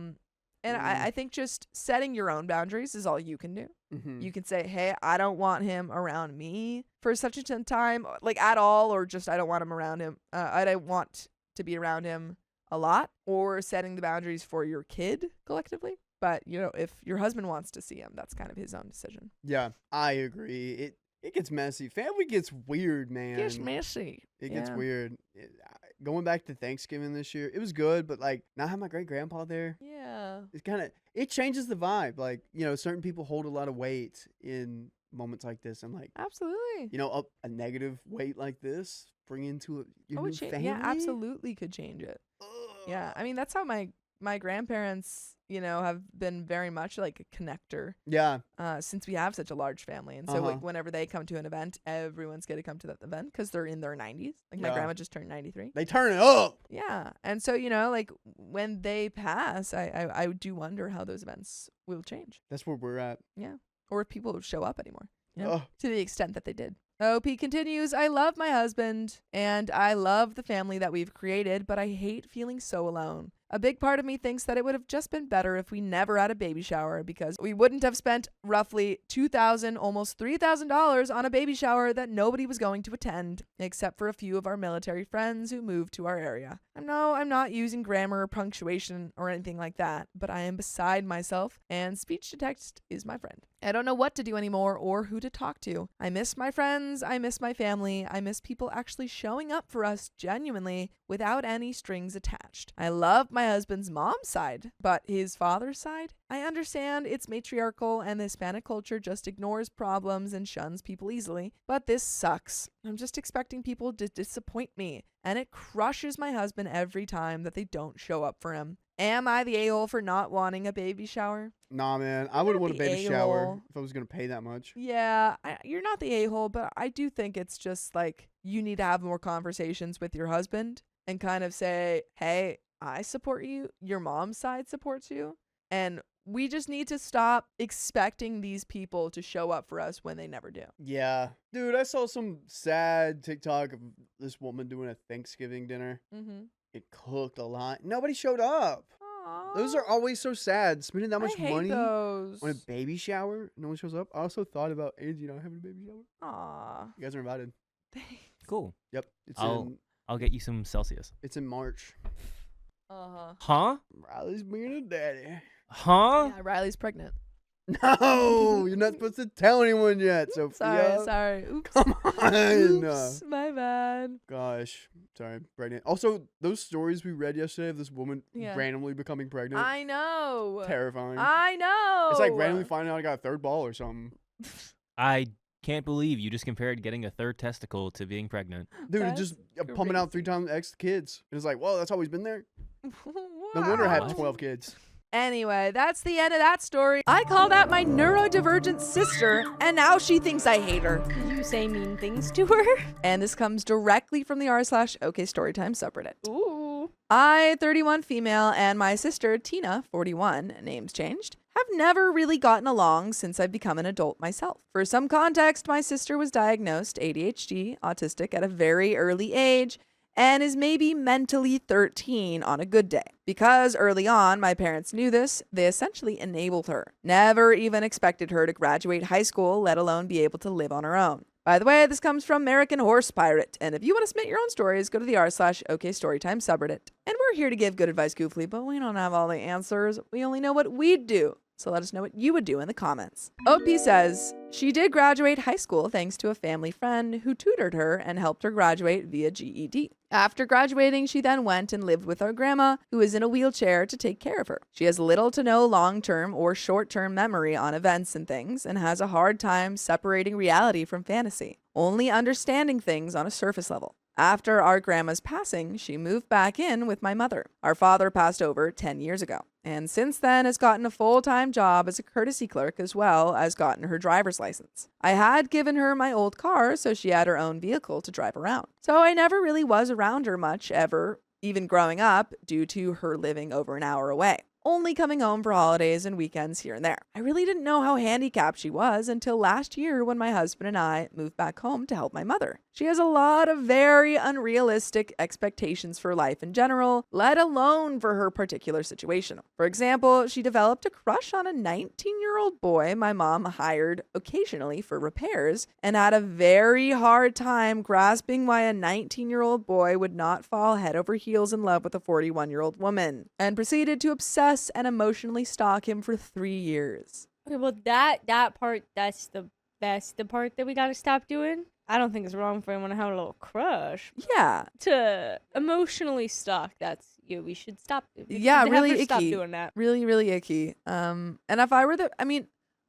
And I think just setting your own boundaries is all you can do. Mm-hmm. You can say, hey, I don't want him around me for such a time, at all, or just I don't want him around him. I don't want to be around him a lot, or setting the boundaries for your kid collectively. But, if your husband wants to see him, that's kind of his own decision. Yeah, I agree. It gets messy. Family gets weird, man. It gets messy. It gets weird. Going back to Thanksgiving this year, it was good, but not have my great grandpa there. Yeah. It changes the vibe. Certain people hold a lot of weight in moments like this. I'm like, absolutely. A negative weight like this bring into your new family. Yeah, absolutely could change it. Ugh. Yeah, I mean that's how my grandparents, have been very much like a connector. Yeah. Since we have such a large family. And so whenever they come to an event, everyone's going to come to that event because they're in their 90s. My grandma just turned 93. They turn it up. Yeah. And so, when they pass, I do wonder how those events will change. That's where we're at. Yeah. Or if people would show up anymore. To the extent that they did. OP continues, I love my husband and I love the family that we've created, but I hate feeling so alone. A big part of me thinks that it would have just been better if we never had a baby shower because we wouldn't have spent roughly $2,000, almost $3,000 on a baby shower that nobody was going to attend, except for a few of our military friends who moved to our area. No, I'm not using grammar or punctuation or anything like that, but I am beside myself and speech to text is my friend. I don't know what to do anymore or who to talk to. I miss my friends. I miss my family. I miss people actually showing up for us genuinely without any strings attached. I love my my husband's mom's side, but his father's side, I understand it's matriarchal and the Hispanic culture just ignores problems and shuns people easily, but this sucks. I'm just expecting people to disappoint me, and it crushes my husband every time that they don't show up for him. Am I the a-hole for not wanting a baby shower? Nah, man. I would want a baby shower if I was going to pay that much. Yeah, you're not the a-hole, but I do think it's just like you need to have more conversations with your husband and kind of say, hey, I support you. Your mom's side supports you. And we just need to stop expecting these people to show up for us when they never do. Yeah. Dude, I saw some sad TikTok of this woman doing a Thanksgiving dinner. Mm-hmm. It cooked a lot. Nobody showed up. Aww. Those are always so sad. Spending that much I hate money those. on a baby shower. No one shows up. I also thought about Angie and I having a baby shower. Aw. You guys are invited. Cool. Yep. I'll get you some Celsius. It's in March. Uh-huh. Huh? Riley's being a daddy. Huh? Yeah, Riley's pregnant. No, you're not supposed to tell anyone yet, Sophia. Sorry. Oops. Come on. Oops, my bad. Gosh. Sorry, pregnant. Also, those stories we read yesterday of this woman randomly becoming pregnant. I know. Terrifying. I know. It's like randomly finding out I got a third ball or something. I can't believe you just compared getting a third testicle to being pregnant. Dude, That's just pumping out 3 times X kids. And it's like, whoa, that's always been there. No wonder I had 12 kids. Anyway, that's the end of that story. I call that my neurodivergent sister, and now she thinks I hate her. You say mean things to her? And this comes directly from the r/OK Storytime subreddit. Ooh. I, 31 female, and my sister, Tina, 41, names changed, have never really gotten along since I've become an adult myself. For some context, my sister was diagnosed ADHD, autistic, at a very early age, and is maybe mentally 13 on a good day. Because early on, my parents knew this, they essentially enabled her. Never even expected her to graduate high school, let alone be able to live on her own. By the way, this comes from American Horse Pirate, and if you want to submit your own stories, go to the r/OK Storytime subreddit. And we're here to give good advice, Goofly, but we don't have all the answers. We only know what we'd do. So let us know what you would do in the comments. OP says, she did graduate high school thanks to a family friend who tutored her and helped her graduate via GED. After graduating, she then went and lived with our grandma, who is in a wheelchair, to take care of her. She has little to no long-term or short-term memory on events and things, and has a hard time separating reality from fantasy, only understanding things on a surface level. After our grandma's passing, she moved back in with my mother. Our father passed over 10 years ago, and since then has gotten a full-time job as a courtesy clerk as well as gotten her driver's license. I had given her my old car, so she had her own vehicle to drive around. So I never really was around her much ever, even growing up, due to her living over an hour away, only coming home for holidays and weekends here and there. I really didn't know how handicapped she was until last year when my husband and I moved back home to help my mother. She has a lot of very unrealistic expectations for life in general, let alone for her particular situation. For example, she developed a crush on a 19-year-old boy my mom hired occasionally for repairs, and had a very hard time grasping why a 19-year-old boy would not fall head over heels in love with a 41-year-old woman, and proceeded to obsess and emotionally stalk him for 3 years. Okay, well that part, that's the part that we gotta stop doing. I don't think it's wrong for anyone to have a little crush. Yeah. To emotionally stalk, we should stop. Yeah, really icky. Stop doing that. Really, really icky. And if I were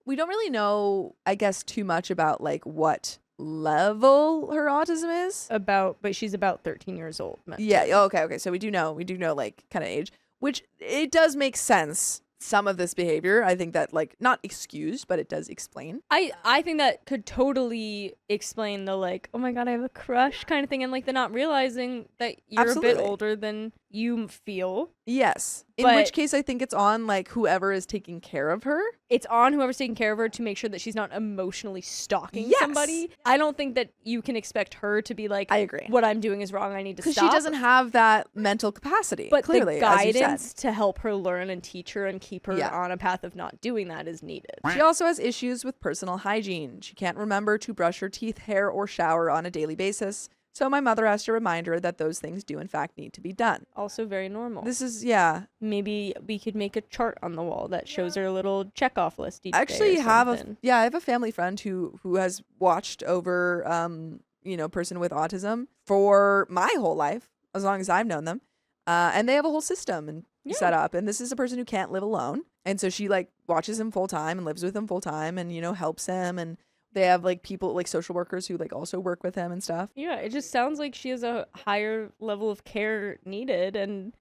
we don't really know, I guess, too much about like what level her autism is. But she's about 13 years old. Yeah. Okay. So we do know like kind of age, which it does make sense. Some of this behavior, I think that like not excused, but it does explain. I think that could totally explain the like, oh my god, I have a crush kind of thing, and like the not realizing that you're Absolutely. a bit older than you feel. Yes. In But- which case I think it's on like whoever is taking care of her. It's on whoever's taking care of her to make sure that she's not emotionally stalking Yes. somebody. I don't think that you can expect her to be like, I agree. what I'm doing is wrong, I need to Because stop. she doesn't have that mental capacity. But clearly, the as you said. guidance to help her learn and teach her and keep her Yeah. on a path of not doing that is needed. She also has issues with personal hygiene. She can't remember to brush her teeth, hair, or shower on a daily basis. So my mother has to remind her that those things do in fact need to be done. Also very normal. This is, yeah. Maybe we could make a chart on the wall that shows her a little check-off list each I day actually or have something. I have a family friend who has watched over, person with autism for my whole life, as long as I've known them. And they have a whole system, and set up. And this is a person who can't live alone. And so she like watches him full time and lives with him full time and, you know, helps him. And they have like people like social workers who like also work with him and stuff. Yeah, it just sounds like she has a higher level of care needed and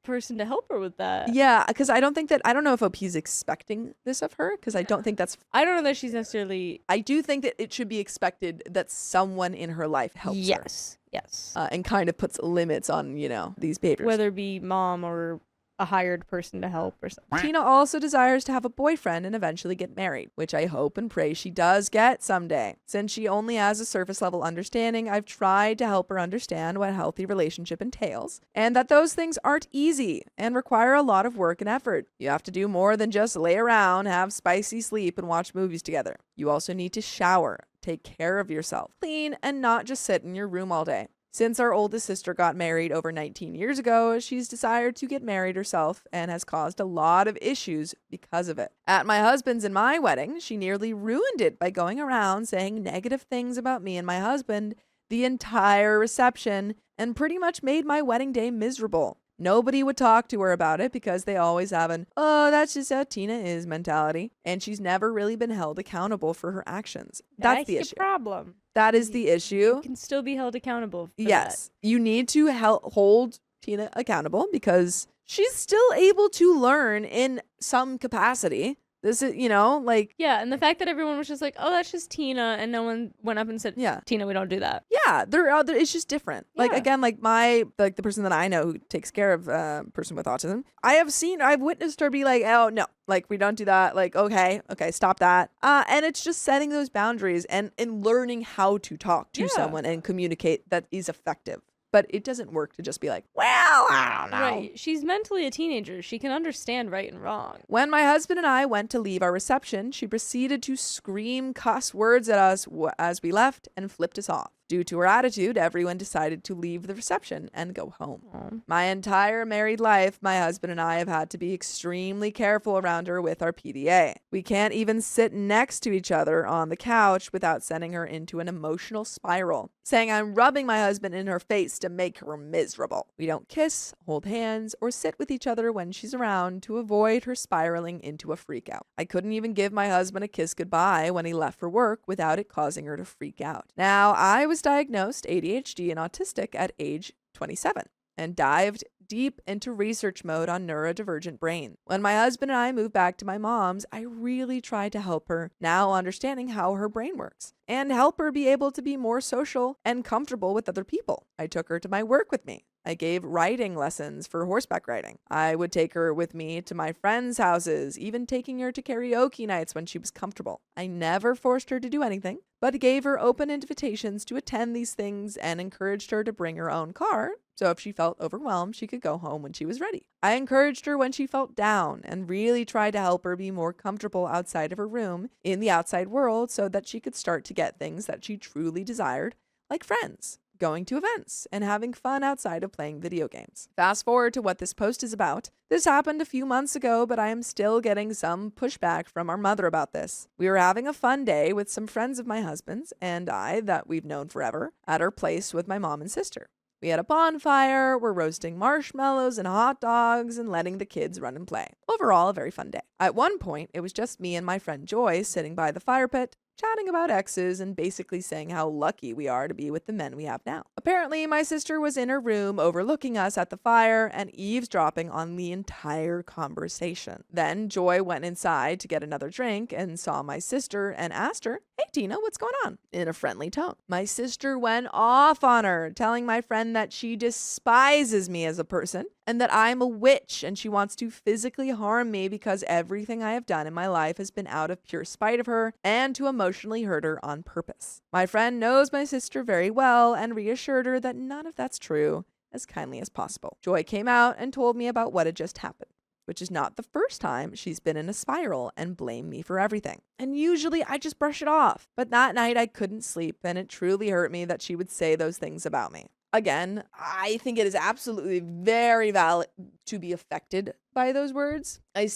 person to help her with that. Yeah, because I don't know if OP's expecting this of her, because I don't think that's. I don't know that she's necessarily. I do think that it should be expected that someone in her life helps her. Yes. And kind of puts limits on, you know, these behaviors. Whether it be mom or a hired person to help or something. Tina also desires to have a boyfriend and eventually get married, which I hope and pray she does get someday. Since she only has a surface level understanding, I've tried to help her understand what a healthy relationship entails, and that those things aren't easy and require a lot of work and effort. You have to do more than just lay around, have spicy sleep, and watch movies together. You also need to shower, take care of yourself, clean, and not just sit in your room all day. Since our oldest sister got married over 19 years ago, she's desired to get married herself and has caused a lot of issues because of it. At my husband's and my wedding, she nearly ruined it by going around saying negative things about me and my husband the entire reception and pretty much made my wedding day miserable. Nobody would talk to her about it because they always have an, oh, that's just how Tina is mentality. And she's never really been held accountable for her actions. That's the issue. Problem. That is the issue. You can still be held accountable for that. You need to hold Tina accountable because she's still able to learn in some capacity. This is, you know, like... Yeah, and the fact that everyone was just like, oh, that's just Tina, and no one went up and said, Tina, we don't do that. Yeah, it's just different. Yeah. Like, again, like the person that I know who takes care of a person with autism, I've witnessed her be like, oh, no, like, we don't do that. Like, okay, stop that. And it's just setting those boundaries and learning how to talk to someone and communicate that is effective. But it doesn't work to just be like, well, I don't know. Right. She's mentally a teenager. She can understand right and wrong. When my husband and I went to leave our reception, she proceeded to scream cuss words at us as we left and flipped us off. Due to her attitude, everyone decided to leave the reception and go home. My entire married life, my husband and I have had to be extremely careful around her with our PDA. We can't even sit next to each other on the couch without sending her into an emotional spiral, saying I'm rubbing my husband in her face to make her miserable. We don't kiss, hold hands, or sit with each other when she's around to avoid her spiraling into a freak out. I couldn't even give my husband a kiss goodbye when he left for work without it causing her to freak out. Now, I was diagnosed ADHD and autistic at age 27 and dived deep into research mode on neurodivergent brain. When my husband and I moved back to my mom's, I really tried to help her, now understanding how her brain works, and help her be able to be more social and comfortable with other people. I took her to my work with me. I gave riding lessons for horseback riding. I would take her with me to my friends' houses, even taking her to karaoke nights when she was comfortable. I never forced her to do anything, but gave her open invitations to attend these things and encouraged her to bring her own car, so if she felt overwhelmed, she could go home when she was ready. I encouraged her when she felt down and really tried to help her be more comfortable outside of her room in the outside world so that she could start to get things that she truly desired, like friends, going to events, and having fun outside of playing video games. Fast forward to what this post is about. This happened a few months ago, but I am still getting some pushback from our mother about this. We were having a fun day with some friends of my husband's and I that we've known forever at our place with my mom and sister. We had a bonfire, we're roasting marshmallows and hot dogs and letting the kids run and play. Overall, a very fun day. At one point, it was just me and my friend Joy sitting by the fire pit, chatting about exes and basically saying how lucky we are to be with the men we have now. Apparently, my sister was in her room overlooking us at the fire and eavesdropping on the entire conversation. Then Joy went inside to get another drink and saw my sister and asked her, "Hey Tina, what's going on?" in a friendly tone. My sister went off on her, telling my friend that she despises me as a person and that I'm a witch and she wants to physically harm me because everything I have done in my life has been out of pure spite of her and to emotionally hurt her on purpose. My friend knows my sister very well and reassured her that none of that's true as kindly as possible. Joy came out and told me about what had just happened, which is not the first time she's been in a spiral and blamed me for everything. And usually I just brush it off. But that night I couldn't sleep and it truly hurt me that she would say those things about me. again, I think it is absolutely very valid to be affected by those words. I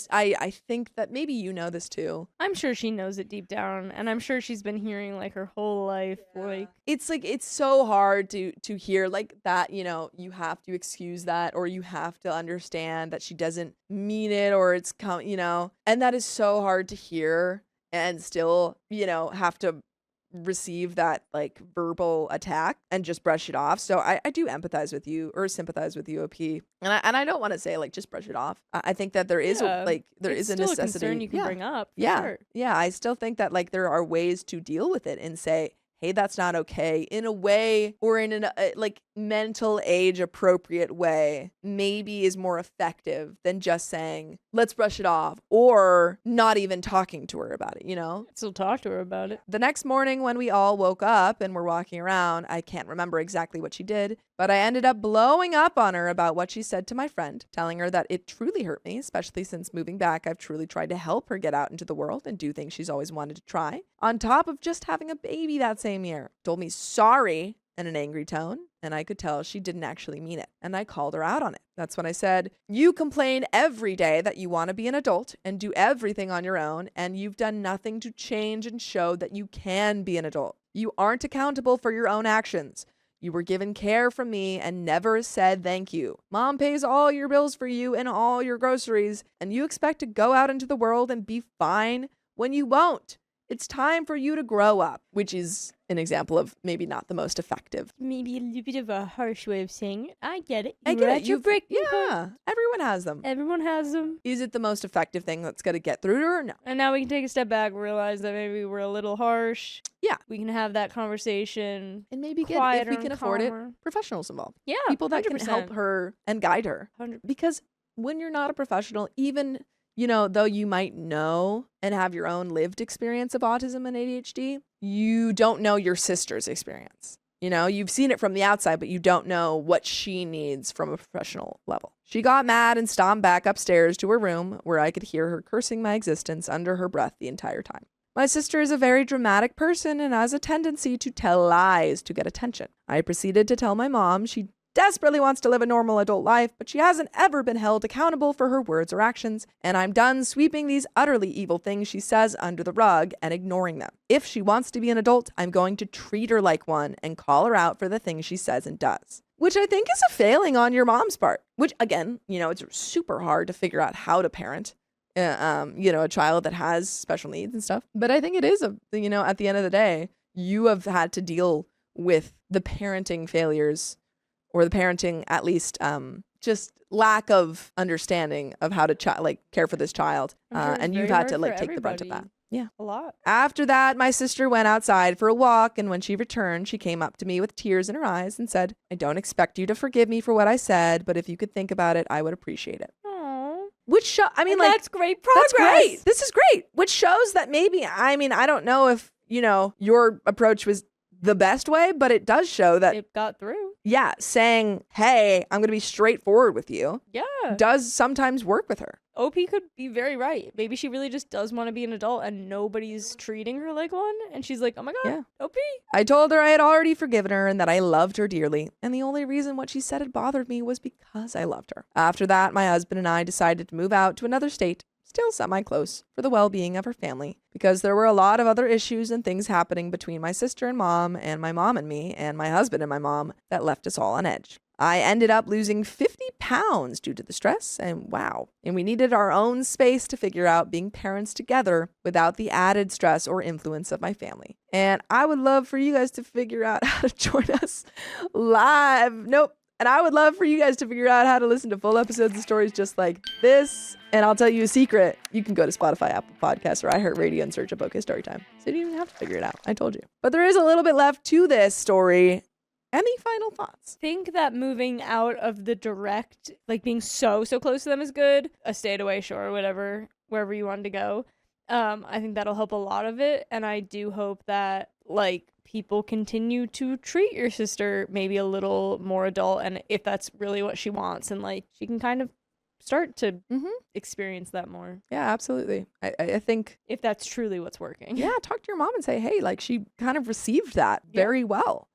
think that maybe you know this too. I'm sure she knows it deep down, and I'm sure she's been hearing like her whole life. Like it's so hard to hear like that, you know, you have to excuse that, or you have to understand that she doesn't mean it, or it's you know, and that is so hard to hear and still, you know, have to receive that like verbal attack and just brush it off. So I do empathize with you, or sympathize with you, OP. And I don't want to say like just brush it off. I think that there is there is a necessity. A concern you can bring up. Sure. I still think that like there are ways to deal with it and say, hey, that's not okay, in a way, or in a like mental age appropriate way, maybe is more effective than just saying, let's brush it off, or not even talking to her about it, you know? Still talk to her about it. The next morning when we all woke up and were walking around, I can't remember exactly what she did, but I ended up blowing up on her about what she said to my friend, telling her that it truly hurt me, especially since moving back, I've truly tried to help her get out into the world and do things she's always wanted to try, on top of just having a baby that same year. Told me sorry in an angry tone, and I could tell she didn't actually mean it, and I called her out on it. That's when I said, you complain every day that you want to be an adult and do everything on your own, and you've done nothing to change and show that you can be an adult. You aren't accountable for your own actions. You were given care from me and never said thank you. Mom pays all your bills for you and all your groceries, and you expect to go out into the world and be fine when you won't. It's time for you to grow up, which is an example of maybe not the most effective. Maybe a little bit of a harsh way of saying it. I get it. I get it. Yeah, everyone has them. Everyone has them. Is it the most effective thing that's going to get through to her? No. And now we can take a step back, realize that maybe we're a little harsh. Yeah. We can have that conversation. And maybe get, if we can afford it, professionals involved. Yeah. People that 100%. can help her and guide her. 100%. Because when you're not a professional, even, you know, though you might know and have your own lived experience of autism and ADHD, you don't know your sister's experience. You know, you've seen it from the outside, but you don't know what she needs from a professional level. She got mad and stomped back upstairs to her room, where I could hear her cursing my existence under her breath the entire time. My sister is a very dramatic person and has a tendency to tell lies to get attention. I proceeded to tell my mom she desperately wants to live a normal adult life, but she hasn't ever been held accountable for her words or actions, and I'm done sweeping these utterly evil things she says under the rug and ignoring them. If she wants to be an adult, I'm going to treat her like one and call her out for the things she says and does. Which I think is a failing on your mom's part, which again, you know, it's super hard to figure out how to parent, you know, a child that has special needs and stuff. But I think it is, you know, at the end of the day, you have had to deal with the parenting failures, or the parenting, at least, just lack of understanding of how to care for this child, and you've had to like take the brunt of that. Yeah, a lot. After that, my sister went outside for a walk, and when she returned, she came up to me with tears in her eyes and said, "I don't expect you to forgive me for what I said, but if you could think about it, I would appreciate it." Aww. Which I mean, like, that's great progress. That's great. This is great. Which shows that maybe, I mean, I don't know if, you know, your approach was the best way, but it does show that it got through. Yeah, saying, hey, I'm going to be straightforward with you. Yeah. Does sometimes work with her. OP could be very right. Maybe she really just does want to be an adult and nobody's treating her like one. And she's like, oh my God, yeah. OP. I told her I had already forgiven her and that I loved her dearly. And the only reason what she said had bothered me was because I loved her. After that, my husband and I decided to move out to another state, still semi-close, for the well-being of her family, because there were a lot of other issues and things happening between my sister and my mom and me, and my husband and my mom that left us all on edge. I ended up losing 50 pounds due to the stress, and we needed our own space to figure out being parents together without the added stress or influence of my family. And I would love for you guys to figure out how to join us live. And I would love for you guys to figure out how to listen to full episodes of stories just like this. And I'll tell you a secret. You can go to Spotify, Apple Podcasts, or iHeartRadio and search up OK Storytime. So you don't even have to figure it out. I told you. But there is a little bit left to this story. Any final thoughts? Think that moving out of the direct, like being so close to them is good. A stayed away, sure, whatever, wherever you wanted to go. I think that'll help a lot of it. And I do hope that, like, people continue to treat your sister maybe a little more adult, and if that's really what she wants, and like she can kind of start to experience that more. Yeah, absolutely. I think if that's truly what's working. Yeah, talk to your mom and say, hey, like she kind of received that very well.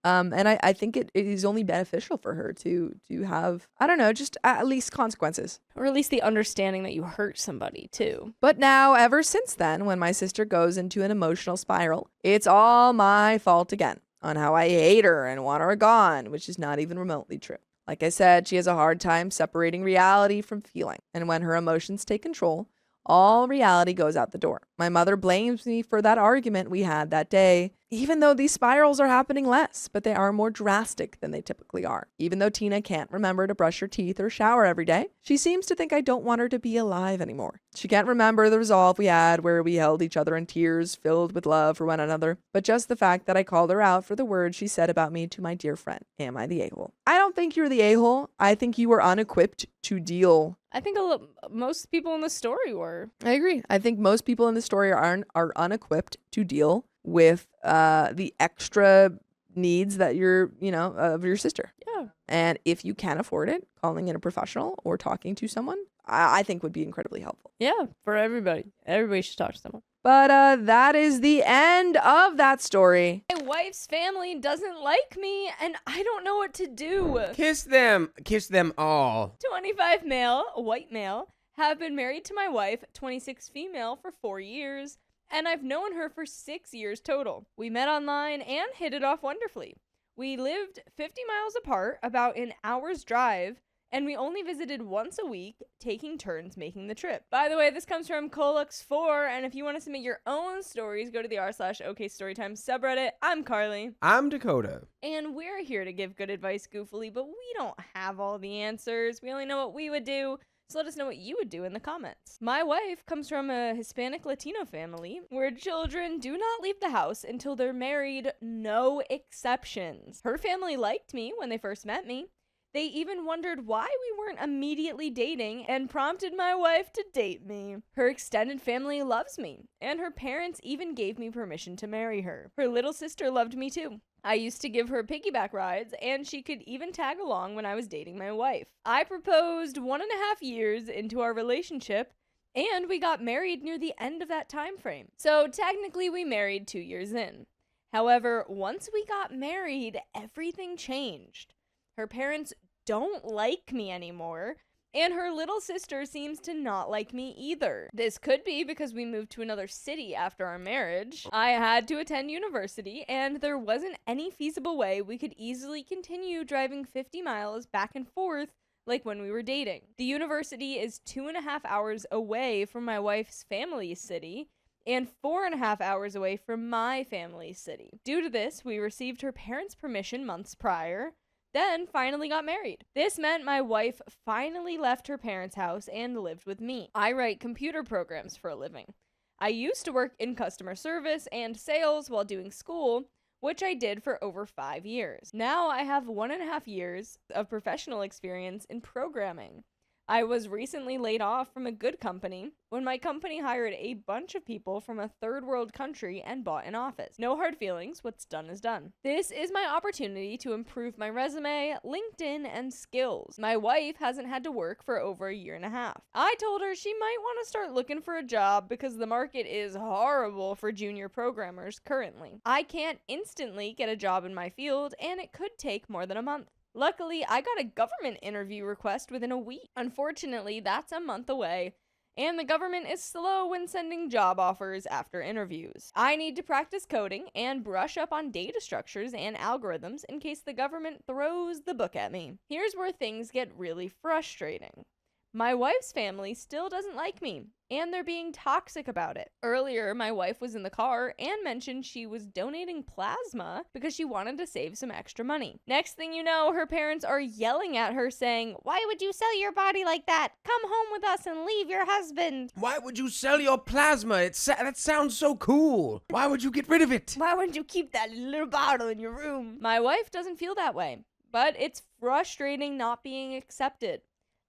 And I think it is only beneficial for her to have, I don't know, just at least consequences. Or at least the understanding that you hurt somebody too. But now, ever since then, when my sister goes into an emotional spiral, it's all my fault again on how I hate her and want her gone, which is not even remotely true. Like I said, she has a hard time separating reality from feeling. And when her emotions take control, all reality goes out the door. My mother blames me for that argument we had that day, even though these spirals are happening less, but they are more drastic than they typically are. Even though Tina can't remember to brush her teeth or shower every day, she seems to think I don't want her to be alive anymore. She can't remember the resolve we had where we held each other in tears filled with love for one another, but just the fact that I called her out for the words she said about me to my dear friend. Am I the a-hole? I don't think you're the a-hole. I think you were unequipped to deal. I think most people in the story were. I agree. I think most people in the story are unequipped to deal with the extra needs that of your sister. Yeah. And if you can't afford it, calling in a professional or talking to someone, I think would be incredibly helpful. Yeah, for everybody. Everybody should talk to someone. But that is the end of that story. My wife's family doesn't like me, and I don't know what to do. Kiss them all. 25 male, white male, have been married to my wife, 26 female, for 4 years, and I've known her for 6 years total. We met online and hit it off wonderfully. We lived 50 miles apart, about an hour's drive, and we only visited once a week, taking turns making the trip. By the way, this comes from Colux4, and if you want to submit your own stories, go to the r/OKStorytime subreddit. I'm Carly. I'm Dakota. And we're here to give good advice goofily, but we don't have all the answers. We only know what we would do, so let us know what you would do in the comments. My wife comes from a Hispanic Latino family where children do not leave the house until they're married, no exceptions. Her family liked me when they first met me. They even wondered why we weren't immediately dating and prompted my wife to date me. Her extended family loves me, and her parents even gave me permission to marry her. Her little sister loved me too. I used to give her piggyback rides, and she could even tag along when I was dating my wife. I proposed 1.5 years into our relationship, and we got married near the end of that time frame. So technically we married 2 years in. However, once we got married, everything changed. Her parents don't like me anymore, and her little sister seems to not like me either. This could be because we moved to another city after our marriage. I had to attend university, and there wasn't any feasible way we could easily continue driving 50 miles back and forth like when we were dating. The university is 2.5 hours away from my wife's family's city, and 4.5 hours away from my family's city. Due to this, we received her parents' permission months prior, then finally got married. This meant my wife finally left her parents' house and lived with me. I write computer programs for a living. I used to work in customer service and sales while doing school, which I did for over 5 years. Now I have 1.5 years of professional experience in programming. I was recently laid off from a good company when my company hired a bunch of people from a third world country and bought an office. No hard feelings, what's done is done. This is my opportunity to improve my resume, LinkedIn, and skills. My wife hasn't had to work for over 1.5 years. I told her she might want to start looking for a job because the market is horrible for junior programmers currently. I can't instantly get a job in my field, and it could take more than a month. Luckily, I got a government interview request within a week. Unfortunately, that's a month away, and the government is slow when sending job offers after interviews. I need to practice coding and brush up on data structures and algorithms in case the government throws the book at me. Here's where things get really frustrating. My wife's family still doesn't like me, and they're being toxic about it. Earlier, my wife was in the car and mentioned she was donating plasma because she wanted to save some extra money. Next thing you know, her parents are yelling at her saying, "Why would you sell your body like that? Come home with us and leave your husband." Why would you sell your plasma? That sounds so cool. Why would you get rid of it? Why wouldn't you keep that little bottle in your room? My wife doesn't feel that way, but it's frustrating not being accepted.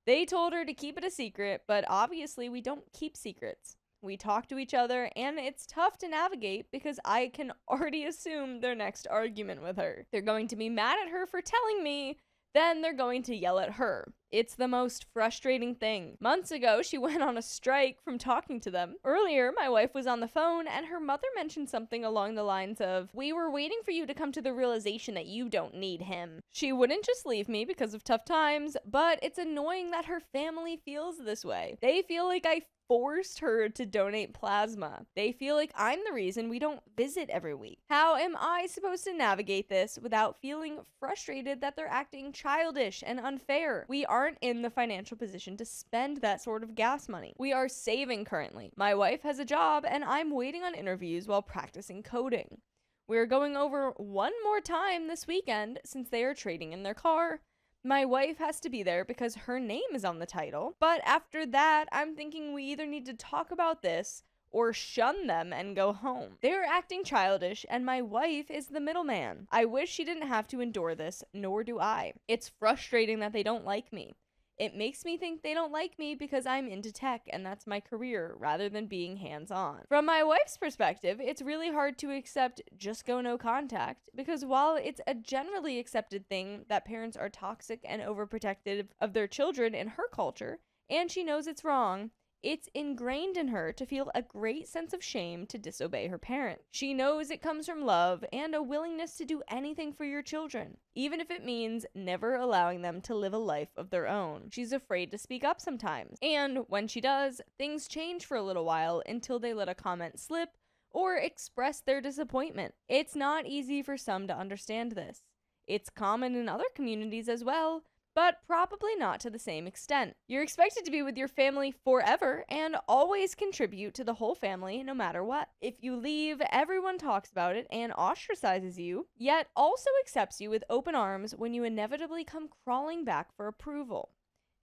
They told her to keep it a secret, but obviously we don't keep secrets. We talk to each other, and it's tough to navigate because I can already assume their next argument with her. They're going to be mad at her for telling me, then they're going to yell at her. It's the most frustrating thing. Months ago, she went on a strike from talking to them. Earlier, my wife was on the phone and her mother mentioned something along the lines of, "We were waiting for you to come to the realization that you don't need him." She wouldn't just leave me because of tough times, but it's annoying that her family feels this way. They feel like I forced her to donate plasma. They feel like I'm the reason we don't visit every week. How am I supposed to navigate this without feeling frustrated that they're acting childish and unfair? We aren't in the financial position to spend that sort of gas money. We are saving currently. My wife has a job and I'm waiting on interviews while practicing coding. We're going over one more time this weekend since they are trading in their car. My wife has to be there because her name is on the title. But after that, I'm thinking we either need to talk about this or shun them and go home. They're acting childish, and my wife is the middleman. I wish she didn't have to endure this, nor do I. It's frustrating that they don't like me. It makes me think they don't like me because I'm into tech and that's my career rather than being hands-on. From my wife's perspective, it's really hard to accept just go no contact because while it's a generally accepted thing that parents are toxic and overprotective of their children in her culture, and she knows it's wrong, it's ingrained in her to feel a great sense of shame to disobey her parent. She knows it comes from love and a willingness to do anything for your children, even if it means never allowing them to live a life of their own. She's afraid to speak up sometimes, and when she does, things change for a little while until they let a comment slip or express their disappointment. It's not easy for some to understand this. It's common in other communities as well, but probably not to the same extent. You're expected to be with your family forever and always contribute to the whole family no matter what. If you leave, everyone talks about it and ostracizes you, yet also accepts you with open arms when you inevitably come crawling back for approval.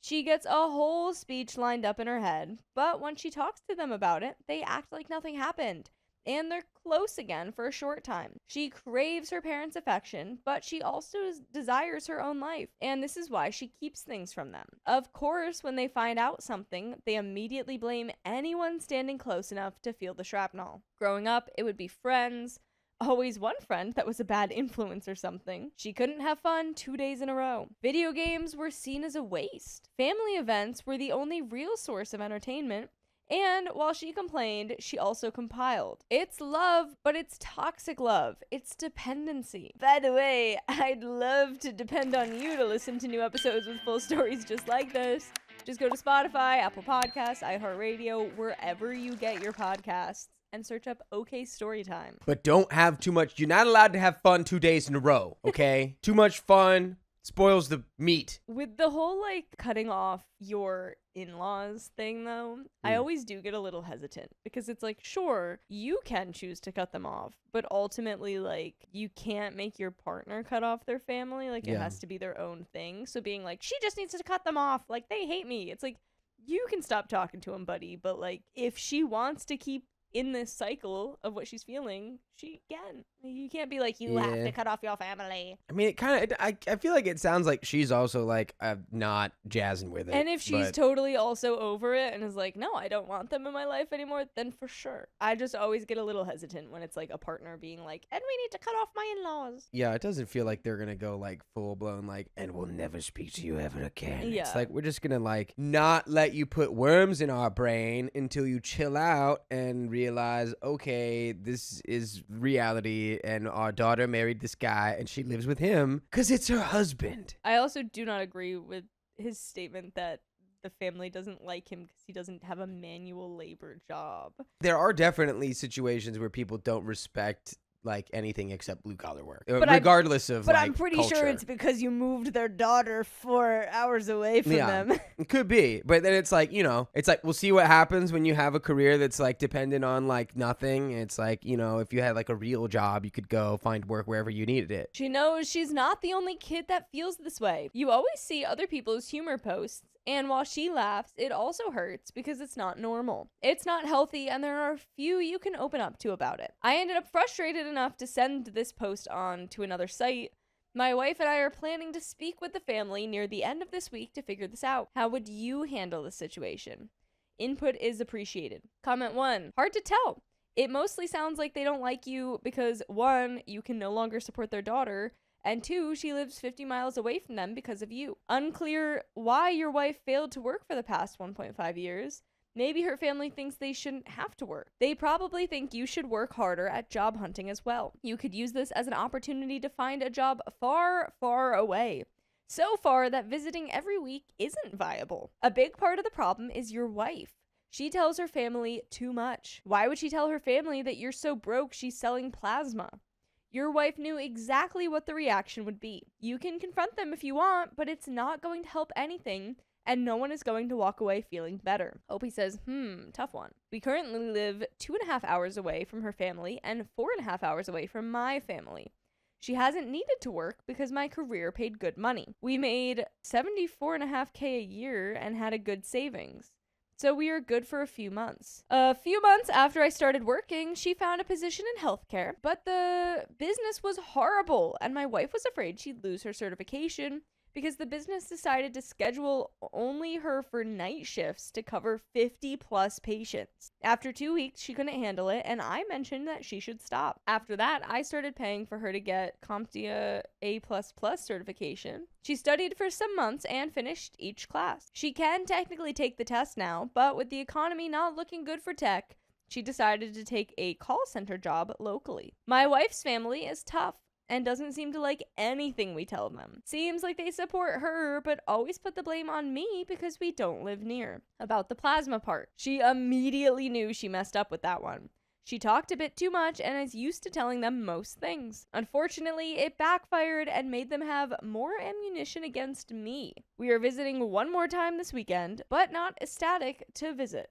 She gets a whole speech lined up in her head, but when she talks to them about it, they act like nothing happened. And they're close again for a short time. She craves her parents' affection, but she also desires her own life, and this is why she keeps things from them. Of course, when they find out something, they immediately blame anyone standing close enough to feel the shrapnel. Growing up, it would be friends, always one friend that was a bad influence or something. She couldn't have fun 2 days in a row. Video games were seen as a waste. Family events were the only real source of entertainment. And while she complained, she also compiled. It's love, but it's toxic love. It's dependency. By the way, I'd love to depend on you to listen to new episodes with full stories just like this. Just go to Spotify, Apple Podcasts, iHeartRadio, wherever you get your podcasts, and search up OK Storytime. But don't have too much. You're not allowed to have fun 2 days in a row, okay? Too much fun spoils the meat. With the whole, cutting off your in-laws thing, though, I always do get a little hesitant because it's sure, you can choose to cut them off, but ultimately, you can't make your partner cut off their family. It has to be their own thing. So being she just needs to cut them off. They hate me. It's you can stop talking to him, buddy, but, if she wants to keep in this cycle of what she's feeling, she can. You can't be you have to cut off your family. I mean, it kind of, I feel like it sounds like she's also not jazzing with it. And if she's totally also over it and is no, I don't want them in my life anymore, then for sure. I just always get a little hesitant when it's a partner being and we need to cut off my in-laws. Yeah, it doesn't feel like they're gonna go full blown and we'll never speak to you ever again. Yeah. It's we're just gonna not let you put worms in our brain until you chill out and realize, okay, this is reality and our daughter married this guy and she lives with him because it's her husband. I also do not agree with his statement that the family doesn't like him because he doesn't have a manual labor job. There are definitely situations where people don't respect anything except blue collar work, but regardless of But I'm pretty culture. sure it's because you moved their daughter 4 hours away from them. It could be, but then it's we'll see what happens when you have a career that's dependent on nothing. It's if you had a real job, you could go find work wherever you needed it. She knows she's not the only kid that feels this way. You always see other people's humor posts, and while she laughs, it also hurts because it's not normal. It's not healthy, and there are few you can open up to about it. I ended up frustrated enough to send this post on to another site. My wife and I are planning to speak with the family near the end of this week to figure this out. How would you handle the situation? Input is appreciated. Comment 1. Hard to tell. It mostly sounds like they don't like you because 1, you can no longer support their daughter, And 2, she lives 50 miles away from them because of you. Unclear why your wife failed to work for the past 1.5 years. Maybe her family thinks they shouldn't have to work. They probably think you should work harder at job hunting as well. You could use this as an opportunity to find a job far, far away. So far that visiting every week isn't viable. A big part of the problem is your wife. She tells her family too much. Why would she tell her family that you're so broke she's selling plasma? Your wife knew exactly what the reaction would be. You can confront them if you want, but it's not going to help anything, and no one is going to walk away feeling better. Opie says, tough one. We currently live 2.5 hours away from her family and 4.5 hours away from my family. She hasn't needed to work because my career paid good money. We made $74.5K a year and had a good savings. So we are good for a few months. A few months after I started working, she found a position in healthcare, but the business was horrible, and my wife was afraid she'd lose her certification because the business decided to schedule only her for night shifts to cover 50 plus patients. After 2 weeks, she couldn't handle it, and I mentioned that she should stop. After that, I started paying for her to get CompTIA A++ certification. She studied for some months and finished each class. She can technically take the test now, but with the economy not looking good for tech, she decided to take a call center job locally. My wife's family is tough and doesn't seem to like anything we tell them. Seems like they support her, but always put the blame on me because we don't live near. About the plasma part, she immediately knew she messed up with that one. She talked a bit too much and is used to telling them most things. Unfortunately, it backfired and made them have more ammunition against me. We are visiting one more time this weekend, but not ecstatic to visit.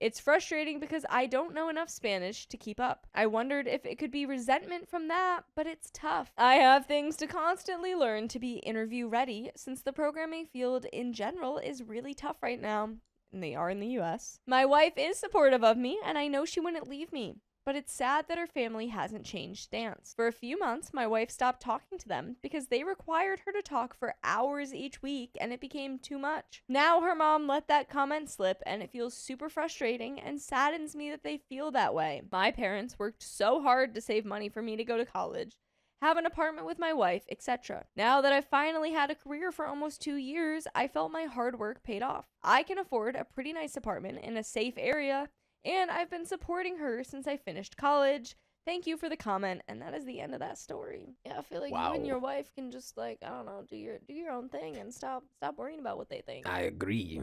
It's frustrating because I don't know enough Spanish to keep up. I wondered if it could be resentment from that, but it's tough. I have things to constantly learn to be interview ready since the programming field in general is really tough right now, and they are in the US. My wife is supportive of me, and I know she wouldn't leave me. But it's sad that her family hasn't changed stance. For a few months, my wife stopped talking to them because they required her to talk for hours each week and it became too much. Now her mom let that comment slip and it feels super frustrating and saddens me that they feel that way. My parents worked so hard to save money for me to go to college, have an apartment with my wife, etc. Now that I've finally had a career for almost 2 years, I felt my hard work paid off. I can afford a pretty nice apartment in a safe area, and I've been supporting her since I finished college. Thank you for the comment, and that is the end of that story. Yeah, I feel like you and your wife can just like, I don't know, do your own thing and stop worrying about what they think. I agree.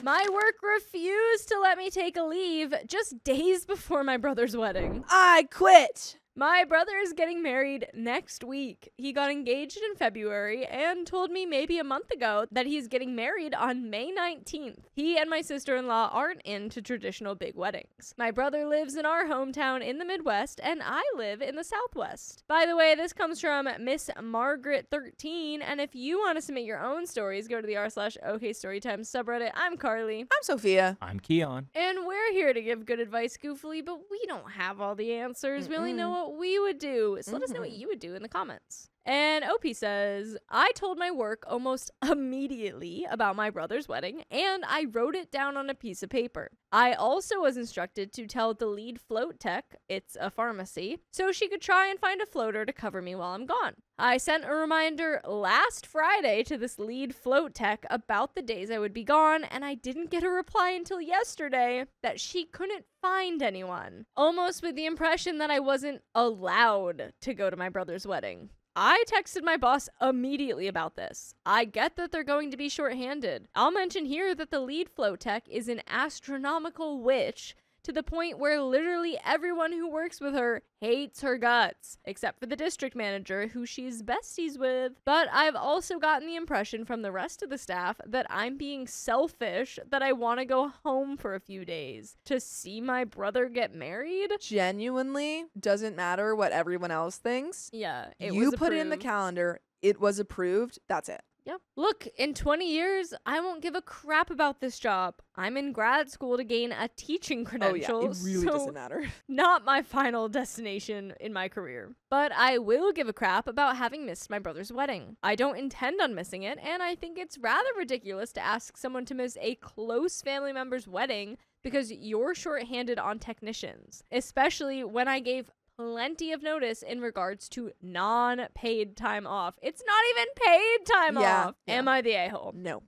My work refused to let me take a leave just days before my brother's wedding. I quit. My brother is getting married next week. He got engaged in February and told me maybe a month ago that he's getting married on May 19th. He and my sister-in-law aren't into traditional big weddings. My brother lives in our hometown in the Midwest and I live in the Southwest. By the way, this comes from Miss Margaret 13, and if you want to submit your own stories, go to the r/OKStorytime subreddit. I'm Carly. I'm Sophia. I'm Keon. And we're here to give good advice goofily, but we don't have all the answers. We only know what we would do. So let us know what you would do in the comments. And Opie says, I told my work almost immediately about my brother's wedding, and I wrote it down on a piece of paper. I also was instructed to tell the lead float tech, it's a pharmacy, so she could try and find a floater to cover me while I'm gone. I sent a reminder last Friday to this lead float tech about the days I would be gone, and I didn't get a reply until yesterday that she couldn't find anyone. Almost with the impression that I wasn't allowed to go to my brother's wedding. I texted my boss immediately about this. I get that they're going to be shorthanded. I'll mention here that the lead float tech is an astronomical witch to the point where literally everyone who works with her hates her guts, except for the district manager who she's besties with. But I've also gotten the impression from the rest of the staff that I'm being selfish, that I want to go home for a few days to see my brother get married. Genuinely doesn't matter what everyone else thinks. Yeah, you put it in the calendar. It was approved. That's it. Yep. Look, in 20 years, I won't give a crap about this job. I'm in grad school to gain a teaching credential. Oh yeah, it really doesn't matter. Not my final destination in my career. But I will give a crap about having missed my brother's wedding. I don't intend on missing it, and I think it's rather ridiculous to ask someone to miss a close family member's wedding because you're shorthanded on technicians, especially when I gave plenty of notice in regards to non-paid time off. It's not even paid time off. Yeah. Am I the a-hole? No.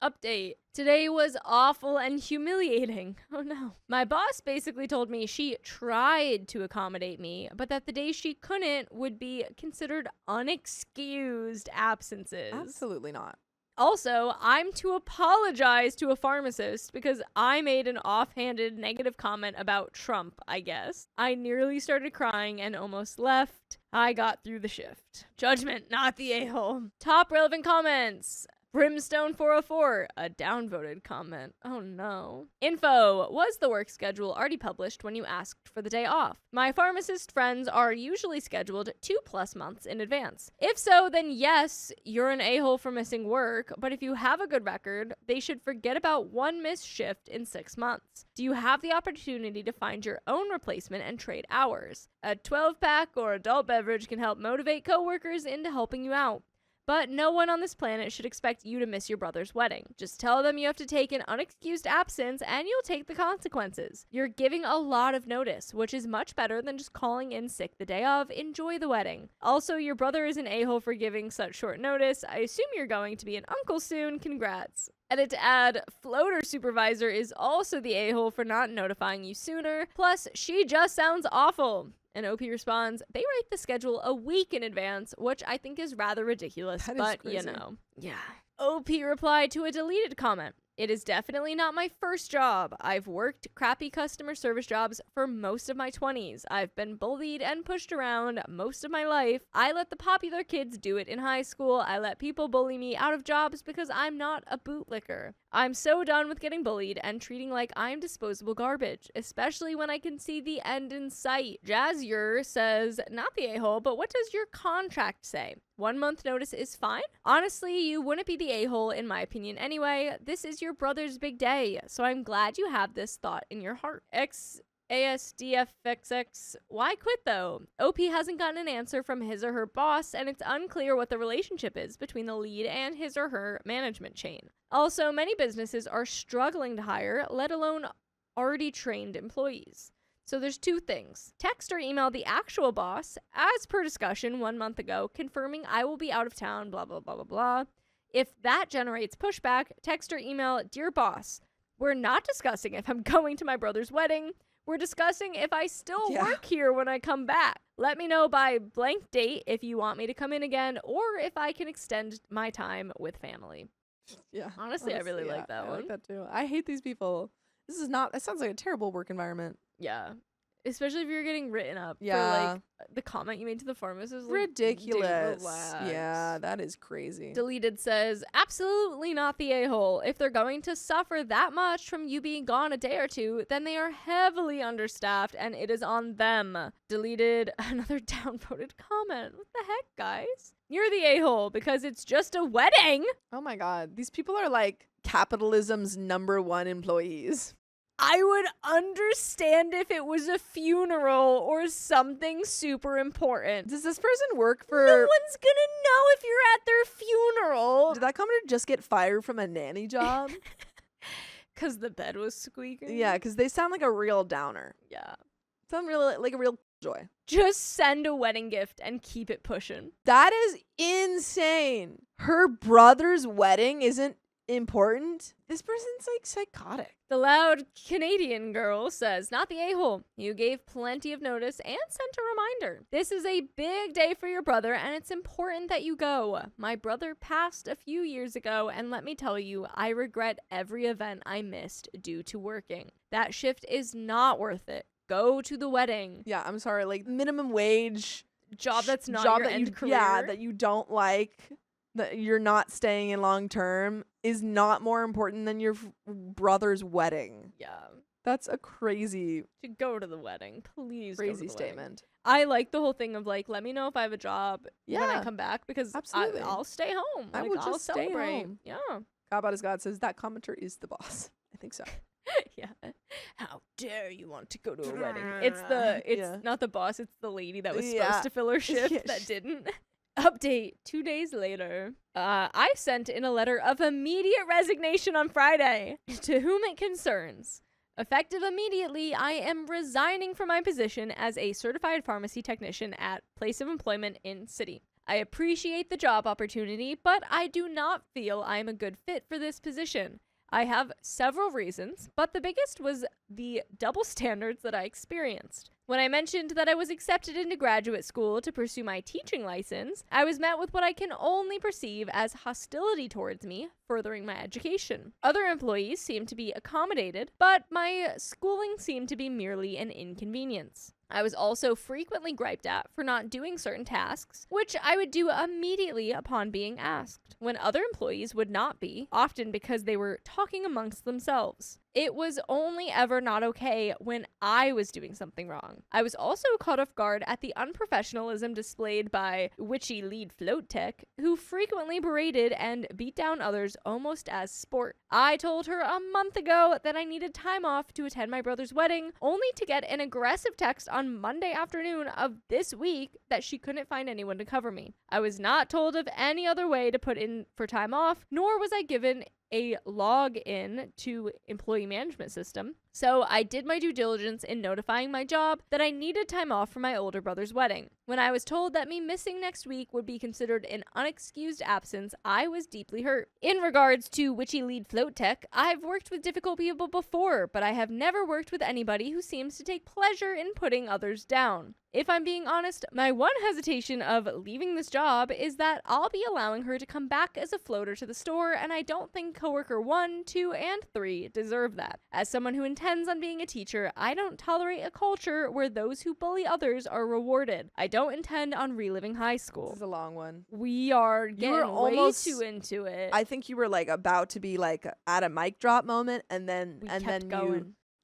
Update. Today was awful and humiliating. Oh no. My boss basically told me she tried to accommodate me, but that the days she couldn't would be considered unexcused absences. Absolutely not. Also, I'm to apologize to a pharmacist because I made an offhanded negative comment about Trump, I guess. I nearly started crying and almost left. I got through the shift. Judgment, not the a-hole. Top relevant comments. Brimstone 404, a downvoted comment. Oh no. Info, was the work schedule already published when you asked for the day off? My pharmacist friends are usually scheduled 2+ months in advance. If so, then yes, you're an a-hole for missing work, but if you have a good record, they should forget about one missed shift in 6 months. Do you have the opportunity to find your own replacement and trade hours? A 12-pack or adult beverage can help motivate coworkers into helping you out. But no one on this planet should expect you to miss your brother's wedding. Just tell them you have to take an unexcused absence and you'll take the consequences. You're giving a lot of notice, which is much better than just calling in sick the day of. Enjoy the wedding. Also, your brother is an a-hole for giving such short notice. I assume you're going to be an uncle soon. Congrats. Edit to add, floater supervisor is also the a-hole for not notifying you sooner. Plus, she just sounds awful. And OP responds, they write the schedule a week in advance, which I think is rather ridiculous, but you know. Yeah. OP replied to a deleted comment. It is definitely not my first job. I've worked crappy customer service jobs for most of my 20s. I've been bullied and pushed around most of my life. I let the popular kids do it in high school. I let people bully me out of jobs because I'm not a bootlicker. I'm so done with getting bullied and treating like I'm disposable garbage, especially when I can see the end in sight. Jazzier says, not the a-hole, but what does your contract say? 1 month notice is fine? Honestly, you wouldn't be the a-hole in my opinion anyway. This is your brother's big day, so I'm glad you have this thought in your heart. ASDFXX, why quit though? OP hasn't gotten an answer from his or her boss, and it's unclear what the relationship is between the lead and his or her management chain. Also, many businesses are struggling to hire, let alone already trained employees. So there's 2 things. Text or email the actual boss, as per discussion 1 month ago, confirming I will be out of town, blah, blah, blah, blah, blah. If that generates pushback, text or email, dear boss, we're not discussing if I'm going to my brother's wedding. We're discussing if I still work here when I come back. Let me know by blank date if you want me to come in again or if I can extend my time with family. Yeah. Honestly, I really like that one. I like that too. I hate these people. It sounds like a terrible work environment. Yeah. Especially if you're getting written up for like the comment you made to the pharmacist. Like, ridiculous. dude, relax. Yeah, that is crazy. Deleted says, absolutely not the a-hole. If they're going to suffer that much from you being gone a day or two, then they are heavily understaffed and it is on them. Deleted another downvoted comment. What the heck, guys? You're the a-hole because it's just a wedding. Oh my god. These people are like capitalism's #1 employees. I would understand if it was a funeral or something super important. Does this person work for... No one's gonna know if you're at their funeral. Did that commenter just get fired from a nanny job? Because the bed was squeaking? Yeah, because they sound like a real downer. Yeah. Sound really like a real joy. Just send a wedding gift and keep it pushing. That is insane. Her brother's wedding isn't important. This person's like psychotic. The loud Canadian girl says, not the a-hole. You gave plenty of notice and sent a reminder. This is a big day for your brother and it's important that you go. My brother passed a few years ago and let me tell you, I regret every event I missed due to working. That shift is not worth it. Go to the wedding. Yeah, I'm sorry, like minimum wage job that's not your end career. Yeah, that you don't like, that you're not staying in long term is not more important than your brother's wedding. Yeah. That's a crazy to go to the wedding. Please crazy go to the statement. Wedding. I like the whole thing of like, let me know if I have a job when I come back because I'll stay home. I will just stay home. Yeah. God as God says that commenter is the boss. I think so. Yeah. How dare you want to go to a wedding? It's not the boss, it's the lady that was supposed to fill her shift that didn't. Update 2 days later. I sent in a letter of immediate resignation on Friday. To whom it concerns. Effective immediately, I am resigning from my position as a certified pharmacy technician at place of employment in city. I appreciate the job opportunity, but I do not feel I am a good fit for this position. I have several reasons, but the biggest was the double standards that I experienced. When I mentioned that I was accepted into graduate school to pursue my teaching license, I was met with what I can only perceive as hostility towards me, furthering my education. Other employees seemed to be accommodated, but my schooling seemed to be merely an inconvenience. I was also frequently griped at for not doing certain tasks, which I would do immediately upon being asked, when other employees would not be, often because they were talking amongst themselves. It was only ever not okay when I was doing something wrong. I was also caught off guard at the unprofessionalism displayed by witchy lead float tech, who frequently berated and beat down others almost as sport. I told her a month ago that I needed time off to attend my brother's wedding, only to get an aggressive text on Monday afternoon of this week that she couldn't find anyone to cover me. I was not told of any other way to put in for time off, nor was I given a log in to employee management system. So I did my due diligence in notifying my job that I needed time off for my older brother's wedding. When I was told that me missing next week would be considered an unexcused absence, I was deeply hurt. In regards to witchy lead float tech, I've worked with difficult people before, but I have never worked with anybody who seems to take pleasure in putting others down. If I'm being honest, my one hesitation of leaving this job is that I'll be allowing her to come back as a floater to the store, and I don't think coworker 1, 2, and 3 deserve that. As someone who intends on being a teacher, I don't tolerate a culture where those who bully others are rewarded. I don't intend on reliving high school. This is a long one. We are getting almost way too into it. I think you were like about to be like at a mic drop moment, and then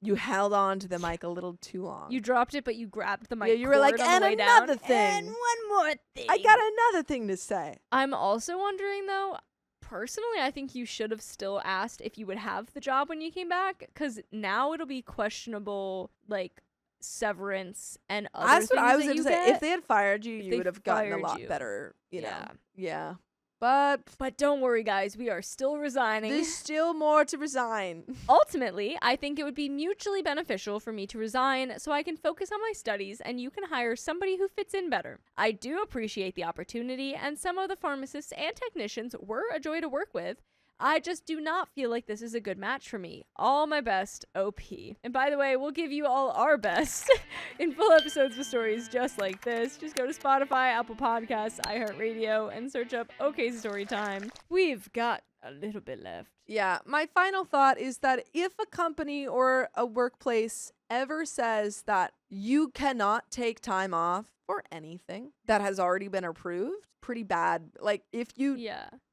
you held on to the mic a little too long. You dropped it, but you grabbed the mic. Yeah, you were like, and another thing. And one more thing. I got another thing to say. I'm also wondering, though, personally, I think you should have still asked if you would have the job when you came back, because now it'll be questionable, like, severance and other things. That's what I was going to say. If they had fired you, you would have gotten a lot better, you know. Yeah. But don't worry, guys. We are still resigning. There's still more to resign. Ultimately, I think it would be mutually beneficial for me to resign so I can focus on my studies and you can hire somebody who fits in better. I do appreciate the opportunity, and some of the pharmacists and technicians were a joy to work with. I just do not feel like this is a good match for me. All my best, OP. And by the way, we'll give you all our best in full episodes with stories just like this. Just go to Spotify, Apple Podcasts, iHeartRadio, and search up OK Storytime. We've got a little bit left. Yeah, my final thought is that if a company or a workplace ever says that you cannot take time off for anything that has already been approved, pretty bad. Like, if you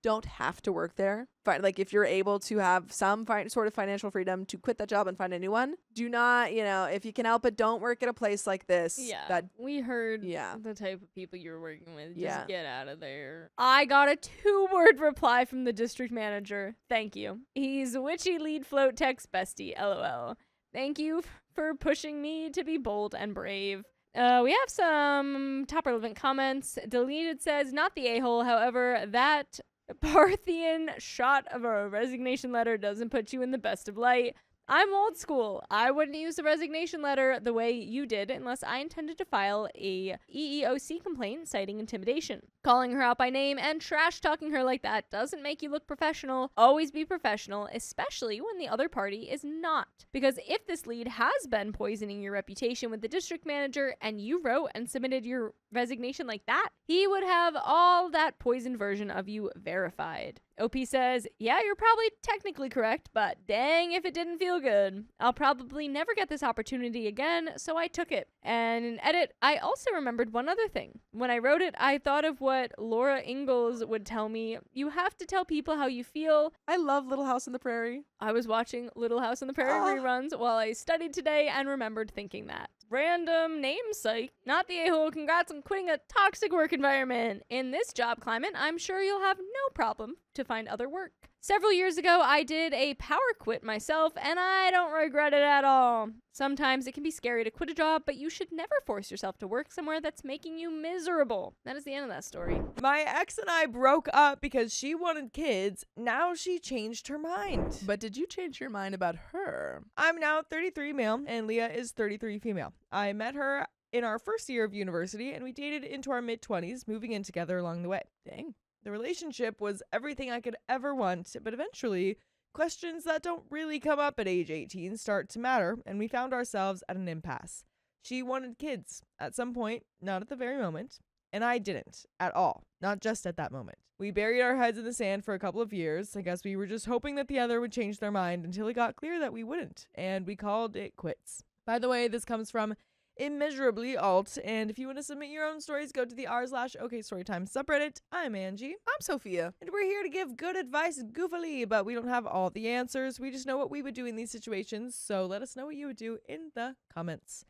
don't have to work there, like if you're able to have some sort of financial freedom to quit that job and find a new one, do not, if you can help it, don't work at a place like this. Yeah, we heard the type of people you're working with. Just get out of there. I got a 2-word reply from the district manager. Thank you. He's witchy lead float text bestie, LOL. Thank you for pushing me to be bold and brave. We have some top relevant comments. Deleted says, not the a-hole. However, that Parthian shot of a resignation letter doesn't put you in the best of light. I'm old school. I wouldn't use the resignation letter the way you did unless I intended to file a EEOC complaint citing intimidation. Calling her out by name and trash talking her like that doesn't make you look professional. Always be professional, especially when the other party is not. Because if this lead has been poisoning your reputation with the district manager and you wrote and submitted your resignation like that, he would have all that poisoned version of you verified. OP says, yeah, you're probably technically correct, but dang if it didn't feel good. I'll probably never get this opportunity again, so I took it. And in edit, I also remembered one other thing. When I wrote it, I thought of what Laura Ingalls would tell me. You have to tell people how you feel. I love Little House on the Prairie. I was watching Little House on the Prairie reruns while I studied today and remembered thinking that. Random namesake. Not the a-hole. Congrats on quitting a toxic work environment. In this job climate, I'm sure you'll have no problem to find other work. Several years ago, I did a power quit myself, and I don't regret it at all. Sometimes it can be scary to quit a job, but you should never force yourself to work somewhere that's making you miserable. That is the end of that story. My ex and I broke up because she wanted kids. Now she changed her mind. But did you change your mind about her? I'm now 33 male, and Leah is 33 female. I met her in our first year of university, and we dated into our mid-20s, moving in together along the way. Dang. The relationship was everything I could ever want, but eventually, questions that don't really come up at age 18 start to matter, and we found ourselves at an impasse. She wanted kids at some point, not at the very moment, and I didn't at all, not just at that moment. We buried our heads in the sand for a couple of years. I guess we were just hoping that the other would change their mind until it got clear that we wouldn't, and we called it quits. By the way, this comes from Immeasurably Alt, and if you want to submit your own stories, go to the r/OKStorytime subreddit. I'm Angie. I'm Sophia. And we're here to give good advice goofily, but we don't have all the answers. We just know what we would do in these situations, so let us know what you would do in the comments.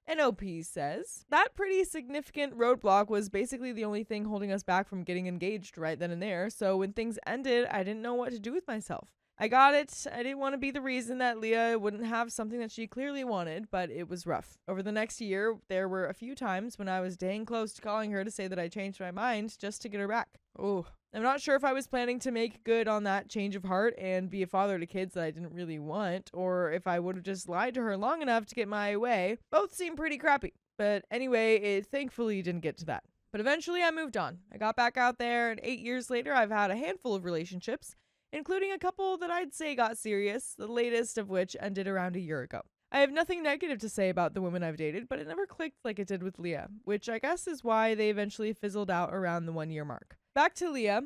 NOP says, that pretty significant roadblock was basically the only thing holding us back from getting engaged right then and there, so when things ended, I didn't know what to do with myself. I got it. I didn't want to be the reason that Leah wouldn't have something that she clearly wanted, but it was rough. Over the next year, there were a few times when I was dang close to calling her to say that I changed my mind just to get her back. Oh, I'm not sure if I was planning to make good on that change of heart and be a father to kids that I didn't really want, or if I would have just lied to her long enough to get my way. Both seem pretty crappy. But anyway, it thankfully didn't get to that. But eventually I moved on. I got back out there, and 8 years later, I've had a handful of relationships, including a couple that I'd say got serious, the latest of which ended around a year ago. I have nothing negative to say about the women I've dated, but it never clicked like it did with Leah, which I guess is why they eventually fizzled out around the 1 year mark. Back to Leah.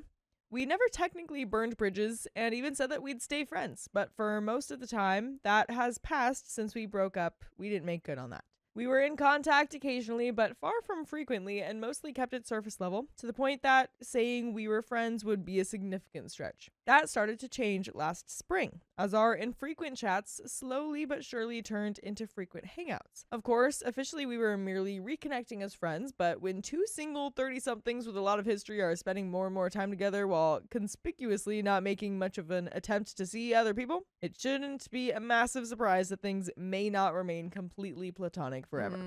We never technically burned bridges and even said that we'd stay friends, but for most of the time that has passed since we broke up. We didn't make good on that. We were in contact occasionally, but far from frequently, and mostly kept it surface level, to the point that saying we were friends would be a significant stretch. That started to change last spring, as our infrequent chats slowly but surely turned into frequent hangouts. Of course, officially we were merely reconnecting as friends, but when two single 30-somethings with a lot of history are spending more and more time together while conspicuously not making much of an attempt to see other people, it shouldn't be a massive surprise that things may not remain completely platonic forever.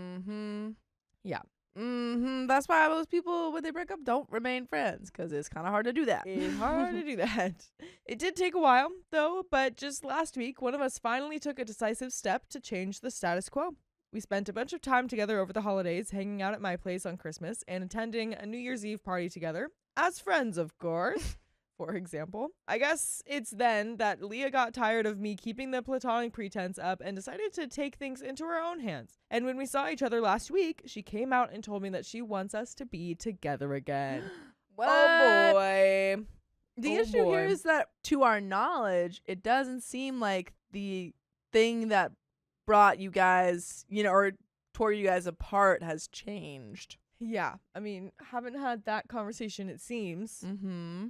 Yeah. That's why most people, when they break up, don't remain friends, because it's kind of hard to do that. It's hard to do that. It did take a while, though, but just last week, one of us finally took a decisive step to change the status quo. We spent a bunch of time together over the holidays, hanging out at my place on Christmas, and attending a New Year's Eve party together. As friends, of course. For example, I guess it's then that Leah got tired of me keeping the platonic pretense up and decided to take things into her own hands. And when we saw each other last week, she came out and told me that she wants us to be together again. What? Oh boy. The issue here is that, to our knowledge, it doesn't seem like the thing that brought you guys, or tore you guys apart has changed. Yeah, I mean, haven't had that conversation, it seems. Mm-hmm.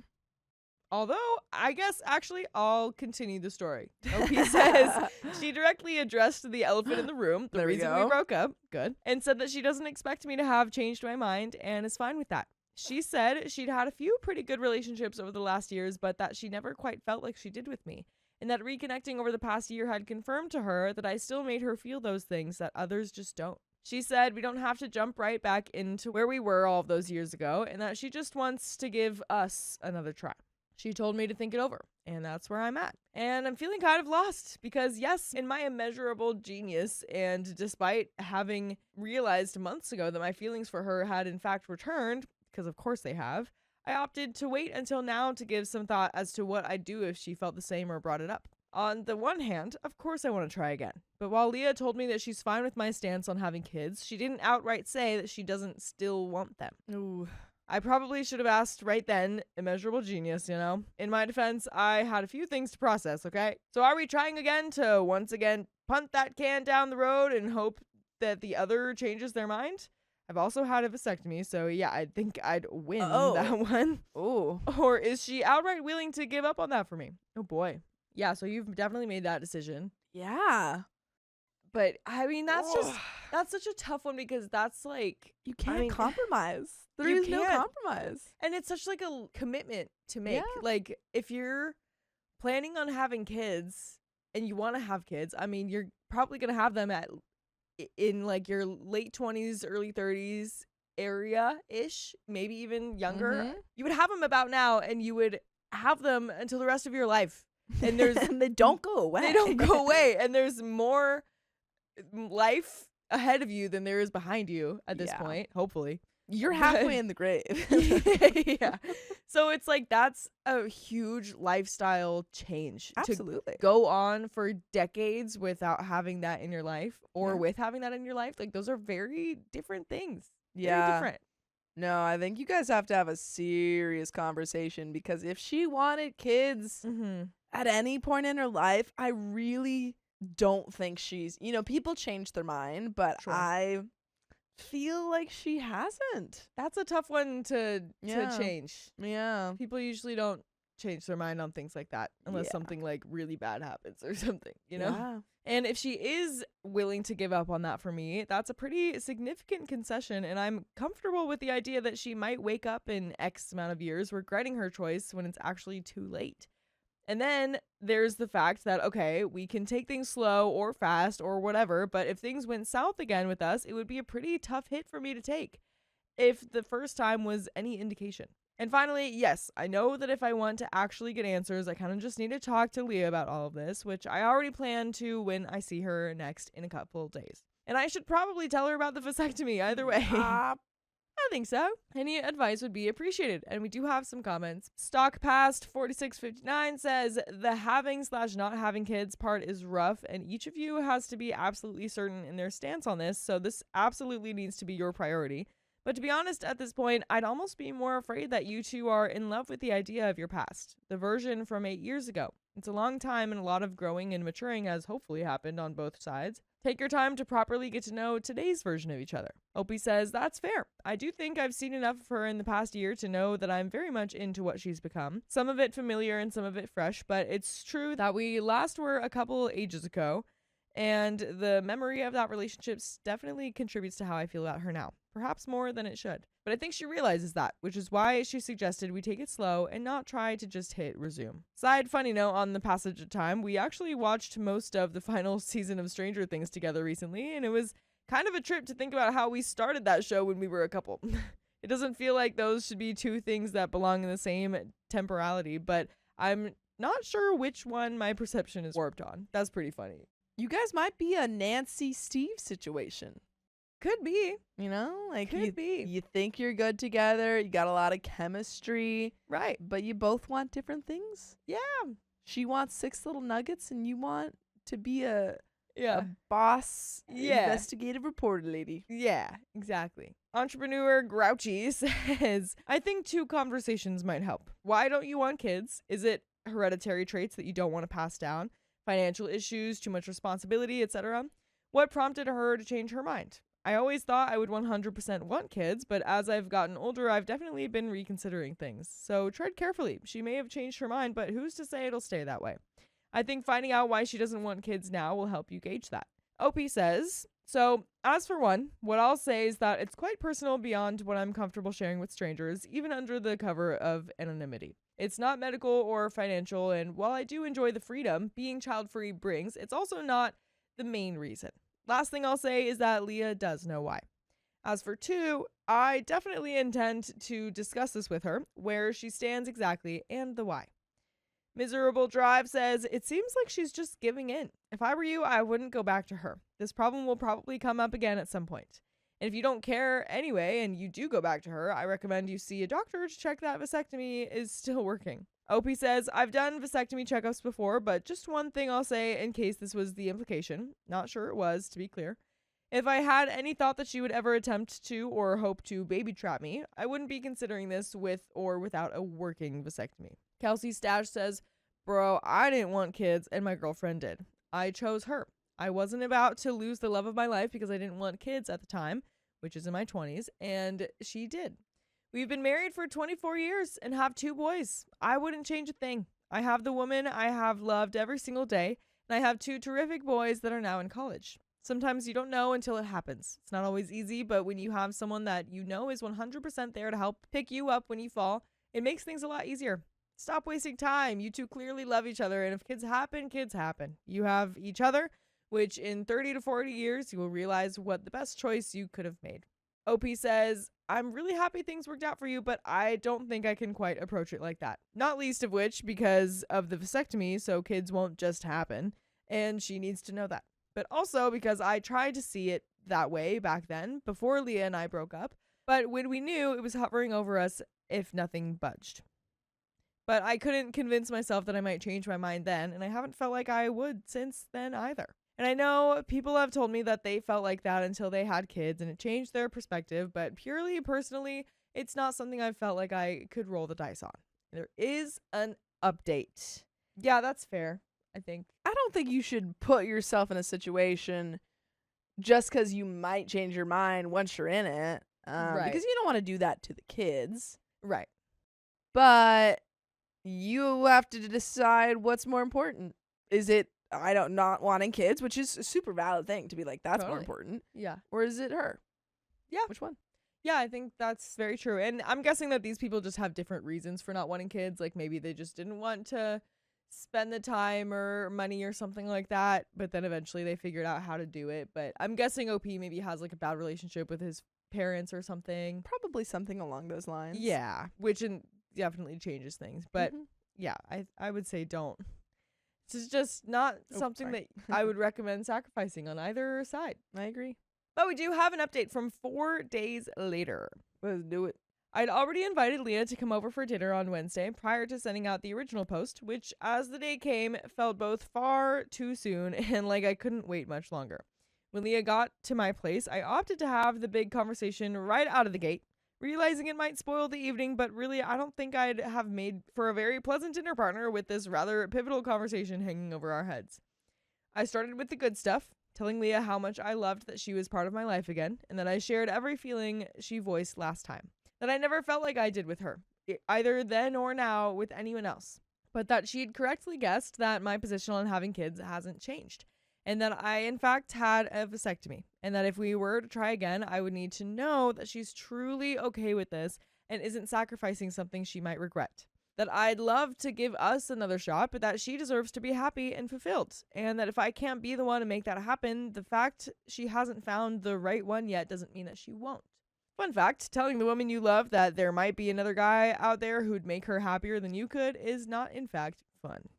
Although, I guess, actually, I'll continue the story. OP says she directly addressed the elephant in the room, the reason we broke up, good, and said that she doesn't expect me to have changed my mind and is fine with that. She said she'd had a few pretty good relationships over the last years, but that she never quite felt like she did with me, and that reconnecting over the past year had confirmed to her that I still made her feel those things that others just don't. She said we don't have to jump right back into where we were all of those years ago, and that she just wants to give us another try. She told me to think it over, and that's where I'm at. And I'm feeling kind of lost because, yes, in my immeasurable genius, and despite having realized months ago that my feelings for her had in fact returned, because of course they have, I opted to wait until now to give some thought as to what I'd do if she felt the same or brought it up. On the one hand, of course I want to try again. But while Leah told me that she's fine with my stance on having kids, she didn't outright say that she doesn't still want them. Ooh. I probably should have asked right then, immeasurable genius, In my defense, I had a few things to process, okay? So are we trying again to once again punt that can down the road and hope that the other changes their mind? I've also had a vasectomy, so yeah, I think I'd win that one. Oh. Or is she outright willing to give up on that for me? Oh boy. Yeah, so you've definitely made that decision. Yeah. But I mean, that's such a tough one because that's like, you can't compromise. There is no compromise. And it's such like a commitment to make. Yeah. Like if you're planning on having kids and you want to have kids, I mean, you're probably going to have them in like your late 20s, early 30s area-ish, maybe even younger. You would have them about now, and you would have them until the rest of your life. And and they don't go away. They don't go away. And there's more life ahead of you than there is behind you at this point, hopefully. You're halfway in the grave. Yeah. So it's like that's a huge lifestyle change. Absolutely. To go on for decades without having that in your life or with having that in your life. Like those are very different things. Yeah. Very different. No, I think you guys have to have a serious conversation, because if she wanted kids at any point in her life, I really don't think she's, people change their mind, but I feel like she hasn't. That's a tough one to change. Yeah. People usually don't change their mind on things like that unless something like really bad happens or something, Yeah. And if she is willing to give up on that for me, that's a pretty significant concession, and I'm comfortable with the idea that she might wake up in X amount of years regretting her choice when it's actually too late. And then there's the fact that, okay, we can take things slow or fast or whatever, but if things went south again with us, it would be a pretty tough hit for me to take if the first time was any indication. And finally, yes, I know that if I want to actually get answers, I kind of just need to talk to Leah about all of this, which I already plan to when I see her next in a couple of days. And I should probably tell her about the vasectomy either way. I think so. Any advice would be appreciated. And we do have some comments. Stock past 4659 says the having/not having kids part is rough, and each of you has to be absolutely certain in their stance on this. So this absolutely needs to be your priority. But to be honest, at this point, I'd almost be more afraid that you two are in love with the idea of your past, the version from 8 years ago. It's a long time, and a lot of growing and maturing has hopefully happened on both sides. Take your time to properly get to know today's version of each other. Opie says, that's fair. I do think I've seen enough of her in the past year to know that I'm very much into what she's become. Some of it familiar and some of it fresh, but it's true that we last were a couple ages ago, and the memory of that relationship definitely contributes to how I feel about her now. Perhaps more than it should. But I think she realizes that, which is why she suggested we take it slow and not try to just hit resume. Side funny note on the passage of time, we actually watched most of the final season of Stranger Things together recently, and it was kind of a trip to think about how we started that show when we were a couple. It doesn't feel like those should be two things that belong in the same temporality, but I'm not sure which one my perception is warped on. That's pretty funny. You guys might be a Nancy Steve situation. Could be. Like Could be. You think you're good together. You got a lot of chemistry. Right. But you both want different things. Yeah. She wants 6 little nuggets and you want to be a boss investigative reporter lady. Yeah, exactly. Entrepreneur Grouchy says, I think 2 conversations might help. Why don't you want kids? Is it hereditary traits that you don't want to pass down? Financial issues, too much responsibility, etc.? What prompted her to change her mind? I always thought I would 100% want kids, but as I've gotten older, I've definitely been reconsidering things. So tread carefully. She may have changed her mind, but who's to say it'll stay that way? I think finding out why she doesn't want kids now will help you gauge that. OP says, so as for one, what I'll say is that it's quite personal beyond what I'm comfortable sharing with strangers, even under the cover of anonymity. It's not medical or financial, and while I do enjoy the freedom being child-free brings, it's also not the main reason. Last thing I'll say is that Leah does know why. As for 2, I definitely intend to discuss this with her, where she stands exactly, and the why. Miserable Drive says, it seems like she's just giving in. If I were you, I wouldn't go back to her. This problem will probably come up again at some point. And if you don't care anyway, and you do go back to her, I recommend you see a doctor to check that vasectomy is still working. Opie says, I've done vasectomy checkups before, but just one thing I'll say in case this was the implication. Not sure it was, to be clear. If I had any thought that she would ever attempt to or hope to baby trap me, I wouldn't be considering this with or without a working vasectomy. Kelsey Stash says, bro, I didn't want kids and my girlfriend did. I chose her. I wasn't about to lose the love of my life because I didn't want kids at the time, which is in my 20s, and she did. We've been married for 24 years and have 2 boys. I wouldn't change a thing. I have the woman I have loved every single day, and I have 2 terrific boys that are now in college. Sometimes you don't know until it happens. It's not always easy, but when you have someone that you know is 100% there to help pick you up when you fall, it makes things a lot easier. Stop wasting time. You two clearly love each other, and if kids happen, kids happen. You have each other, which in 30 to 40 years, you will realize what the best choice you could have made. OP says, I'm really happy things worked out for you, but I don't think I can quite approach it like that. Not least of which because of the vasectomy, so kids won't just happen, and she needs to know that. But also because I tried to see it that way back then, before Leah and I broke up, but when we knew, it was hovering over us if nothing budged. But I couldn't convince myself that I might change my mind then, and I haven't felt like I would since then either. And I know people have told me that they felt like that until they had kids and it changed their perspective, but purely personally, it's not something I felt like I could roll the dice on. There is an update. Yeah, that's fair, I think. I don't think you should put yourself in a situation just because you might change your mind once you're in it. Right. Because you don't want to do that to the kids. Right. But you have to decide what's more important. Is it not wanting kids, which is a super valid thing to be like, that's more Totally. important. Yeah. Or is it her? Yeah. Which one? Yeah, I think that's very true. And I'm guessing that these people just have different reasons for not wanting kids. Like maybe they just didn't want to spend the time or money or something like that. But then eventually they figured out how to do it. But I'm guessing OP maybe has like a bad relationship with his parents or something. Probably something along those lines. Yeah, which definitely changes things. But yeah, I would say don't. This is just not something that I would recommend sacrificing on either side. I agree. But we do have an update from 4 days later. Let's do it. I'd already invited Leah to come over for dinner on Wednesday prior to sending out the original post, which as the day came felt both far too soon and like I couldn't wait much longer. When Leah got to my place, I opted to have the big conversation right out of the gate, realizing it might spoil the evening, but really I don't think I'd have made for a very pleasant dinner partner with this rather pivotal conversation hanging over our heads. I started with the good stuff, telling Leah how much I loved that she was part of my life again, and that I shared every feeling she voiced last time. That I never felt like I did with her, either then or now with anyone else. But that she'd correctly guessed that my position on having kids hasn't changed. And that I, in fact, had a vasectomy. And that if we were to try again, I would need to know that she's truly okay with this and isn't sacrificing something she might regret. That I'd love to give us another shot, but that she deserves to be happy and fulfilled. And that if I can't be the one to make that happen, the fact she hasn't found the right one yet doesn't mean that she won't. Fun fact, telling the woman you love that there might be another guy out there who'd make her happier than you could is not, in fact, fun.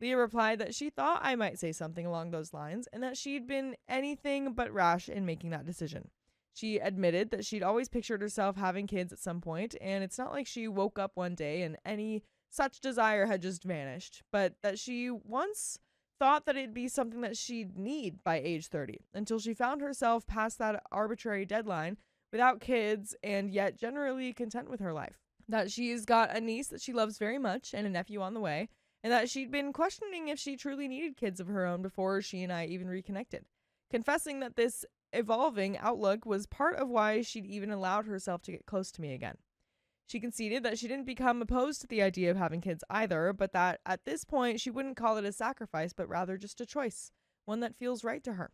Leah replied that she thought I might say something along those lines and that she'd been anything but rash in making that decision. She admitted that she'd always pictured herself having kids at some point, and it's not like she woke up one day and any such desire had just vanished, but that she once thought that it'd be something that she'd need by age 30, until she found herself past that arbitrary deadline without kids and yet generally content with her life. That she's got a niece that she loves very much and a nephew on the way, and that she'd been questioning if she truly needed kids of her own before she and I even reconnected, confessing that this evolving outlook was part of why she'd even allowed herself to get close to me again. She conceded that she didn't become opposed to the idea of having kids either, but that at this point she wouldn't call it a sacrifice, but rather just a choice, one that feels right to her.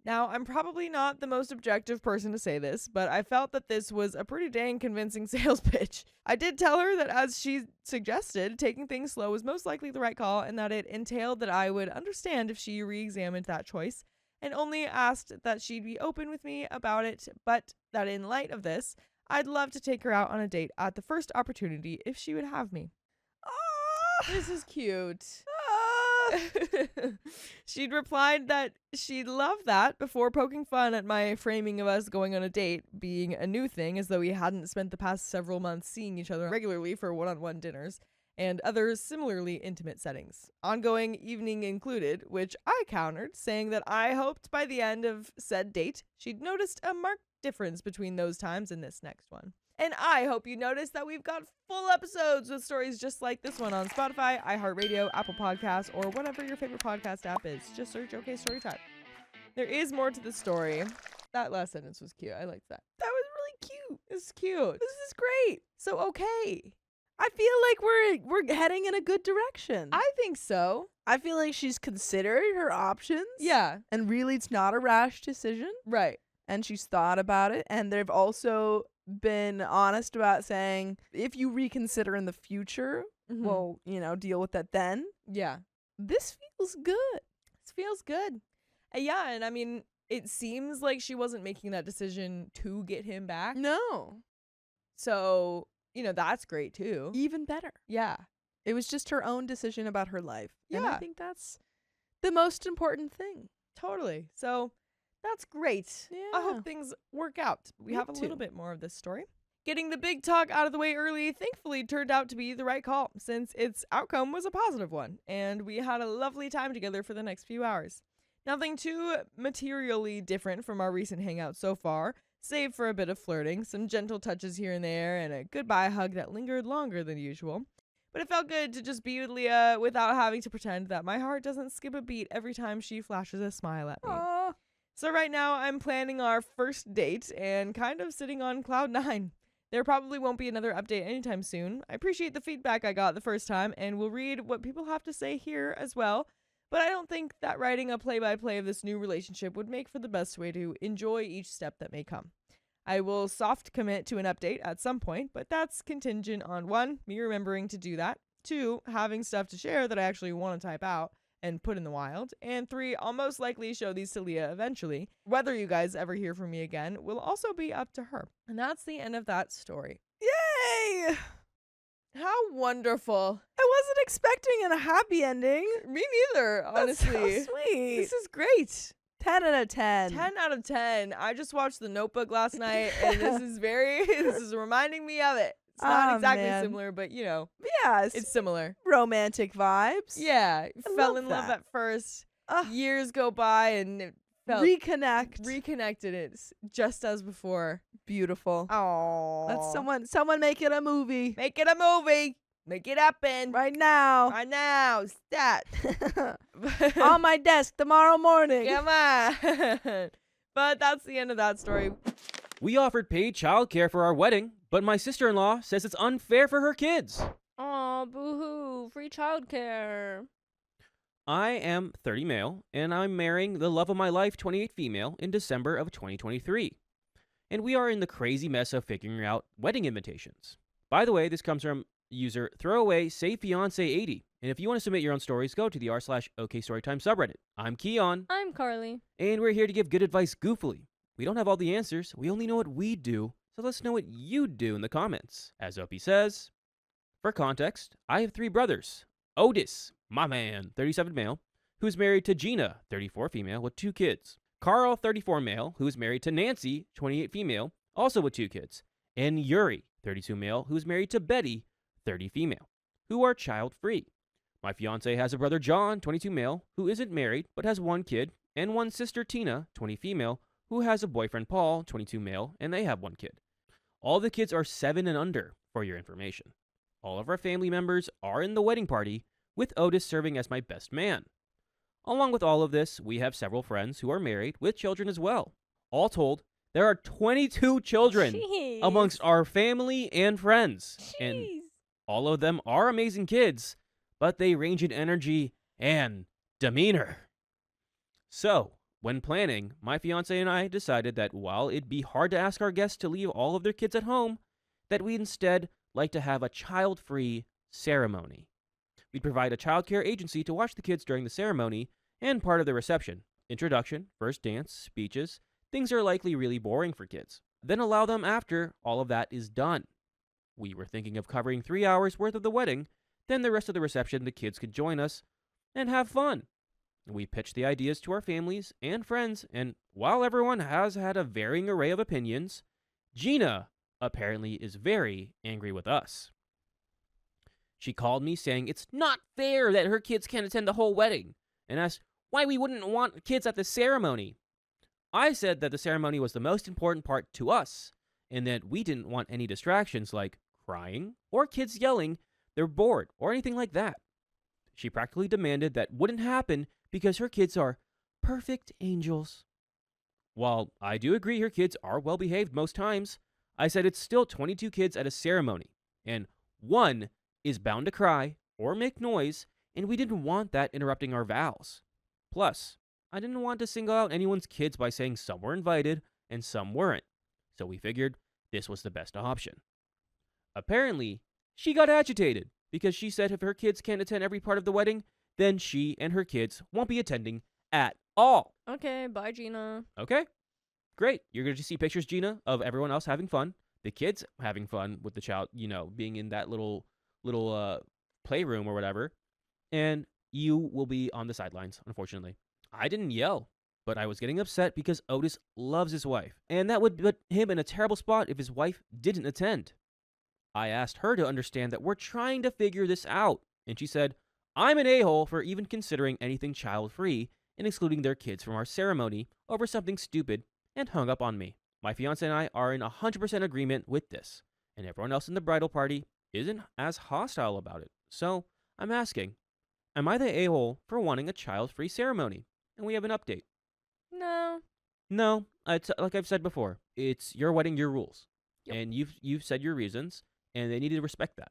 Now, I'm probably not the most objective person to say this, but I felt that this was a pretty dang convincing sales pitch. I did tell her that, as she suggested, taking things slow was most likely the right call, and that it entailed that I would understand if she re-examined that choice, and only asked that she'd be open with me about it, but that in light of this, I'd love to take her out on a date at the first opportunity if she would have me. This is cute. She'd replied that she'd love that before poking fun at my framing of us going on a date being a new thing, as though we hadn't spent the past several months seeing each other regularly for one-on-one dinners and other similarly intimate settings, ongoing evening included, which I countered, saying that I hoped by the end of said date she'd noticed a marked difference between those times and this next one. And I hope you noticed that we've got full episodes with stories just like this one on Spotify, iHeartRadio, Apple Podcasts, or whatever your favorite podcast app is. Just search OK Storytime. There is more to the story. That last sentence was cute. I liked that. That was really cute. It's cute. This is great. So okay. I feel like we're heading in a good direction. I think so. I feel like she's considered her options. Yeah. And really it's not a rash decision. Right. And she's thought about it. And they've also been honest about saying if you reconsider in the future, we'll, deal with that then. Yeah. This feels good. This feels good. Yeah, and I mean, it seems like she wasn't making that decision to get him back. No. So, that's great too. Even better. Yeah. It was just her own decision about her life. Yeah. And I think that's the most important thing. Totally. So that's great. Yeah. I hope things work out. We Me have a too. little bit more of this story. Getting the big talk out of the way early thankfully turned out to be the right call, since its outcome was a positive one, and we had a lovely time together for the next few hours. Nothing too materially different from our recent hangout so far, save for a bit of flirting, some gentle touches here and there, and a goodbye hug that lingered longer than usual. But it felt good to just be with Leah without having to pretend that my heart doesn't skip a beat every time she flashes a smile at me. Aww. So right now I'm planning our first date and kind of sitting on cloud 9. There probably won't be another update anytime soon. I appreciate the feedback I got the first time and will read what people have to say here as well. But I don't think that writing a play-by-play of this new relationship would make for the best way to enjoy each step that may come. I will soft commit to an update at some point, but that's contingent on 1, me remembering to do that, 2, having stuff to share that I actually want to type out and put in the wild, and 3, I'll most likely show these to Leah eventually. Whether you guys ever hear from me again will also be up to her. And that's the end of that story. Yay! How wonderful. I wasn't expecting a happy ending. Me neither, honestly. That's so sweet. This is great. 10 out of 10. 10 out of 10. I just watched The Notebook last night, and this is reminding me of it. It's not exactly similar, but Yes. it's similar. Romantic vibes. Yeah, fell love in love that. at first. Years go by, and it felt reconnected. It's just as before. Beautiful. Oh, Let's someone make it a movie. Make it a movie. Make it happen Right now. Right now. Stat. On my desk tomorrow morning. Come on. But that's the end of that story. We offered paid childcare for our wedding, but my sister-in-law says it's unfair for her kids. Aw, boo-hoo. Free childcare. I am 30 male, and I'm marrying the love of my life, 28 female, in December of 2023. And we are in the crazy mess of figuring out wedding invitations. By the way, this comes from user throwaway say fiance 80. And if you want to submit your own stories, go to the r/OKStorytime subreddit. I'm Keon. I'm Carly. And we're here to give good advice goofily. We don't have all the answers. We only know what we do. So let's know what you do in the comments. As Opie says, for context, I have 3 brothers. Otis, my man, 37 male, who's married to Gina, 34 female, with 2 kids. Carl, 34 male, who's married to Nancy, 28 female, also with 2 kids. And Yuri, 32 male, who's married to Betty, 30 female, who are child-free. My fiance has a brother John, 22 male, who isn't married but has 1 kid, and 1 sister Tina, 20 female, who has a boyfriend Paul, 22 male, and they have 1 kid. All the kids are 7 and under, for your information. All of our family members are in the wedding party, with Otis serving as my best man. Along with all of this, we have several friends who are married with children as well. All told, there are 22 children Jeez. amongst our family and friends. And Jeez. all of them are amazing kids, but they range in energy and demeanor. So, when planning, my fiance and I decided that while it'd be hard to ask our guests to leave all of their kids at home, that we'd instead like to have a child-free ceremony. We'd provide a childcare agency to watch the kids during the ceremony and part of the reception. Introduction, first dance, speeches, things are likely really boring for kids. Then allow them after all of that is done. We were thinking of covering 3 hours worth of the wedding, then the rest of the reception the kids could join us and have fun. We pitched the ideas to our families and friends, and while everyone has had a varying array of opinions, Gina apparently is very angry with us. She called me saying it's not fair that her kids can't attend the whole wedding, and asked why we wouldn't want kids at the ceremony. I said that the ceremony was the most important part to us, and that we didn't want any distractions like crying or kids yelling they're bored or anything like that. She practically demanded that wouldn't happen because her kids are perfect angels. While I do agree her kids are well behaved most times, I said it's still 22 kids at a ceremony, and 1 is bound to cry or make noise, and we didn't want that interrupting our vows. Plus, I didn't want to single out anyone's kids by saying some were invited and some weren't. So we figured this was the best option. Apparently, she got agitated because she said if her kids can't attend every part of the wedding, then she and her kids won't be attending at all. Okay, bye, Gina. Okay, great. You're going to see pictures, Gina, of everyone else having fun. The kids having fun with the child, being in that little playroom or whatever. And you will be on the sidelines, unfortunately. I didn't yell, but I was getting upset because Otis loves his wife. And that would put him in a terrible spot if his wife didn't attend. I asked her to understand that we're trying to figure this out. And she said, I'm an a-hole for even considering anything child-free and excluding their kids from our ceremony over something stupid, and hung up on me. My fiance and I are in 100% agreement with this, and everyone else in the bridal party isn't as hostile about it. So I'm asking, am I the a-hole for wanting a child-free ceremony? And we have an update. No, it's like I've said before, it's your wedding, your rules. Yep. And you've said your reasons, and they need to respect that.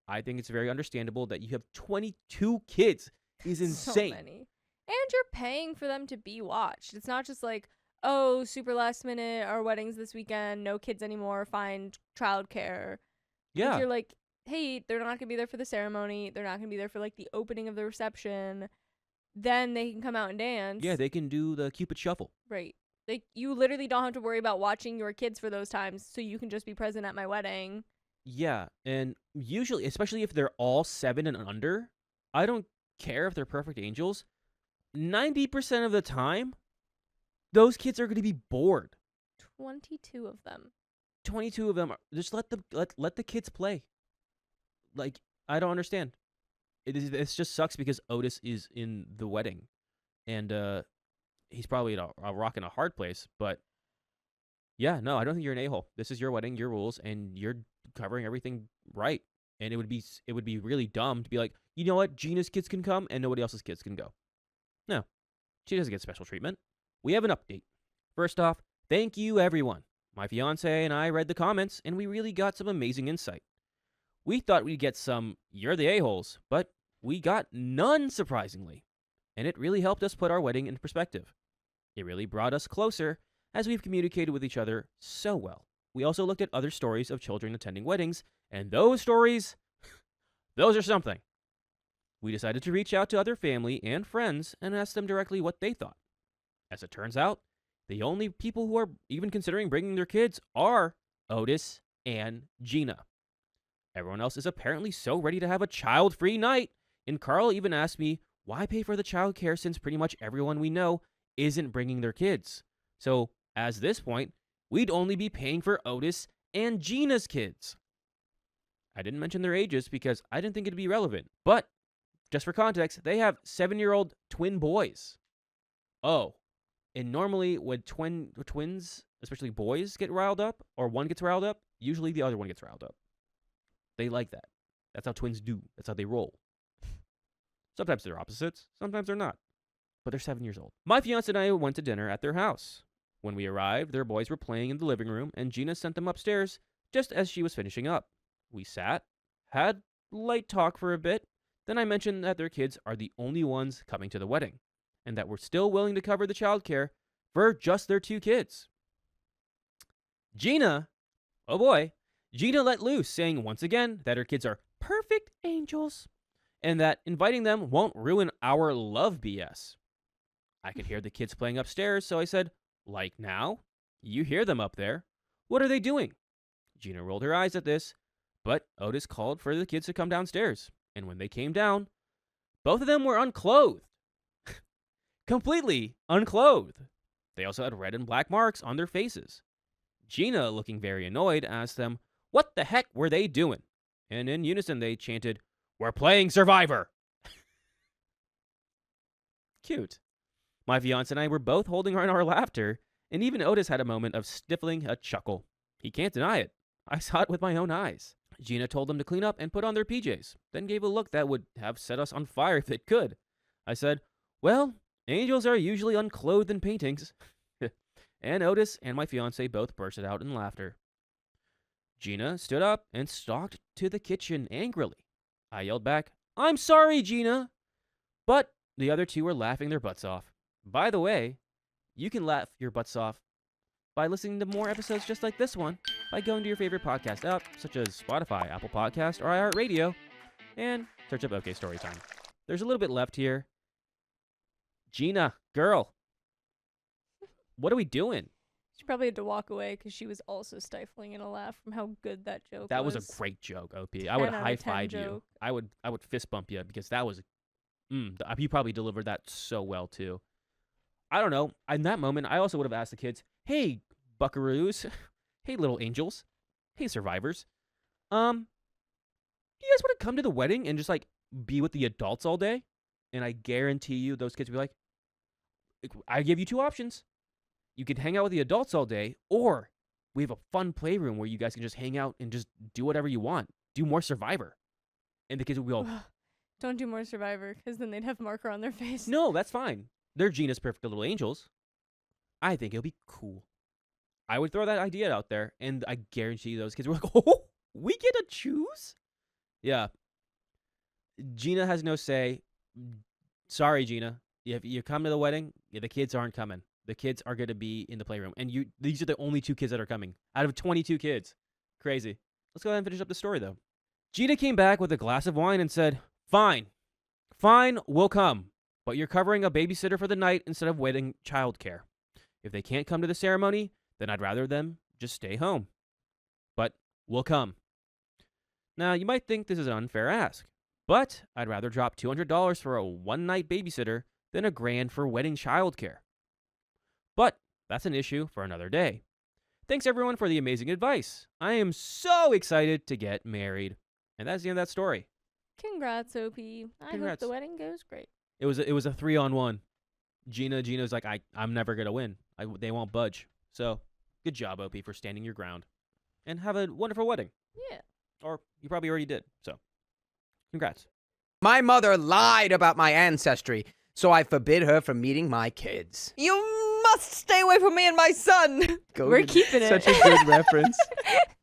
I think it's very understandable that you have 22 kids is insane. So many. And you're paying for them to be watched. It's not just like, oh, super last minute, our wedding's this weekend, no kids anymore, find childcare. Yeah. Like, you're like, hey, they're not going to be there for the ceremony. They're not going to be there for, like, the opening of the reception. Then they can come out and dance. Yeah, they can do the Cupid Shuffle. Right. Like, you literally don't have to worry about watching your kids for those times, so you can just be present at my wedding. Yeah, and usually, especially if they're all 7 and under, I don't care if they're perfect angels. 90% of the time, those kids are going to be bored. 22 of them. 22 of them. Just let the kids play. Like, I don't understand. It just sucks because Otis is in the wedding, and he's probably in a rock and a hard place. But yeah, no, I don't think you're an a-hole. This is your wedding, your rules, and you're covering everything right. And it would be really dumb to be like, you know what, Gina's kids can come and nobody else's kids can go. No, she doesn't get special treatment. We have an update. First off, thank you, everyone. My fiance and I read the comments, and we really got some amazing insight. We thought we'd get some, you're the a-holes, but we got none, surprisingly. And it really helped us put our wedding in perspective. It really brought us closer, as we've communicated with each other so well. We also looked at other stories of children attending weddings, and those stories, those are something. We decided to reach out to other family and friends and ask them directly what they thought. As it turns out, the only people who are even considering bringing their kids are Otis and Gina. Everyone else is apparently so ready to have a child-free night, and Carl even asked me, why pay for the child care since pretty much everyone we know isn't bringing their kids? So, as this point, we'd only be paying for Otis and Gina's kids. I didn't mention their ages because I didn't think it'd be relevant, but just for context, they have 7-year-old twin boys. Oh, and normally when twins, especially boys, get riled up, or one gets riled up, usually the other one gets riled up. They like that. That's how twins do. That's how they roll. Sometimes they're opposites, sometimes they're not. But they're 7 years old. My fiance and I went to dinner at their house. When we arrived, their boys were playing in the living room, and Gina sent them upstairs just as she was finishing up. We sat, had light talk for a bit, then I mentioned that their kids are the only ones coming to the wedding, and that we're still willing to cover the childcare for just their 2 kids. Gina, oh boy, Gina let loose, saying once again that her kids are perfect angels, and that inviting them won't ruin our love BS. I could hear the kids playing upstairs, so I said, like now? You hear them up there. What are they doing? Gina rolled her eyes at this, but Otis called for the kids to come downstairs. And when they came down, both of them were unclothed. Completely unclothed. They also had red and black marks on their faces. Gina, looking very annoyed, asked them, what the heck were they doing? And in unison they chanted, we're playing Survivor. Cute. My fiance and I were both holding her in our laughter, and even Otis had a moment of stifling a chuckle. He can't deny it. I saw it with my own eyes. Gina told them to clean up and put on their PJs, then gave a look that would have set us on fire if it could. I said, well, angels are usually unclothed in paintings. And Otis and my fiance both bursted out in laughter. Gina stood up and stalked to the kitchen angrily. I yelled back, I'm sorry, Gina. But the other 2 were laughing their butts off. By the way, you can laugh your butts off by listening to more episodes just like this one by going to your favorite podcast app, such as Spotify, Apple Podcast, or iHeartRadio, and search up OK Storytime. There's a little bit left here. Gina, girl, what are we doing? She probably had to walk away because she was also stifling in a laugh from how good that joke was. That was a great joke, OP. I would 10 out of high 10 five you. joke. I would fist bump you because that was. You probably delivered that so well too. I don't know. In that moment, I also would have asked the kids, "Hey, buckaroos. Hey, little angels. Hey, survivors. You guys want to come to the wedding and just like be with the adults all day?" And I guarantee you, those kids would be like, "I give you two options. You can hang out with the adults all day, or we have a fun playroom where you guys can just hang out and just do whatever you want. Do more Survivor." And the kids would go, Don't do more Survivor, because then they'd have marker on their face. "No, that's fine. They're Gina's perfect little angels. I think it'll be cool." I would throw that idea out there, and I guarantee you those kids were like, "Oh, we get to choose?" Yeah. Gina has no say. Sorry, Gina. If you come to the wedding, the kids aren't coming. The kids are going to be in the playroom. And these are the only 2 kids that are coming out of 22 kids. Crazy. Let's go ahead and finish up the story, though. Gina came back with a glass of wine and said, Fine, we'll come. But you're covering a babysitter for the night instead of waiting childcare. If they can't come to the ceremony, then I'd rather them just stay home. But we'll come. Now, you might think this is an unfair ask, but I'd rather drop $200 for a one-night babysitter than $1,000 for wedding childcare. But that's an issue for another day. Thanks everyone for the amazing advice. I am so excited to get married. And that's the end of that story. Congrats, OP. I hope Congrats. the wedding goes great. It was a 3-on-1. Gina's like, I'm never gonna win. They won't budge. So good job, OP, for standing your ground. And have a wonderful wedding. Yeah. Or you probably already did. So congrats. My mother lied about my ancestry, so I forbid her from meeting my kids. You must stay away from me and my son. We're keeping it. Such a good reference.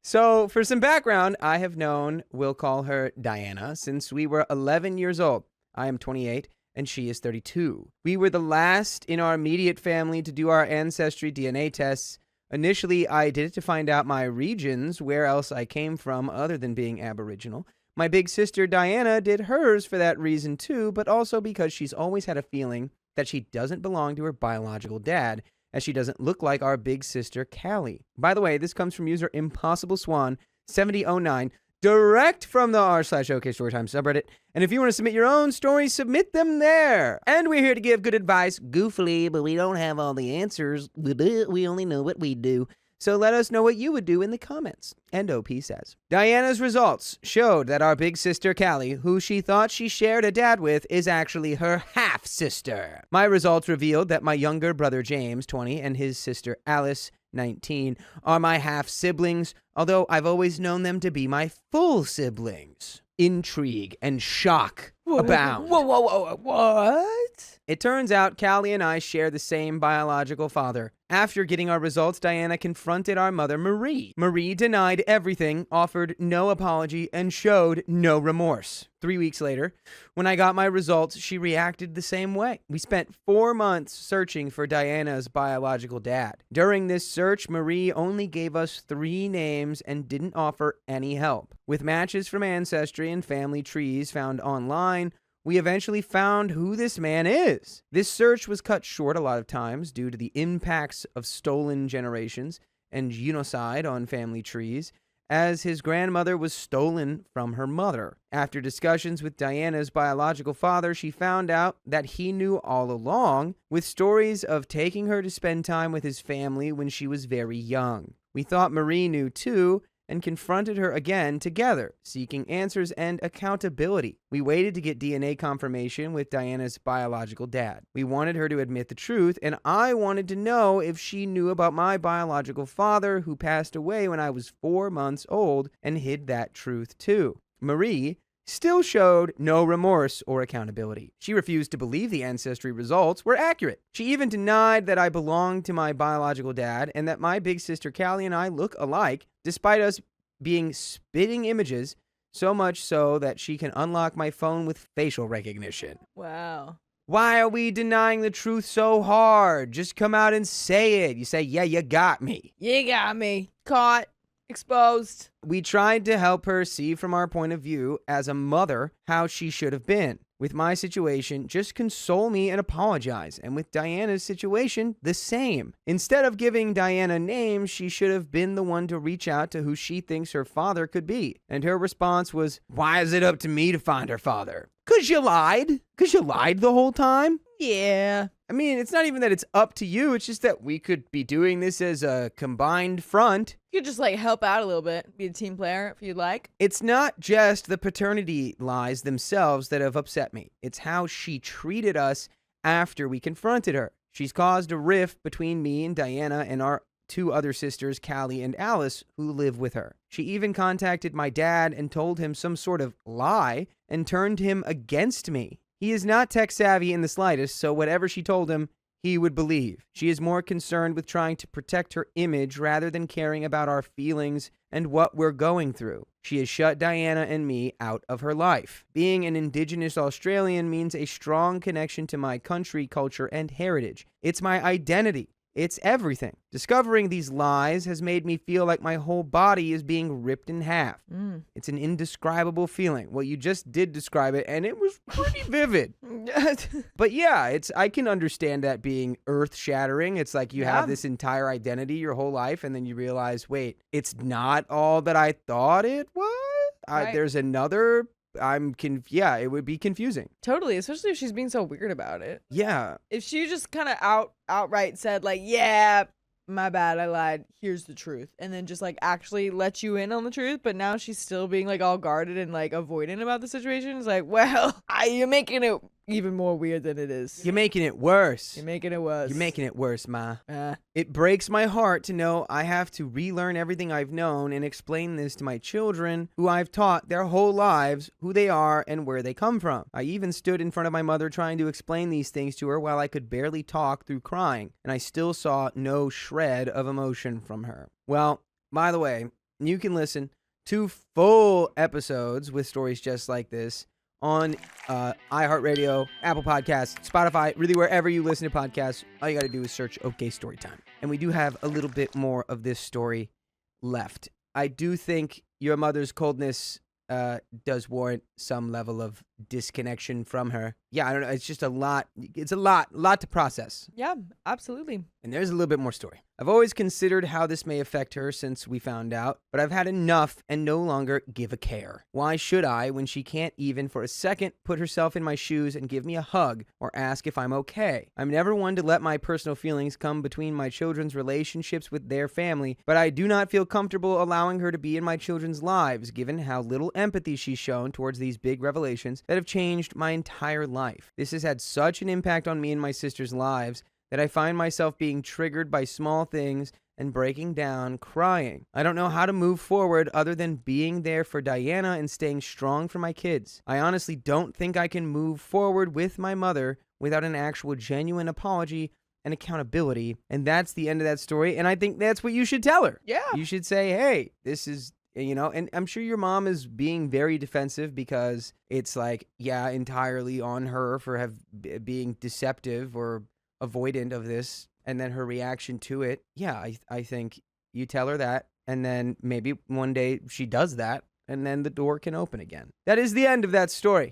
So, for some background, I have known, we'll call her Diana, since we were 11 years old. I am 28, and she is 32. We were the last in our immediate family to do our ancestry DNA tests. Initially, I did it to find out my regions, where else I came from other than being Aboriginal. My big sister Diana did hers for that reason too, but also because she's always had a feeling that she doesn't belong to her biological dad, as she doesn't look like our big sister Callie. By the way, this comes from user Impossible Swan 7009, direct from the r/OK Storytime subreddit. And if you want to submit your own stories, submit them there. And we're here to give good advice, goofily, but we don't have all the answers. We only know what we do. So let us know what you would do in the comments. And OP says, Diana's results showed that our big sister Callie, who she thought she shared a dad with, is actually her half-sister. My results revealed that my younger brother James, 20, and his sister Alice, 19, are my half-siblings, although I've always known them to be my full siblings. Intrigue and shock abound. Whoa, what? It turns out Callie and I share the same biological father. After getting our results, Diana confronted our mother, Marie. Marie denied everything, offered no apology, and showed no remorse. 3 weeks later, when I got my results, she reacted the same way. We spent 4 months searching for Diana's biological dad. During this search, Marie only gave us 3 names and didn't offer any help. With matches from Ancestry and family trees found online, we eventually found who this man is. This search was cut short a lot of times due to the impacts of stolen generations and genocide on family trees, as his grandmother was stolen from her mother. After discussions with Diana's biological father, she found out that he knew all along, with stories of taking her to spend time with his family when she was very young. We thought Marie knew too, and confronted her again together, seeking answers and accountability. We waited to get DNA confirmation with Diana's biological dad. We wanted her to admit the truth, and I wanted to know if she knew about my biological father, who passed away when I was 4 months old, and hid that truth too. Marie still showed no remorse or accountability. She refused to believe the ancestry results were accurate. She even denied that I belonged to my biological dad and that my big sister Callie and I look alike, despite us being spitting images, so much so that she can unlock my phone with facial recognition. Wow. Why are we denying the truth so hard? Just come out and say it. You say, yeah, you got me. You got me. Caught. Exposed. We tried to help her see from our point of view as a mother how she should have been. With my situation, just console me and apologize. And with Diana's situation, the same. Instead of giving Diana names, she should have been the one to reach out to who she thinks her father could be. And her response was, why is it up to me to find her father? 'Cause you lied. 'Cause you lied the whole time. Yeah. I mean, it's not even that it's up to you. It's just that we could be doing this as a combined front. You could just like help out a little bit, be a team player if you'd like. It's not just the paternity lies themselves that have upset me. It's how she treated us after we confronted her. She's caused a rift between me and Diana and our 2 other sisters, Callie and Alice, who live with her. She even contacted my dad and told him some sort of lie and turned him against me. He is not tech savvy in the slightest, so whatever she told him, he would believe. She is more concerned with trying to protect her image rather than caring about our feelings and what we're going through. She has shut Diana and me out of her life. Being an Indigenous Australian means a strong connection to my country, culture, and heritage. It's my identity. It's everything. Discovering these lies has made me feel like my whole body is being ripped in half. It's an indescribable feeling. Well, you just did describe it, and it was pretty vivid. But yeah, I can understand that being earth-shattering. It's like you have this entire identity your whole life, and then you realize, wait, it's not all that I thought it was? Right. There's another... it would be confusing. Totally, especially if she's being so weird about it. Yeah. If she just kind of outright said like, yeah, my bad, I lied, here's the truth, and then just like actually let you in on the truth, but now she's still being like all guarded and like avoidant about the situation. It's like, well, you're making it even more weird than it is. You're making it worse. You're making it worse. You're making it worse, Ma. It breaks my heart to know I have to relearn everything I've known and explain this to my children, who I've taught their whole lives who they are and where they come from. I even stood in front of my mother trying to explain these things to her while I could barely talk through crying, and I still saw no shred of emotion from her. Well, by the way, you can listen to full episodes with stories just like this on iHeartRadio, Apple Podcasts, Spotify, really wherever you listen to podcasts. All you got to do is search OK Storytime. And we do have a little bit more of this story left. I do think your mother's coldness does warrant some level of disconnection from her. Yeah, I don't know. It's just a lot. It's a lot to process. Yeah, absolutely. And there's a little bit more story. I've always considered how this may affect her since we found out, but I've had enough and no longer give a care. Why should I when she can't even for a second put herself in my shoes and give me a hug or ask if I'm okay? I'm never one to let my personal feelings come between my children's relationships with their family, but I do not feel comfortable allowing her to be in my children's lives, given how little empathy she's shown towards these big revelations that have changed my entire life. This has had such an impact on me and my sister's lives that I find myself being triggered by small things and breaking down, crying. I don't know how to move forward other than being there for Diana and staying strong for my kids. I honestly don't think I can move forward with my mother without an actual genuine apology and accountability. And that's the end of that story. And I think that's what you should tell her. Yeah. You should say, hey, this is... and I'm sure your mom is being very defensive because it's like, yeah, entirely on her for being deceptive or avoidant of this, and then her reaction to it. Yeah, I think you tell her that, and then maybe one day she does that, and then the door can open again. That is the end of that story.